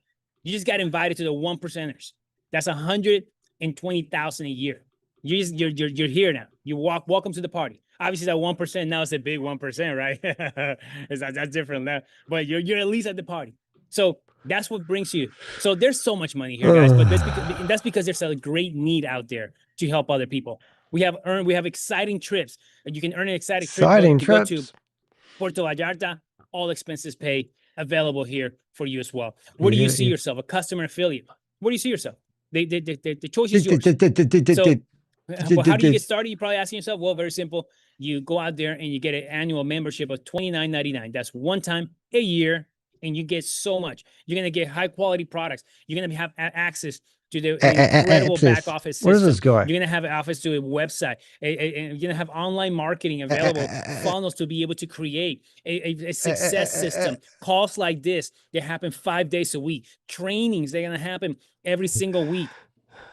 You just got invited to the 1%ers. That's $120,000 a year. You're here now. You welcome to the party. Obviously, that 1% now is a big 1%, right? That's different now. But you're at least at the party. So that's what brings you. So there's so much money here, guys. But that's because there's a great need out there to help other people. We have exciting trips. You can earn an exciting trip to go to Puerto Vallarta. All expenses paid, available here for you as well. Where do you see yourself? A customer affiliate. Where do you see yourself? The choice is yours. So, how do you get started? You're probably asking yourself, well, very simple. You go out there and you get an annual membership of $29.99. That's one time a year, and you get so much. You're going to get high quality products. You're going to have access to the incredible back office system. What is this guy? You're going to have access to a website. You're going to have online marketing available, funnels to be able to create a success system. Calls like this, they happen 5 days a week. Trainings, they're going to happen every single week.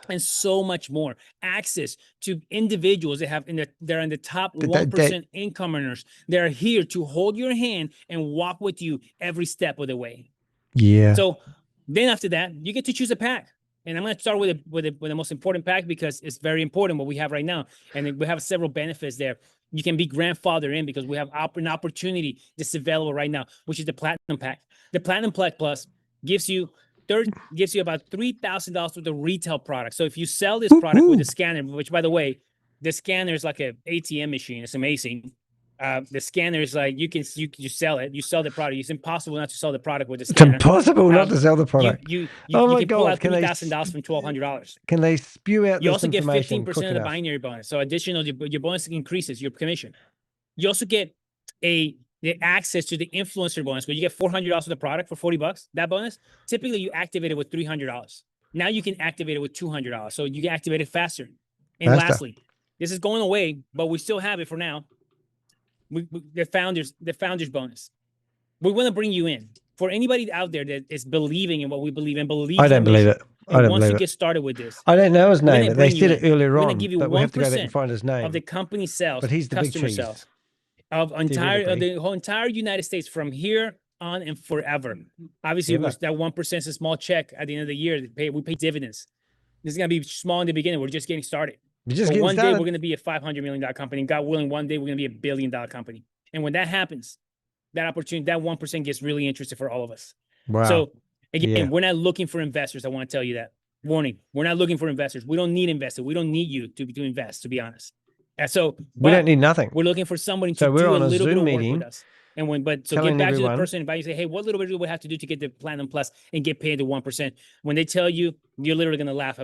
And so much more. Access to individuals they're in the top 1% income earners. They're here to hold your hand and walk with you every step of the way. Yeah. So then after that, you get to choose a pack. And I'm going to start with the most important pack because it's very important what we have right now. And we have several benefits there. You can be grandfathered in because we have an opportunity that's available right now, which is the Platinum Pack. The Platinum Pack Plus gives you about $3,000 worth of retail product. So if you sell this product with a scanner, which by the way, the scanner is like an ATM machine. It's amazing. The scanner is like you sell it. You sell the product. It's impossible not to sell the product with the scanner. It's impossible not to sell the product. You can pull out $3,000 from $1,200. Can they spew out? You also get 15% of the binary bonus. So additional, your bonus increases your commission. You also get the access to the influencer bonus, where you get $400 for the product for $40. That bonus, typically you activate it with $300. Now you can activate it with $200, so you can activate it faster. And lastly, this is going away, but we still have it for now. The founders bonus. We want to bring you in. For anybody out there that is believing in what we believe in, I don't believe it. I don't wants believe to it. get started with this. I don't know his name. They bring you said it in. earlier We're on, gonna give you but we have to go back and 1% find his name. of the company sales, But he's the big customer cheese. sales of the whole entire United States from here on and forever. Obviously, Yeah, that 1% is a small check at the end of the year. We pay dividends. This is gonna be small in the beginning. We're just getting started. You're just But getting one day started. we're gonna be a $500 million company. And God willing, one day we're gonna be a $1 billion company. And when that happens, that opportunity, that 1% gets really interesting for all of us. Wow. So again, Yeah. we're not looking for investors. I want to tell you that. Warning, we're not looking for investors. We don't need investors. We don't need you to invest, to be honest. And so We don't need nothing. we're looking for somebody to So we're do a on a little bit Zoom of work meeting with us. And so telling get back to everyone- the person and you say, hey, what little bit do we have to do to get the Platinum Plus and get paid the 1%? When they tell you, you're literally going to laugh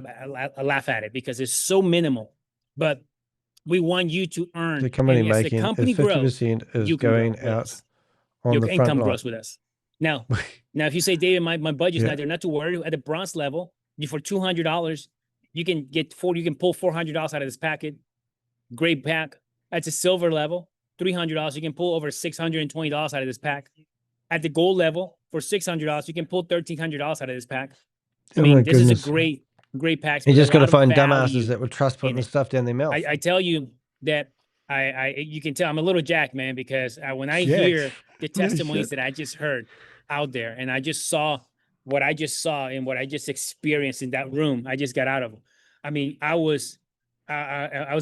at it because it's so minimal. But we want you to earn. The company and as the making company is grows, 50% is you can grow going with out us. on Your the front income line. grows with us. Now, if you say, David, my budget's Yeah. not there, not to worry. At the bronze level, for $200, you can pull $400 out of this packet. Great pack. At the silver level, $300, you can pull over $620 out of this pack. At the gold level, for $600, you can pull $1,300 out of this pack. I Oh mean, my this is goodness. a great pack. You with just a got to lot of find value dumbasses that would trust putting in the it. stuff down their mouth. I tell you that you can tell I'm a little jacked, man, because when I Jacked? hear the No testimonies shit. that I just heard out there, and I just saw what I just saw and what I just experienced in that room I just got out of. I mean, I was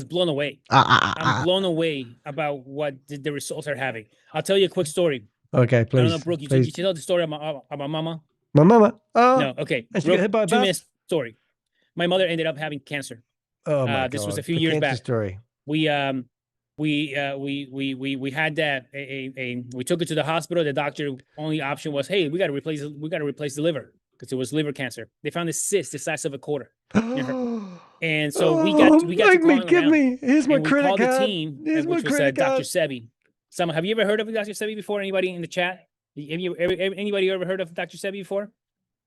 blown away. I'm blown away about what the results are having. I'll tell you a quick story. Okay, I don't know, please. Brooke, you please. tell the story about mama? My mama. Oh, No, okay. and she got hit by a 2 bus? minute story. My mother ended up having cancer. Oh my This God. was a few The years cancer back. story. We had that we took her to the hospital. The doctor only option was, hey, we got to replace the liver because it was liver cancer. They found a cyst the size of a quarter. And so we got to Make me, calling give around. me. Here's my And we credit called card. the team, Here's my which was credit Dr. card. Sebi. Have you ever heard of Dr. Sebi before? Anybody in the chat? Anybody ever heard of Dr. Sebi before?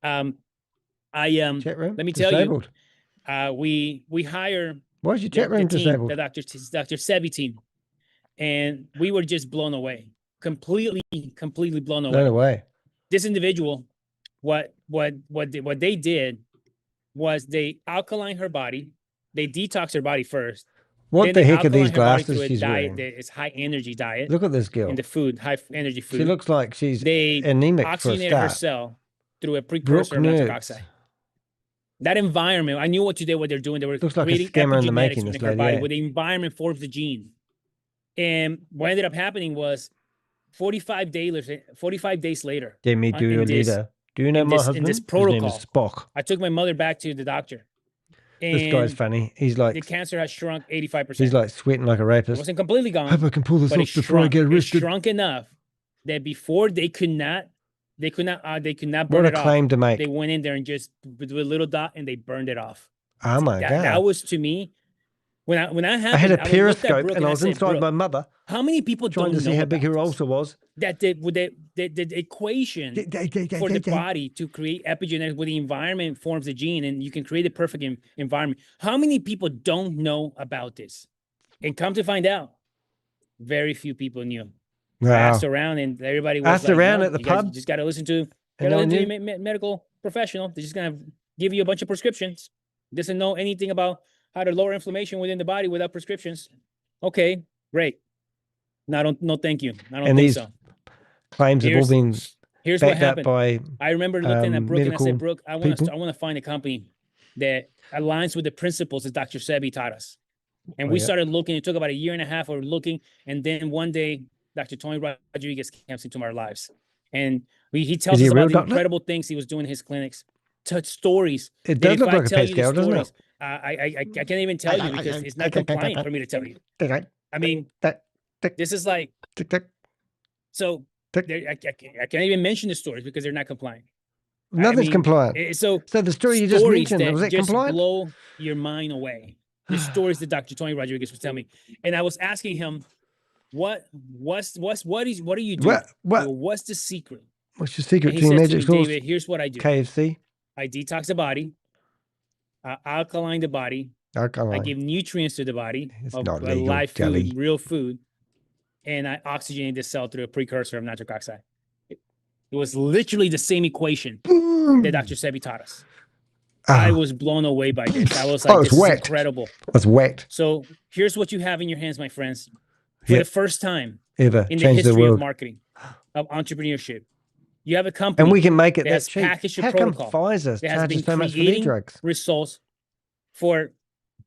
Chat room? Let me tell Disabled. you, we hire Why is your chat room the team, disabled? the Dr. Sebi team, and we were just blown away, completely blown away. Blown away. This individual, what they did was they alkaline her body, they detox her body first. What then the they heck are alkaline these her body glasses through a she's diet wearing? that is high energy diet. Look at this girl. And the food, high energy food. She looks like she's They anemic for a oxygenated her start. cell through a precursor of Brooke nitric Nerds. oxide. That environment, I knew what they're doing. They were Looks like a creating scammer in the epigenetics making, within this her lady, body, eh? where the environment forms the gene. And what ended up happening was 45 days later. Get me to your leader. Do you know my husband? In this His name protocol, is Spock. I took my mother back to the doctor. This guy's And funny. He's like, the cancer has shrunk 85%. he's like sweating like a It rapist. wasn't completely gone. Hope I can pull this but off it before I shrunk. get It arrested. shrunk enough that before they could not burn What a it off. claim to make. They went in there and just with a little dot and they burned it off. Oh my That God. was, to me, when I happened, I had a looked at periscope Brooke and I was said, inside "Brooke, my mother how many people trying don't to see know how big about her this? ulcer was. That the equation for the body to create epigenetics, where the environment forms the gene and you can create the perfect environment. How many people don't know about this? And come to find out, very few people knew. I Wow. asked around and everybody was Asked like, around no, at the you guys pub? just got to listen to, And no one your knew? medical professional. They're just going to give you a bunch of prescriptions. Doesn't know anything about how to lower inflammation within the body without prescriptions. Okay, great. No, thank you. I don't And think these so. claims have all been Here's what backed up happened. by I remember looking at Brooke and I medical said, Brooke, I want people. to find a company that aligns with the principles that Dr. Sebi taught us. And Oh, we yeah. started looking. It took about a year and a half of looking. And then one day, Dr. Tony Rodriguez comes into our lives. And he tells Is he us a real about the doctor? incredible things he was doing in his clinics. Stories. It that does if look I like a tell pay you the scale, doesn't it? stories, I can't even tell you because it's not compliant for me to tell you. I mean, this is like, so I can't even mention the stories because they're not compliant. Nothing's compliant. So the story you just stories mentioned, that was it just compliant? blow your mind away. The stories that Dr. Tony Rodriguez was telling me. And I was asking him, what are you doing? What's the secret? What's your secret And to he your says to magic me, sauce? David, here's what I do. KFC? I detox the body, alkaline the body. I give nutrients to the body of live food, real food, and I oxygenate the cell through a precursor of nitric oxide. It was literally the same equation that Dr. Sebi taught us. I was blown away by this. I was like, this is incredible. I was whacked. So here's what you have in your hands, my friends. For the first time ever in the history of marketing, of entrepreneurship, you have a company and we can make it that that has cheap. packaged a How come protocol Pfizer that has been charges so much for their creating drugs? results for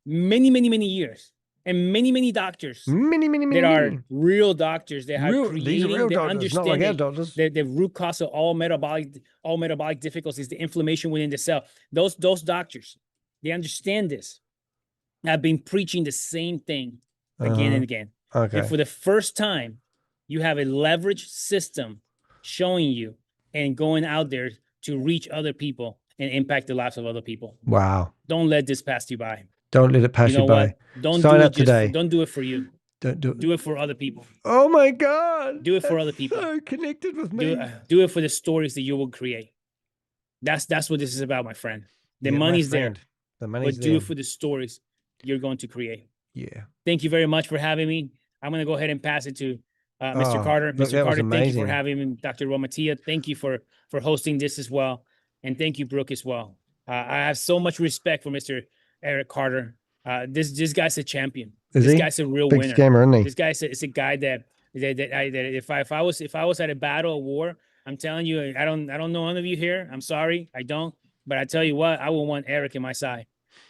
many, many, many years. And many, many doctors that are real doctors that have creating, they understand the root cause of all metabolic difficulties, the inflammation within the cell. Those doctors, they understand this. I've been preaching the same thing again and again. Okay. And for the first time, you have a leverage system showing you and going out there to reach other people and impact the lives of other people. Wow. Don't let this pass you by. Don't let it pass you by. What? Don't Sign do up it just today. don't do it for you. Don't do it. Do it for other people. Oh my God. Do it for other people. So connected with me. Do it for the stories that you will create. That's what this is about, my friend. The money's there. The money's but there. Do it for the stories you're going to create. Yeah. Thank you very much for having me. I'm going to go ahead and pass it to Mr. Carter. Mr. Carter, thank you for having me. Dr. Romatia, thank you for hosting this as well. And thank you, Brooke, as well. I have so much respect for Mr. Eric Carter. This guy's a champion. This guy's a real winner. Scammer, isn't he? This guy's a guy that if I was at a battle, a war, I'm telling you, I don't know none of you here. I'm sorry, I don't. But I tell you what, I will want Eric in my side.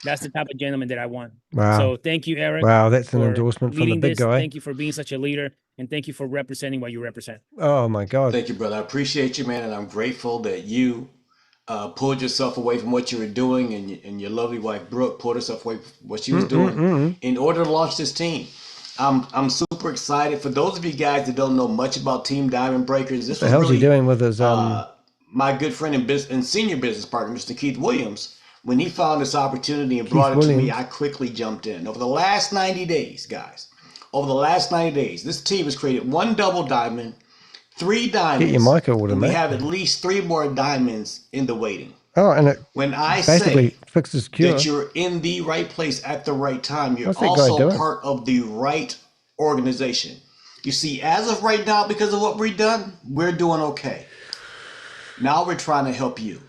That's the type of gentleman that I want. Wow. So thank you, Eric. Wow, that's an endorsement from the big guy. Thank you for being such a leader, and thank you for representing what you represent. Oh my God. Thank you, brother. I appreciate you, man, and I'm grateful that you pulled yourself away from what you were doing, and your lovely wife Brooke pulled herself away from what she was doing in order to launch this team. I'm super excited. For those of you guys that don't know much about Team Diamond Breakers, this what the hell's he doing with his my good friend and senior business partner, Mr. Keith Williams. When he found this opportunity and brought it to me, I quickly jumped in. Over the last 90 days, guys, this team has created 1 double diamond, 3 diamonds. Get your mic over and we mate. have at least 3 more diamonds in the waiting. Oh, and it when I basically say fixes cure. that you're in the right place at the right time, you're also part of the right organization. You see, as of right now, because of what we've done, we're doing okay. Now we're trying to help you.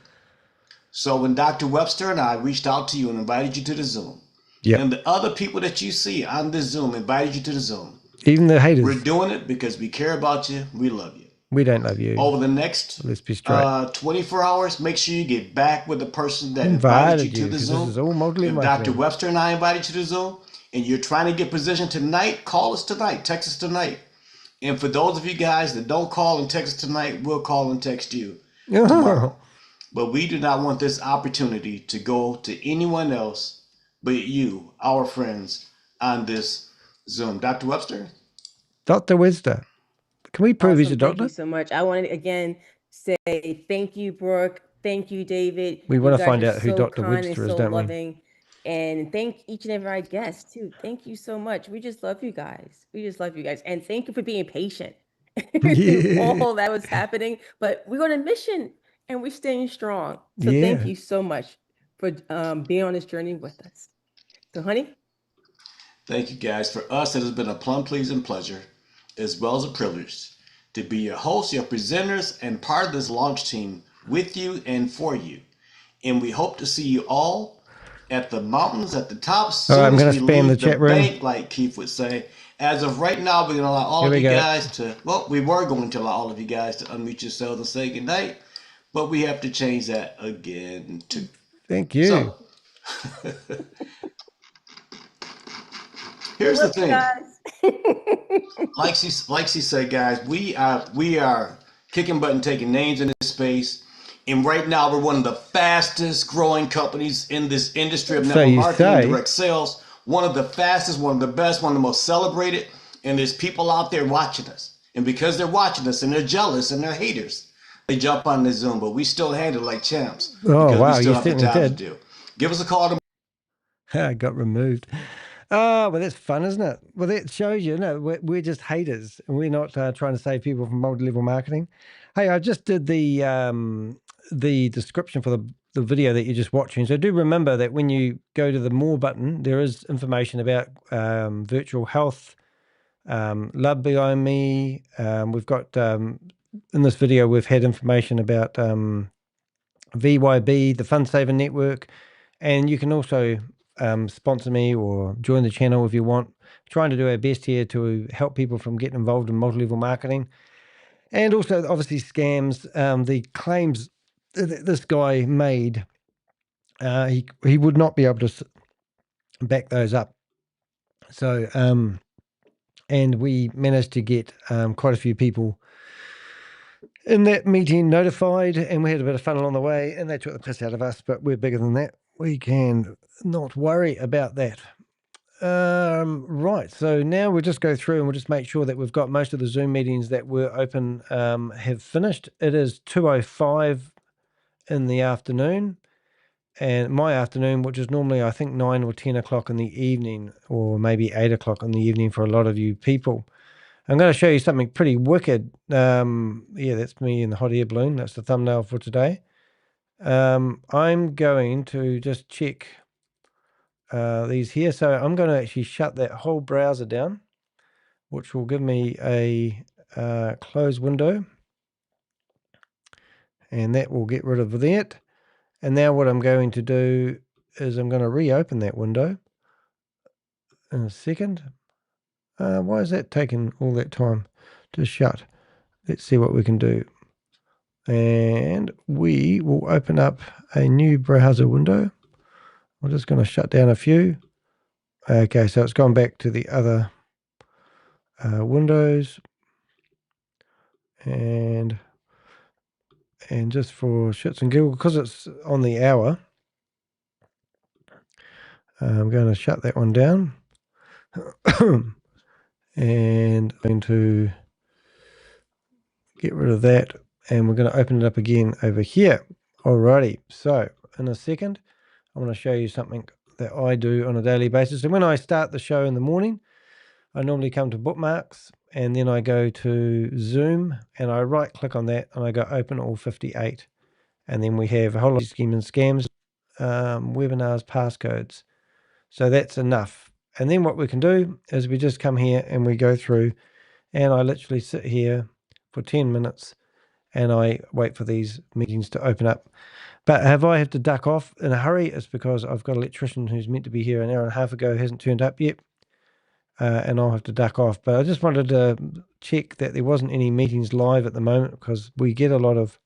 So when Dr. Webster and I reached out to you and invited you to the Zoom, and the other people that you see on this Zoom invited you to the Zoom, even the haters, we're doing it because we care about you. We love you. We don't love you. Over the next Let's be straight. 24 hours, make sure you get back with the person that invited you to the Zoom. If Dr. Webster and I invited you to the Zoom, and you're trying to get positioned tonight, call us tonight. Text us tonight. And for those of you guys that don't call and text us tonight, we'll call and text you tomorrow. But we do not want this opportunity to go to anyone else but you, our friends, on this Zoom. Dr. Webster? Dr. Webster. Can we prove he's a doctor? Thank you so much. I want to again say thank you, Brooke. Thank you, David. We want to guys find are out who so Dr. kind Webster and is, so don't we? loving. And thank each and every guest too. Thank you so much. We just love you guys. We just love you guys. And thank you for being patient through all that was happening. But we're on a mission and we're staying strong. So thank you so much for being on this journey with us. So, honey? Thank you, guys. For us, it has been a plum-pleasing pleasure, as well as a privilege, to be your hosts, your presenters, and part of this launch team with you and for you. And we hope to see you all at the mountains, at the tops. All right, I'm going to spam the chat room. Bank, like Keith would say. As of right now, we're going to allow all of you guys to, well, we were going to allow all of you guys to unmute yourselves and say goodnight, but we have to change that again too. Thank you. So, here's the thing. Like she said, guys, we are kicking butt and taking names in this space. And right now, we're one of the fastest growing companies in this industry of network marketing and direct sales. One of the fastest, one of the best, one of the most celebrated. And there's people out there watching us. And because they're watching us and they're jealous and they're haters, they jump on the Zoom. But we still handle like champs. Oh, wow. We still You have the certainly job to did. do. Give us a call tomorrow. I got removed. Oh, well, that's fun, isn't it? Well, that shows you, no, we're just haters, and we're not trying to save people from multi-level marketing. Hey, I just did the description for the video that you're just watching. So do remember that when you go to the More button, there is information about virtual health, LoveBiome. We've got, in this video, we've had information about VYB, the Fund Saver Network, and you can also sponsor me or join the channel if you want. Trying to do our best here to help people from getting involved in multi-level marketing. And also, obviously, scams, the claims that this guy made, he would not be able to back those up. So, and we managed to get quite a few people in that meeting notified, and we had a bit of fun along the way, and they took the piss out of us, but we're bigger than that. We can not worry about that. Right, so now we'll just go through and we'll just make sure that we've got most of the Zoom meetings that were open have finished. It is 2:05 in the afternoon, and my afternoon, which is normally I think 9 or 10 o'clock in the evening, or maybe 8 o'clock in the evening for a lot of you people. I'm going to show you something pretty wicked. Yeah, that's me in the hot air balloon. That's the thumbnail for today. I'm going to just check these here. So I'm going to actually shut that whole browser down, which will give me a closed window. And that will get rid of that. And now what I'm going to do is I'm going to reopen that window in a second. Why is that taking all that time to shut? Let's see what we can do. And we will open up a new browser window. I'm just going to shut down a few. Okay, so it's gone back to the other windows. And just for shits and giggles, because it's on the hour, I'm going to shut that one down. And I'm going to get rid of that, and we're going to open it up again over here. Alrighty, so in a second, I want to show you something that I do on a daily basis. And when I start the show in the morning, I normally come to bookmarks, and then I go to Zoom, and I right click on that, and I go open all 58. And then we have a whole lot of scheme and scams, webinars, passcodes. So that's enough. And then what we can do is we just come here and we go through, and I literally sit here for 10 minutes and I wait for these meetings to open up. But have I had to duck off in a hurry? It's because I've got an electrician who's meant to be here an hour and a half ago, hasn't turned up yet. And I'll have to duck off. But I just wanted to check that there wasn't any meetings live at the moment, because we get a lot of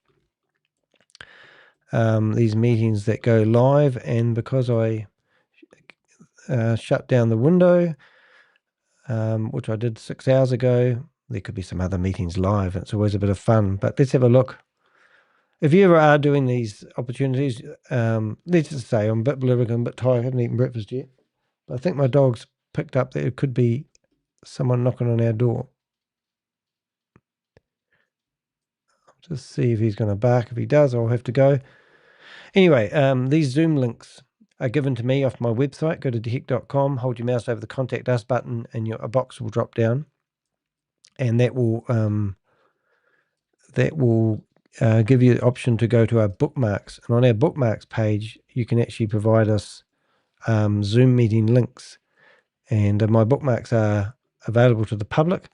these meetings that go live, and because I shut down the window, which I did 6 hours ago, there could be some other meetings live. It's always a bit of fun. But let's have a look. If you ever are doing these opportunities, let's just say I'm a bit blurry, I'm a bit tired, I haven't eaten breakfast yet. But I think my dog's picked up that it could be someone knocking on our door. I'll just see if he's going to bark. If he does, I'll have to go. Anyway, these Zoom links are given to me off my website. Go to deheck.com, hold your mouse over the Contact Us button, and a box will drop down. And that will give you the option to go to our bookmarks. And on our bookmarks page, you can actually provide us Zoom meeting links. And my bookmarks are available to the public.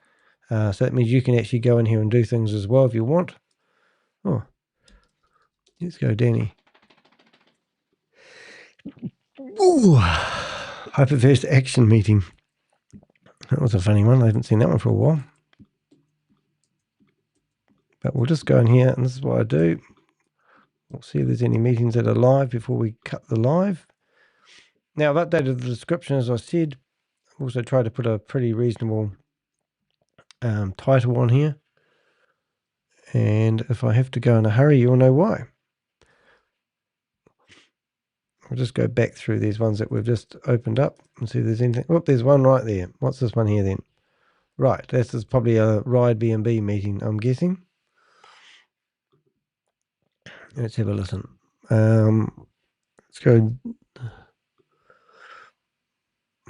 So that means you can actually go in here and do things as well if you want. Oh, let's go, Danny. Ooh, hyperverse action meeting. That was a funny one. I haven't seen that one for a while. But we'll just go in here, and this is what I do. We'll see if there's any meetings that are live before we cut the live. Now, I've updated the description, as I said. I've also tried to put a pretty reasonable title on here. And if I have to go in a hurry, you'll know why. I'll just go back through these ones that we've just opened up and see if there's anything. Oh, there's one right there. What's this one here then? Right, this is probably a VYB meeting, I'm guessing. Let's have a listen. Let's go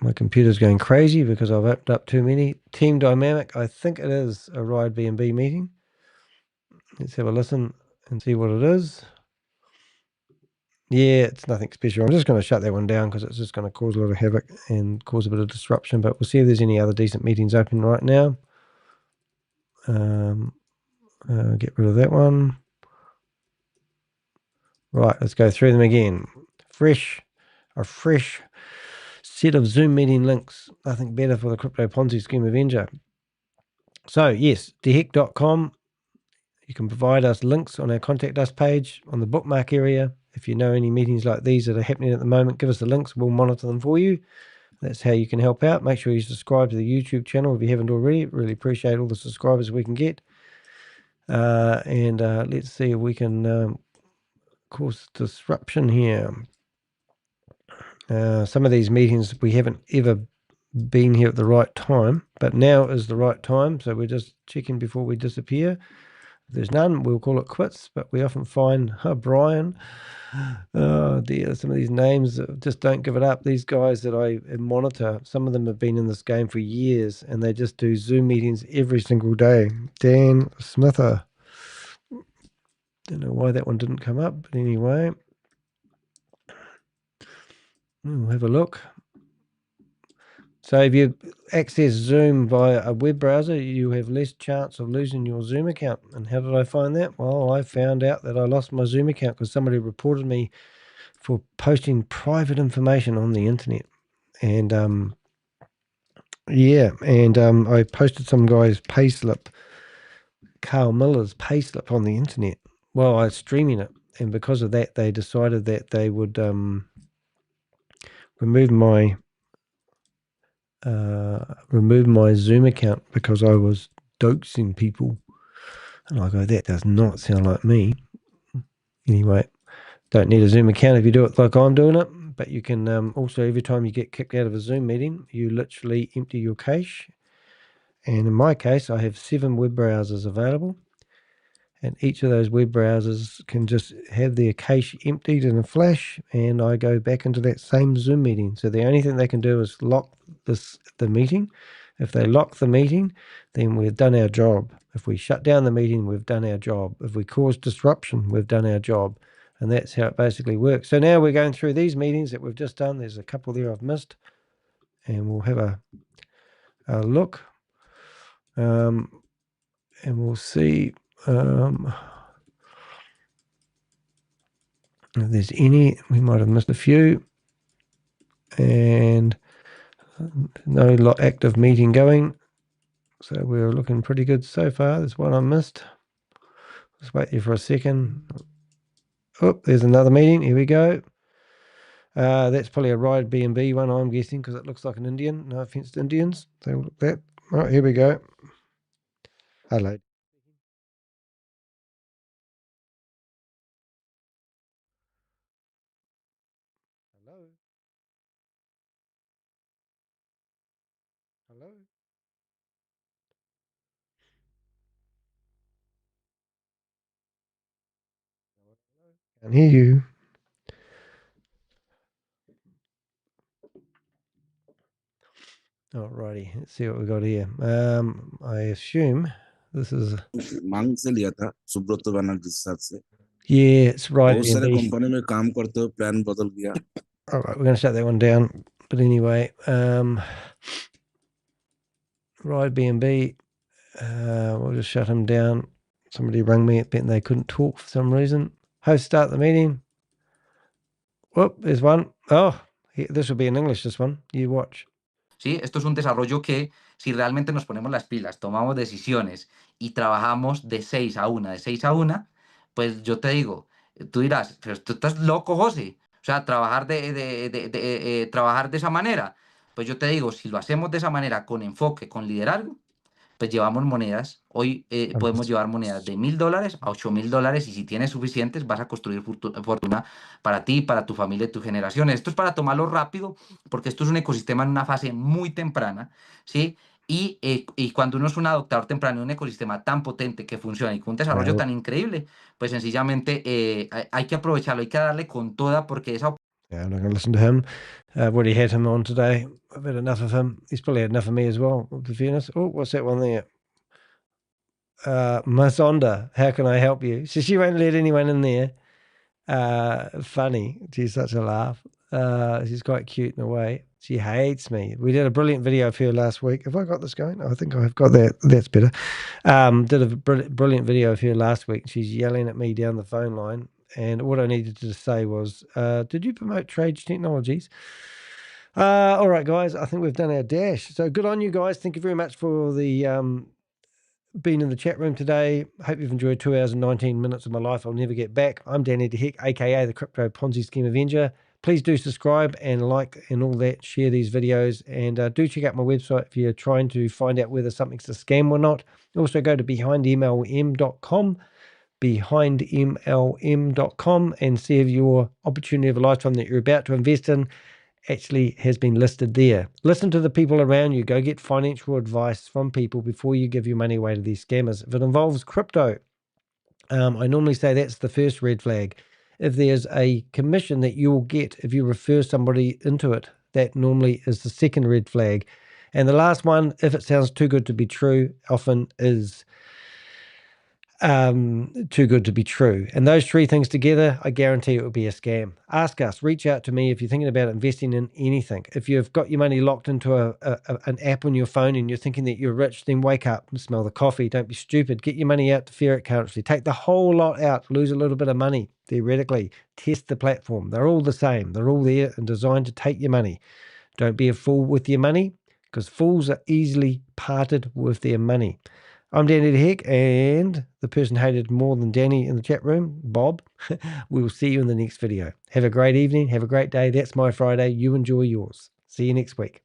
My computer's going crazy because I've opened up too many. Team Dynamic, I think it is a VYB meeting. Let's have a listen and see what it is. Yeah, it's nothing special. I'm just going to shut that one down because it's just going to cause a lot of havoc and cause a bit of disruption. But we'll see if there's any other decent meetings open right now. Get rid of that one. Right, let's go through them again. A fresh set of Zoom meeting links. Nothing better for the Crypto Ponzi Scheme Avenger. So, yes, deheck.com. You can provide us links on our Contact Us page on the bookmark area. If you know any meetings like these that are happening at the moment, give us the links. We'll monitor them for you. That's how you can help out. Make sure you subscribe to the YouTube channel if you haven't already. Really appreciate all the subscribers we can get. Let's see if we can cause disruption here. Some of these meetings we haven't ever been here at the right time, but now is the right time. So we're just checking before we disappear. If there's none, we'll call it quits, but we often find, Brian, oh dear, some of these names just don't give it up. These guys that I monitor, some of them have been in this game for years and they just do Zoom meetings every single day. Dan Smither. Don't know why that one didn't come up, but anyway. We'll have a look. So if you access Zoom via a web browser, you have less chance of losing your Zoom account. And how did I find that? Well, I found out that I lost my Zoom account because somebody reported me for posting private information on the internet. And I posted some guy's payslip, Carl Miller's payslip on the internet while I was streaming it. And because of that, they decided that they would remove my Zoom account because I was doxing people. And I go, that does not sound like me. Anyway, don't need a Zoom account if you do it like I'm doing it. But you can also, every time you get kicked out of a Zoom meeting, you literally empty your cache. And in my case, I have 7 web browsers available. And each of those web browsers can just have their cache emptied in a flash, and I go back into that same Zoom meeting. So the only thing they can do is lock the meeting. If they lock the meeting, then we've done our job. If we shut down the meeting, we've done our job. If we cause disruption, we've done our job. And that's how it basically works. So now we're going through these meetings that we've just done. There's a couple there I've missed. And we'll have a look. And we'll see if there's any. We might have missed a few. And no active meeting going. So we're looking pretty good so far. There's one I missed. Just wait there for a second. Oh, there's another meeting. Here we go. That's probably a VYB one, I'm guessing, because it looks like an Indian. No offense to Indians. They look that. Right, here we go. Hello. Hello. Hello. Can't hear you. Alrighty, let's see what we got here. I assume this is. मांग से लिया था सुब्रत बनर्जी साहब से. Yeah, it's right. बहुत सारे company में काम करते हुए प्लान बदल गया. All right, we're going to shut that one down. But anyway, VYB, we'll just shut him down. Somebody rang me, but they couldn't talk for some reason. Host, start the meeting. Whoop, there's one. Oh, this will be in English, this one. You watch. ¿Sí? Esto es un desarrollo que, si realmente nos ponemos las pilas, tomamos decisiones y trabajamos de 6 a 1, de 6 a 1, pues yo te digo, tú dirás, pero tú estás loco, José. O sea, trabajar trabajar de esa manera. Pues yo te digo, si lo hacemos de esa manera, con enfoque, con liderazgo, pues llevamos monedas. Hoy podemos llevar monedas de $1,000 a $8,000 y si tienes suficientes vas a construir fortuna para ti, para tu familia y tus generaciones. Esto es para tomarlo rápido porque esto es un ecosistema en una fase muy temprana, ¿sí? Y cuando uno es un adoptador temprano de un ecosistema tan potente que funciona y con un desarrollo tan increíble, pues sencillamente hay que aprovecharlo, hay que darle con toda porque esa... Yeah, I'm not going to listen to him. What he had him on today. I've had enough of him. He's probably had enough of me as well, to be honest. Oh, what's that one there? Masonda, how can I help you? So she won't let anyone in there. Funny. She's such a laugh. She's quite cute in a way. She hates me. We did a brilliant video of her last week. Have I got this going? I think I've got that. That's better. Did a brilliant video of her last week. She's yelling at me down the phone line. And what I needed to say was, did you promote Trade Technologies? All right, guys. I think we've done our dash. So good on you guys. Thank you very much for the being in the chat room today. Hope you've enjoyed 2 hours and 19 minutes of my life I'll never get back. I'm Danny DeHeck, aka the Crypto Ponzi Scheme Avenger. Please do subscribe and like and all that. Share these videos, and do check out my website if you're trying to find out whether something's a scam or not. Also go to behindmlm.com, behindmlm.com, and see if your opportunity of a lifetime that you're about to invest in actually has been listed there. Listen to the people around you. Go get financial advice from people before you give your money away to these scammers. If it involves crypto, I normally say that's the first red flag. If there's a commission that you will get if you refer somebody into it, that normally is the second red flag. And the last one, if it sounds too good to be true, often is too good to be true. And those three things together, I guarantee it will be a scam. Ask us, reach out to me if you're thinking about investing in anything. If you've got your money locked into an app on your phone and you're thinking that you're rich, then wake up and smell the coffee. Don't be stupid. Get your money out to Ferret Currency. Take the whole lot out, lose a little bit of money, theoretically. Test the platform. They're all the same. They're all there and designed to take your money. Don't be a fool with your money, because fools are easily parted with their money. I'm Danny DeHeck, and the person hated more than Danny in the chat room, Bob. We will see you in the next video. Have a great evening. Have a great day. That's my Friday. You enjoy yours. See you next week.